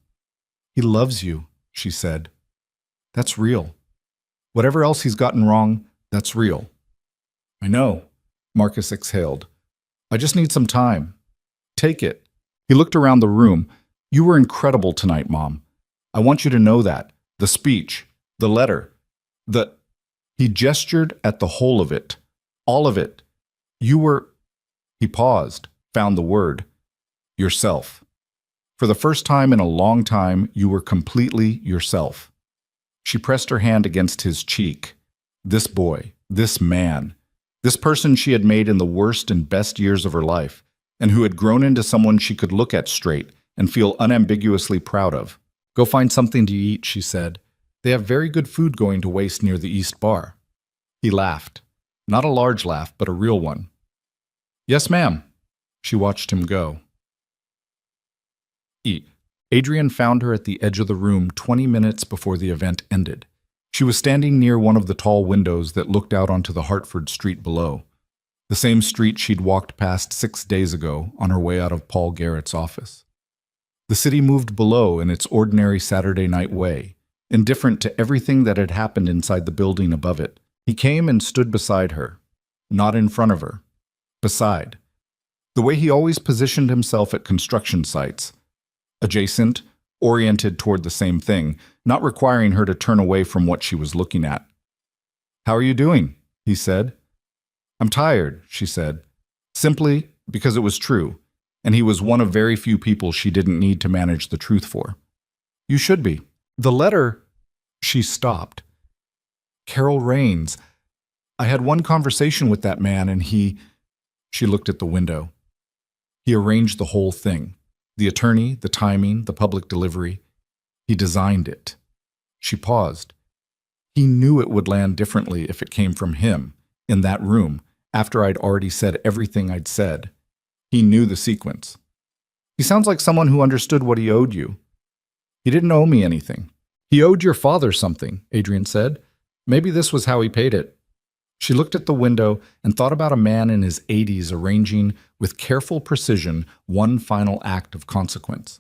"He loves you," she said. "That's real. Whatever else he's gotten wrong, that's real." "I know," Marcus exhaled. "I just need some time. Take it." He looked around the room. "You were incredible tonight, Mom. I want you to know that. The speech, the letter, the..." He gestured at the whole of it. All of it. "You were..." He paused, found the word. "Yourself. For the first time in a long time, you were completely yourself." She pressed her hand against his cheek. This boy, this man, this person she had made in the worst and best years of her life, and who had grown into someone she could look at straight and feel unambiguously proud of. "Go find something to eat," she said. "They have very good food going to waste near the East Bar." He laughed. Not a large laugh, but a real one. "Yes, ma'am." She watched him go. Eat. Adrian found her at the edge of the room 20 minutes before the event ended. She was standing near one of the tall windows that looked out onto the Hartford street below, the same street she'd walked past 6 days ago on her way out of Paul Garrett's office. The city moved below in its ordinary Saturday night way, indifferent to everything that had happened inside the building above it. He came and stood beside her, not in front of her, beside, the way he always positioned himself at construction sites, adjacent, oriented toward the same thing, not requiring her to turn away from what she was looking at. "How are you doing?" he said. "I'm tired," she said, simply because it was true, and he was one of very few people she didn't need to manage the truth for. "You should be." "The letter..." She stopped. "Carol Raines. I had one conversation with that man and he..." She looked at the window. "He arranged the whole thing. The attorney, the timing, the public delivery. He designed it." She paused. "He knew it would land differently if it came from him, in that room, after I'd already said everything I'd said. He knew the sequence." "He sounds like someone who understood what he owed you." "He didn't owe me anything." "He owed your father something," Adrian said. "Maybe this was how he paid it." She looked at the window and thought about a man in his 80s arranging, with careful precision, one final act of consequence.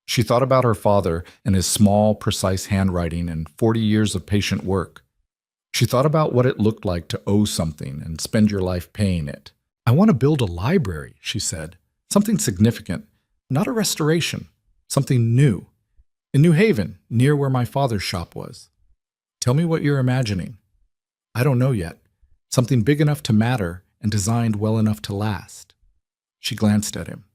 She thought about her father and his small, precise handwriting and 40 years of patient work. She thought about what it looked like to owe something and spend your life paying it. "I want to build a library," she said. "Something significant. Not a restoration. Something new. In New Haven, near where my father's shop was. Tell me what you're imagining." "I don't know yet. Something big enough to matter and designed well enough to last." She glanced at him.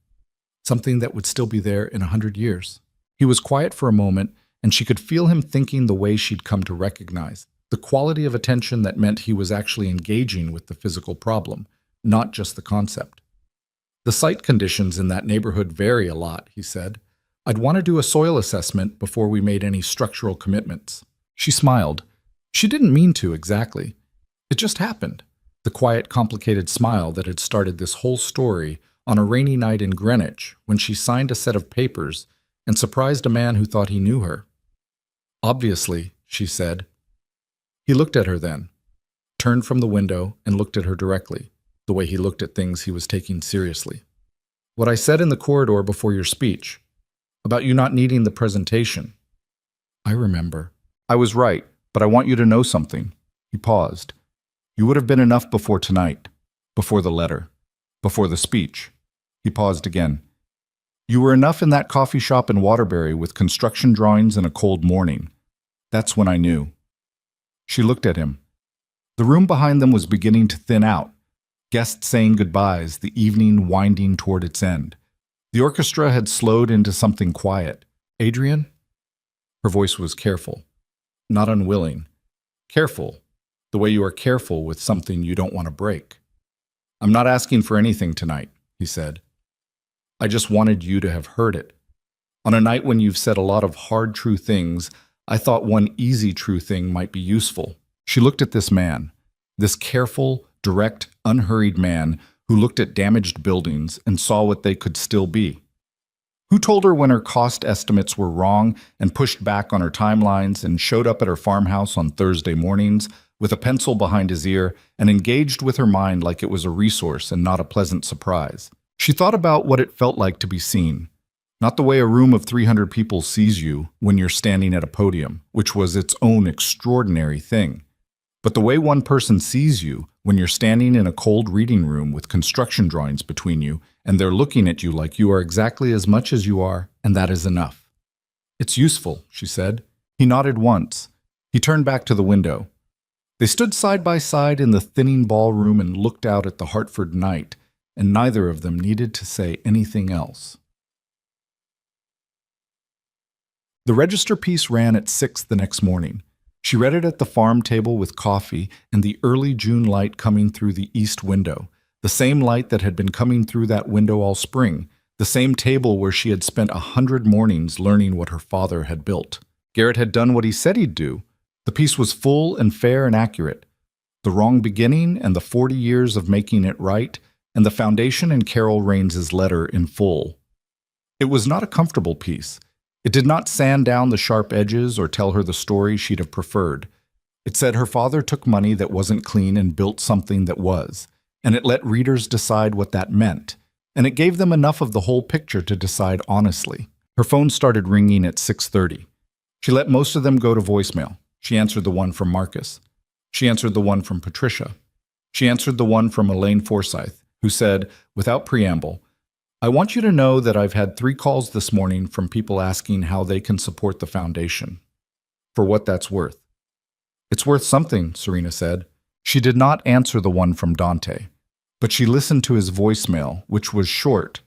Something that would still be there in 100 years. He was quiet for a moment, and she could feel him thinking the way she'd come to recognize, the quality of attention that meant he was actually engaging with the physical problem, not just the concept. "The site conditions in that neighborhood vary a lot," he said. "I'd want to do a soil assessment before we made any structural commitments." She smiled. She didn't mean to, exactly. It just happened. The quiet, complicated smile that had started this whole story on a rainy night in Greenwich when she signed a set of papers and surprised a man who thought he knew her. Obviously, she said. He looked at her then, turned from the window and looked at her directly, the way he looked at things he was taking seriously. What I said in the corridor before your speech, about you not needing the presentation. I remember. I was right, but I want you to know something. He paused. You would have been enough before tonight, before the letter, before the speech. He paused again. You were enough in that coffee shop in Waterbury with construction drawings and a cold morning. That's when I knew. She looked at him. The room behind them was beginning to thin out, guests saying goodbyes, the evening winding toward its end. The orchestra had slowed into something quiet. Adrian? Her voice was careful, not unwilling. Careful, the way you are careful with something you don't want to break. I'm not asking for anything tonight, he said. I just wanted you to have heard it. On a night when you've said a lot of hard, true things, I thought one easy, true thing might be useful. She looked at this man, this careful, direct, unhurried man who looked at damaged buildings and saw what they could still be. Who told her when her cost estimates were wrong and pushed back on her timelines and showed up at her farmhouse on Thursday mornings with a pencil behind his ear and engaged with her mind like it was a resource and not a pleasant surprise. She thought about what it felt like to be seen. Not the way a room of 300 people sees you when you're standing at a podium, which was its own extraordinary thing, but the way one person sees you when you're standing in a cold reading room with construction drawings between you and they're looking at you like you are exactly as much as you are, and that is enough. It's useful, she said. He nodded once. He turned back to the window. They stood side by side in the thinning ballroom and looked out at the Hartford night, and neither of them needed to say anything else. The register piece ran at 6 the next morning. She read it at the farm table with coffee and the early June light coming through the east window, the same light that had been coming through that window all spring, the same table where she had spent 100 mornings learning what her father had built. Garrett had done what he said he'd do. The piece was full and fair and accurate. The wrong beginning and the 40 years of making it right, and the foundation in Carol Raines's letter in full. It was not a comfortable piece. It did not sand down the sharp edges or tell her the story she'd have preferred. It said her father took money that wasn't clean and built something that was, and it let readers decide what that meant, and it gave them enough of the whole picture to decide honestly. Her phone started ringing at 6:30. She let most of them go to voicemail. She answered the one from Marcus. She answered the one from Patricia. She answered the one from Elaine Forsyth, who said, without preamble, I want you to know that I've had 3 calls this morning from people asking how they can support the foundation. For what that's worth. It's worth something, Serena said. She did not answer the one from Dante, but she listened to his voicemail, which was short.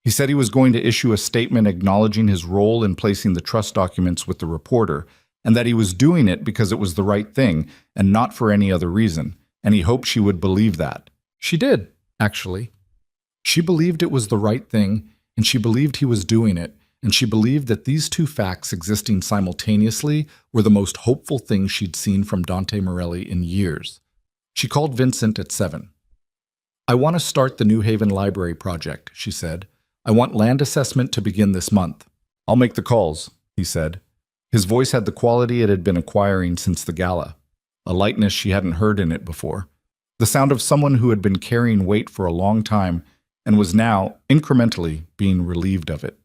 He said he was going to issue a statement acknowledging his role in placing the trust documents with the reporter, and that he was doing it because it was the right thing and not for any other reason, and he hoped she would believe that. She did, actually. She believed it was the right thing, and she believed he was doing it, and she believed that these two facts existing simultaneously were the most hopeful thing she'd seen from Dante Morelli in years. She called Vincent at 7. I want to start the New Haven Library project, she said. I want land assessment to begin this month. I'll make the calls, he said. His voice had the quality it had been acquiring since the gala, a lightness she hadn't heard in it before, the sound of someone who had been carrying weight for a long time and was now, incrementally, being relieved of it.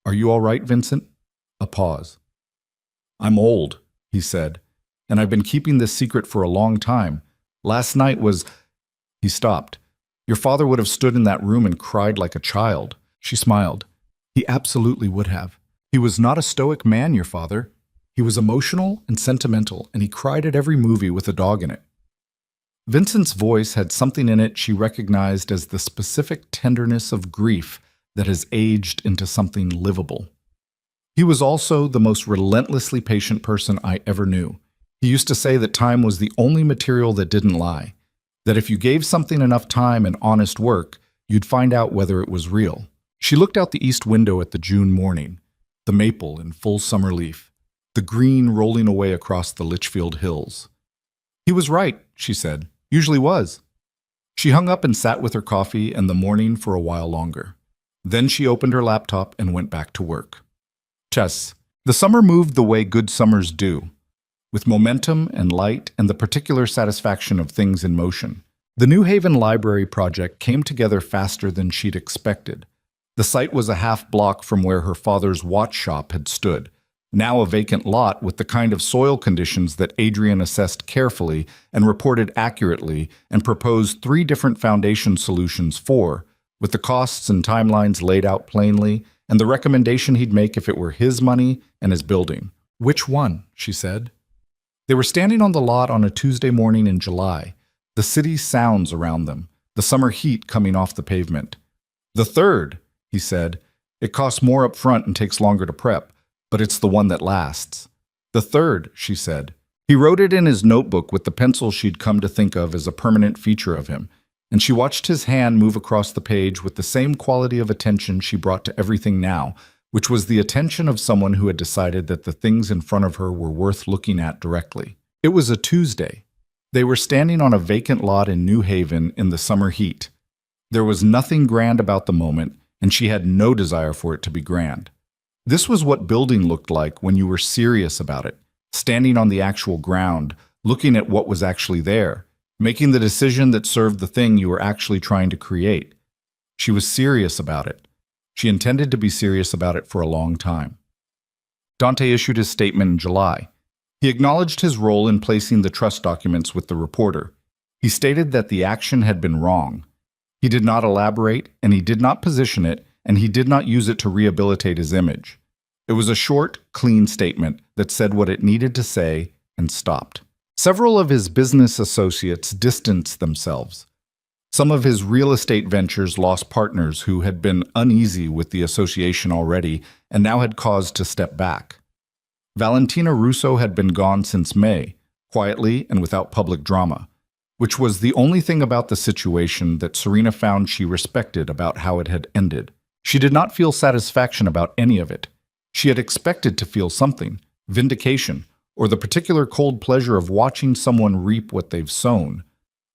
Are you all right, Vincent? A pause. I'm old, he said, and I've been keeping this secret for a long time. Last night was... He stopped. Your father would have stood in that room and cried like a child. She smiled. He absolutely would have. He was not a stoic man, your father. He was emotional and sentimental, and he cried at every movie with a dog in it. Vincent's voice had something in it she recognized as the specific tenderness of grief that has aged into something livable. He was also the most relentlessly patient person I ever knew. He used to say that time was the only material that didn't lie, that if you gave something enough time and honest work, you'd find out whether it was real. She looked out the east window at the June morning, the maple in full summer leaf, the green rolling away across the Litchfield hills. He was right, she said. Usually was. She hung up and sat with her coffee and the morning for a while longer. Then she opened her laptop and went back to work. Chess. The summer moved the way good summers do, with momentum and light and the particular satisfaction of things in motion. The New Haven Library project came together faster than she'd expected. The site was a half block from where her father's watch shop had stood, now a vacant lot with the kind of soil conditions that Adrian assessed carefully and reported accurately and proposed 3 different foundation solutions for, with the costs and timelines laid out plainly, and the recommendation he'd make if it were his money and his building. Which one? She said. They were standing on the lot on a Tuesday morning in July, the city's sounds around them, the summer heat coming off the pavement. The third, he said. It costs more up front and takes longer to prep, but it's the one that lasts. The third, she said. He wrote it in his notebook with the pencil she'd come to think of as a permanent feature of him, and she watched his hand move across the page with the same quality of attention she brought to everything now, which was the attention of someone who had decided that the things in front of her were worth looking at directly. It was a Tuesday. They were standing on a vacant lot in New Haven in the summer heat. There was nothing grand about the moment, and she had no desire for it to be grand. This was what building looked like when you were serious about it, standing on the actual ground, looking at what was actually there, making the decision that served the thing you were actually trying to create. She was serious about it. She intended to be serious about it for a long time. Dante issued his statement in July. He acknowledged his role in placing the trust documents with the reporter. He stated that the action had been wrong. He did not elaborate, and he did not position it, and he did not use it to rehabilitate his image. It was a short, clean statement that said what it needed to say and stopped. Several of his business associates distanced themselves. Some of his real estate ventures lost partners who had been uneasy with the association already and now had cause to step back. Valentina Russo had been gone since May, quietly and without public drama, which was the only thing about the situation that Serena found she respected about how it had ended. She did not feel satisfaction about any of it. She had expected to feel something, vindication, or the particular cold pleasure of watching someone reap what they've sown.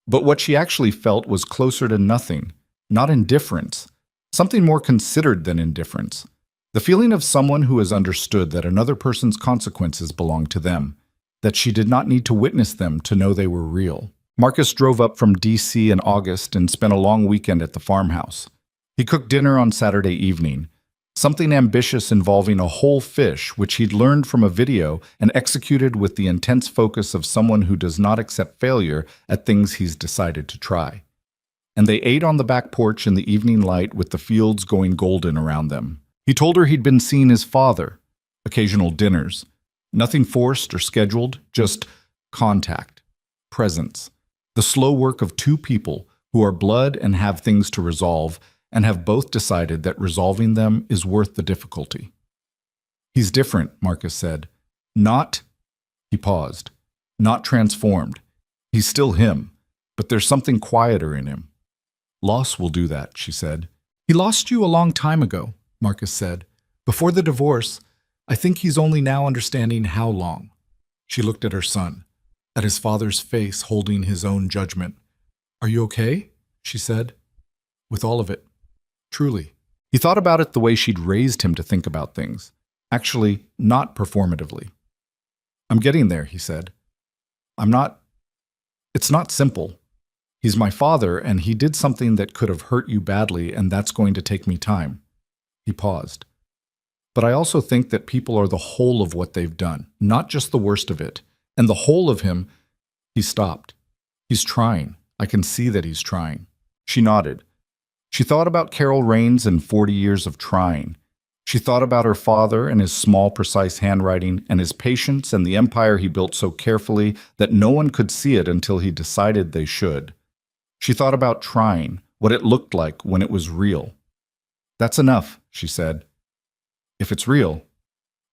But what she actually felt was closer to nothing, not indifference, something more considered than indifference. The feeling of someone who has understood that another person's consequences belong to them, that she did not need to witness them to know they were real. Marcus drove up from D.C. in August and spent a long weekend at the farmhouse. He cooked dinner on Saturday evening, something ambitious involving a whole fish which he'd learned from a video and executed with the intense focus of someone who does not accept failure at things he's decided to try. And they ate on the back porch in the evening light with the fields going golden around them. He told her he'd been seeing his father, occasional dinners, nothing forced or scheduled, just contact, presence, the slow work of 2 people who are blood and have things to resolve, and have both decided that resolving them is worth the difficulty. He's different, Marcus said. Not, he paused, not transformed. He's still him, but there's something quieter in him. Loss will do that, she said. He lost you a long time ago, Marcus said. Before the divorce, I think he's only now understanding how long. She looked at her son, at his father's face holding his own judgment. Are you okay? She said. With all of it. Truly. He thought about it the way she'd raised him to think about things. Actually, not performatively. I'm getting there, he said. It's not simple. He's my father, and he did something that could have hurt you badly, and that's going to take me time. He paused. But I also think that people are the whole of what they've done, not just the worst of it. And the whole of him, he stopped. He's trying. I can see that he's trying. She nodded. She thought about Carol Raines and 40 years of trying. She thought about her father and his small, precise handwriting and his patience and the empire he built so carefully that no one could see it until he decided they should. She thought about trying, what it looked like when it was real. That's enough, she said. If it's real,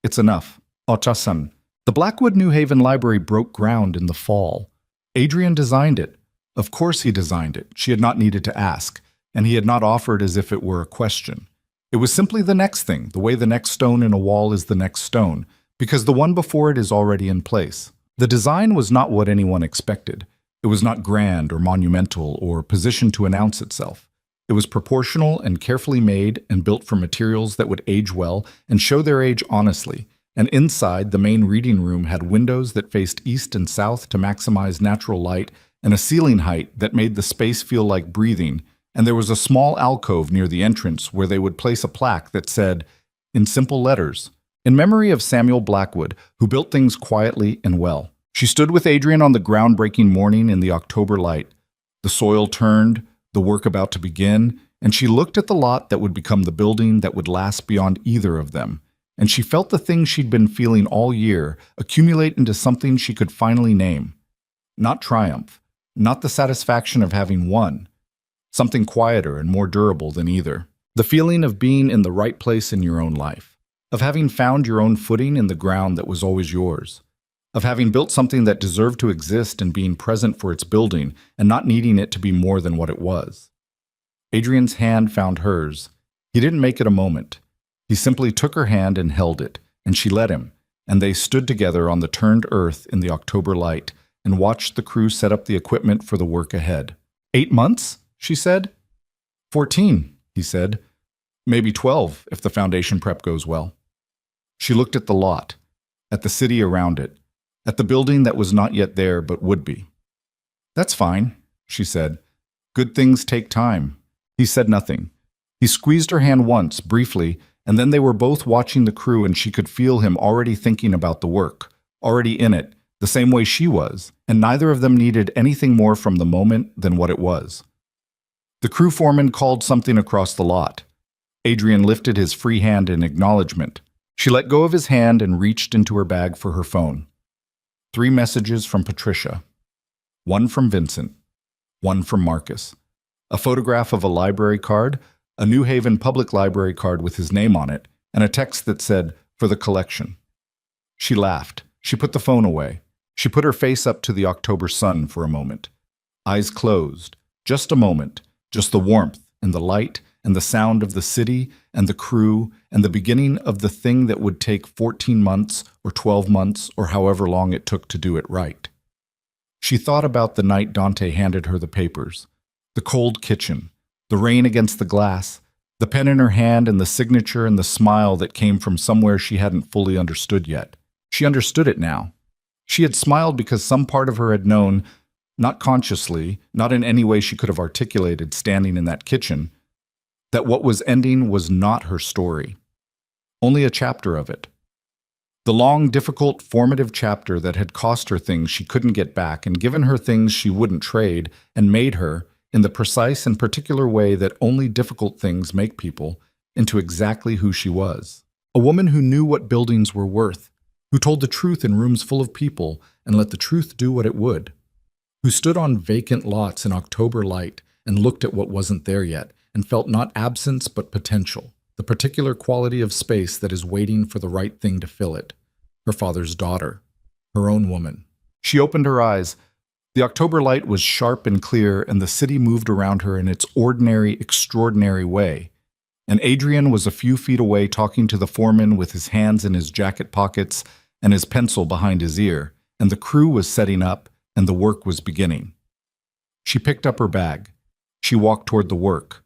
it's enough. Ochasan. The Blackwood New Haven Library broke ground in the fall. Adrian designed it. Of course he designed it. She had not needed to ask. And he had not offered as if it were a question. It was simply the next thing, the way the next stone in a wall is the next stone, because the one before it is already in place. The design was not what anyone expected. It was not grand or monumental or positioned to announce itself. It was proportional and carefully made and built from materials that would age well and show their age honestly. And inside, the main reading room had windows that faced east and south to maximize natural light and a ceiling height that made the space feel like breathing. And there was a small alcove near the entrance where they would place a plaque that said, in simple letters, "In memory of Samuel Blackwood, who built things quietly and well." She stood with Adrian on the groundbreaking morning in the October light. The soil turned, the work about to begin, and she looked at the lot that would become the building that would last beyond either of them. And she felt the thing she'd been feeling all year accumulate into something she could finally name. Not triumph, not the satisfaction of having won. Something quieter and more durable than either. The feeling of being in the right place in your own life. Of having found your own footing in the ground that was always yours. Of having built something that deserved to exist and being present for its building and not needing it to be more than what it was. Adrian's hand found hers. He didn't make it a moment. He simply took her hand and held it, and she let him, and they stood together on the turned earth in the October light and watched the crew set up the equipment for the work ahead. 8 months? She said. 14, he said. Maybe 12 if the foundation prep goes well. She looked at the lot, at the city around it, at the building that was not yet there but would be. That's fine, she said. Good things take time. He said nothing. He squeezed her hand once, briefly, and then they were both watching the crew and she could feel him already thinking about the work, already in it, the same way she was, and neither of them needed anything more from the moment than what it was. The crew foreman called something across the lot. Adrian lifted his free hand in acknowledgement. She let go of his hand and reached into her bag for her phone. 3 messages from Patricia. 1 from Vincent. 1 from Marcus. A photograph of a library card, a New Haven Public Library card with his name on it, and a text that said, "For the collection." She laughed. She put the phone away. She put her face up to the October sun for a moment. Eyes closed. Just a moment. Just the warmth and the light and the sound of the city and the crew and the beginning of the thing that would take 14 months or 12 months or however long it took to do it right. She thought about the night Dante handed her the papers, the cold kitchen, the rain against the glass, the pen in her hand and the signature and the smile that came from somewhere she hadn't fully understood yet. She understood it now. She had smiled because some part of her had known, not consciously, not in any way she could have articulated standing in that kitchen, that what was ending was not her story, only a chapter of it. The long, difficult, formative chapter that had cost her things she couldn't get back and given her things she wouldn't trade and made her, in the precise and particular way that only difficult things make people, into exactly who she was. A woman who knew what buildings were worth, who told the truth in rooms full of people and let the truth do what it would, who stood on vacant lots in October light and looked at what wasn't there yet and felt not absence but potential, the particular quality of space that is waiting for the right thing to fill it. Her father's daughter, her own woman. She opened her eyes. The October light was sharp and clear, and the city moved around her in its ordinary, extraordinary way. And Adrian was a few feet away talking to the foreman with his hands in his jacket pockets and his pencil behind his ear, and the crew was setting up, and the work was beginning. She picked up her bag. She walked toward the work.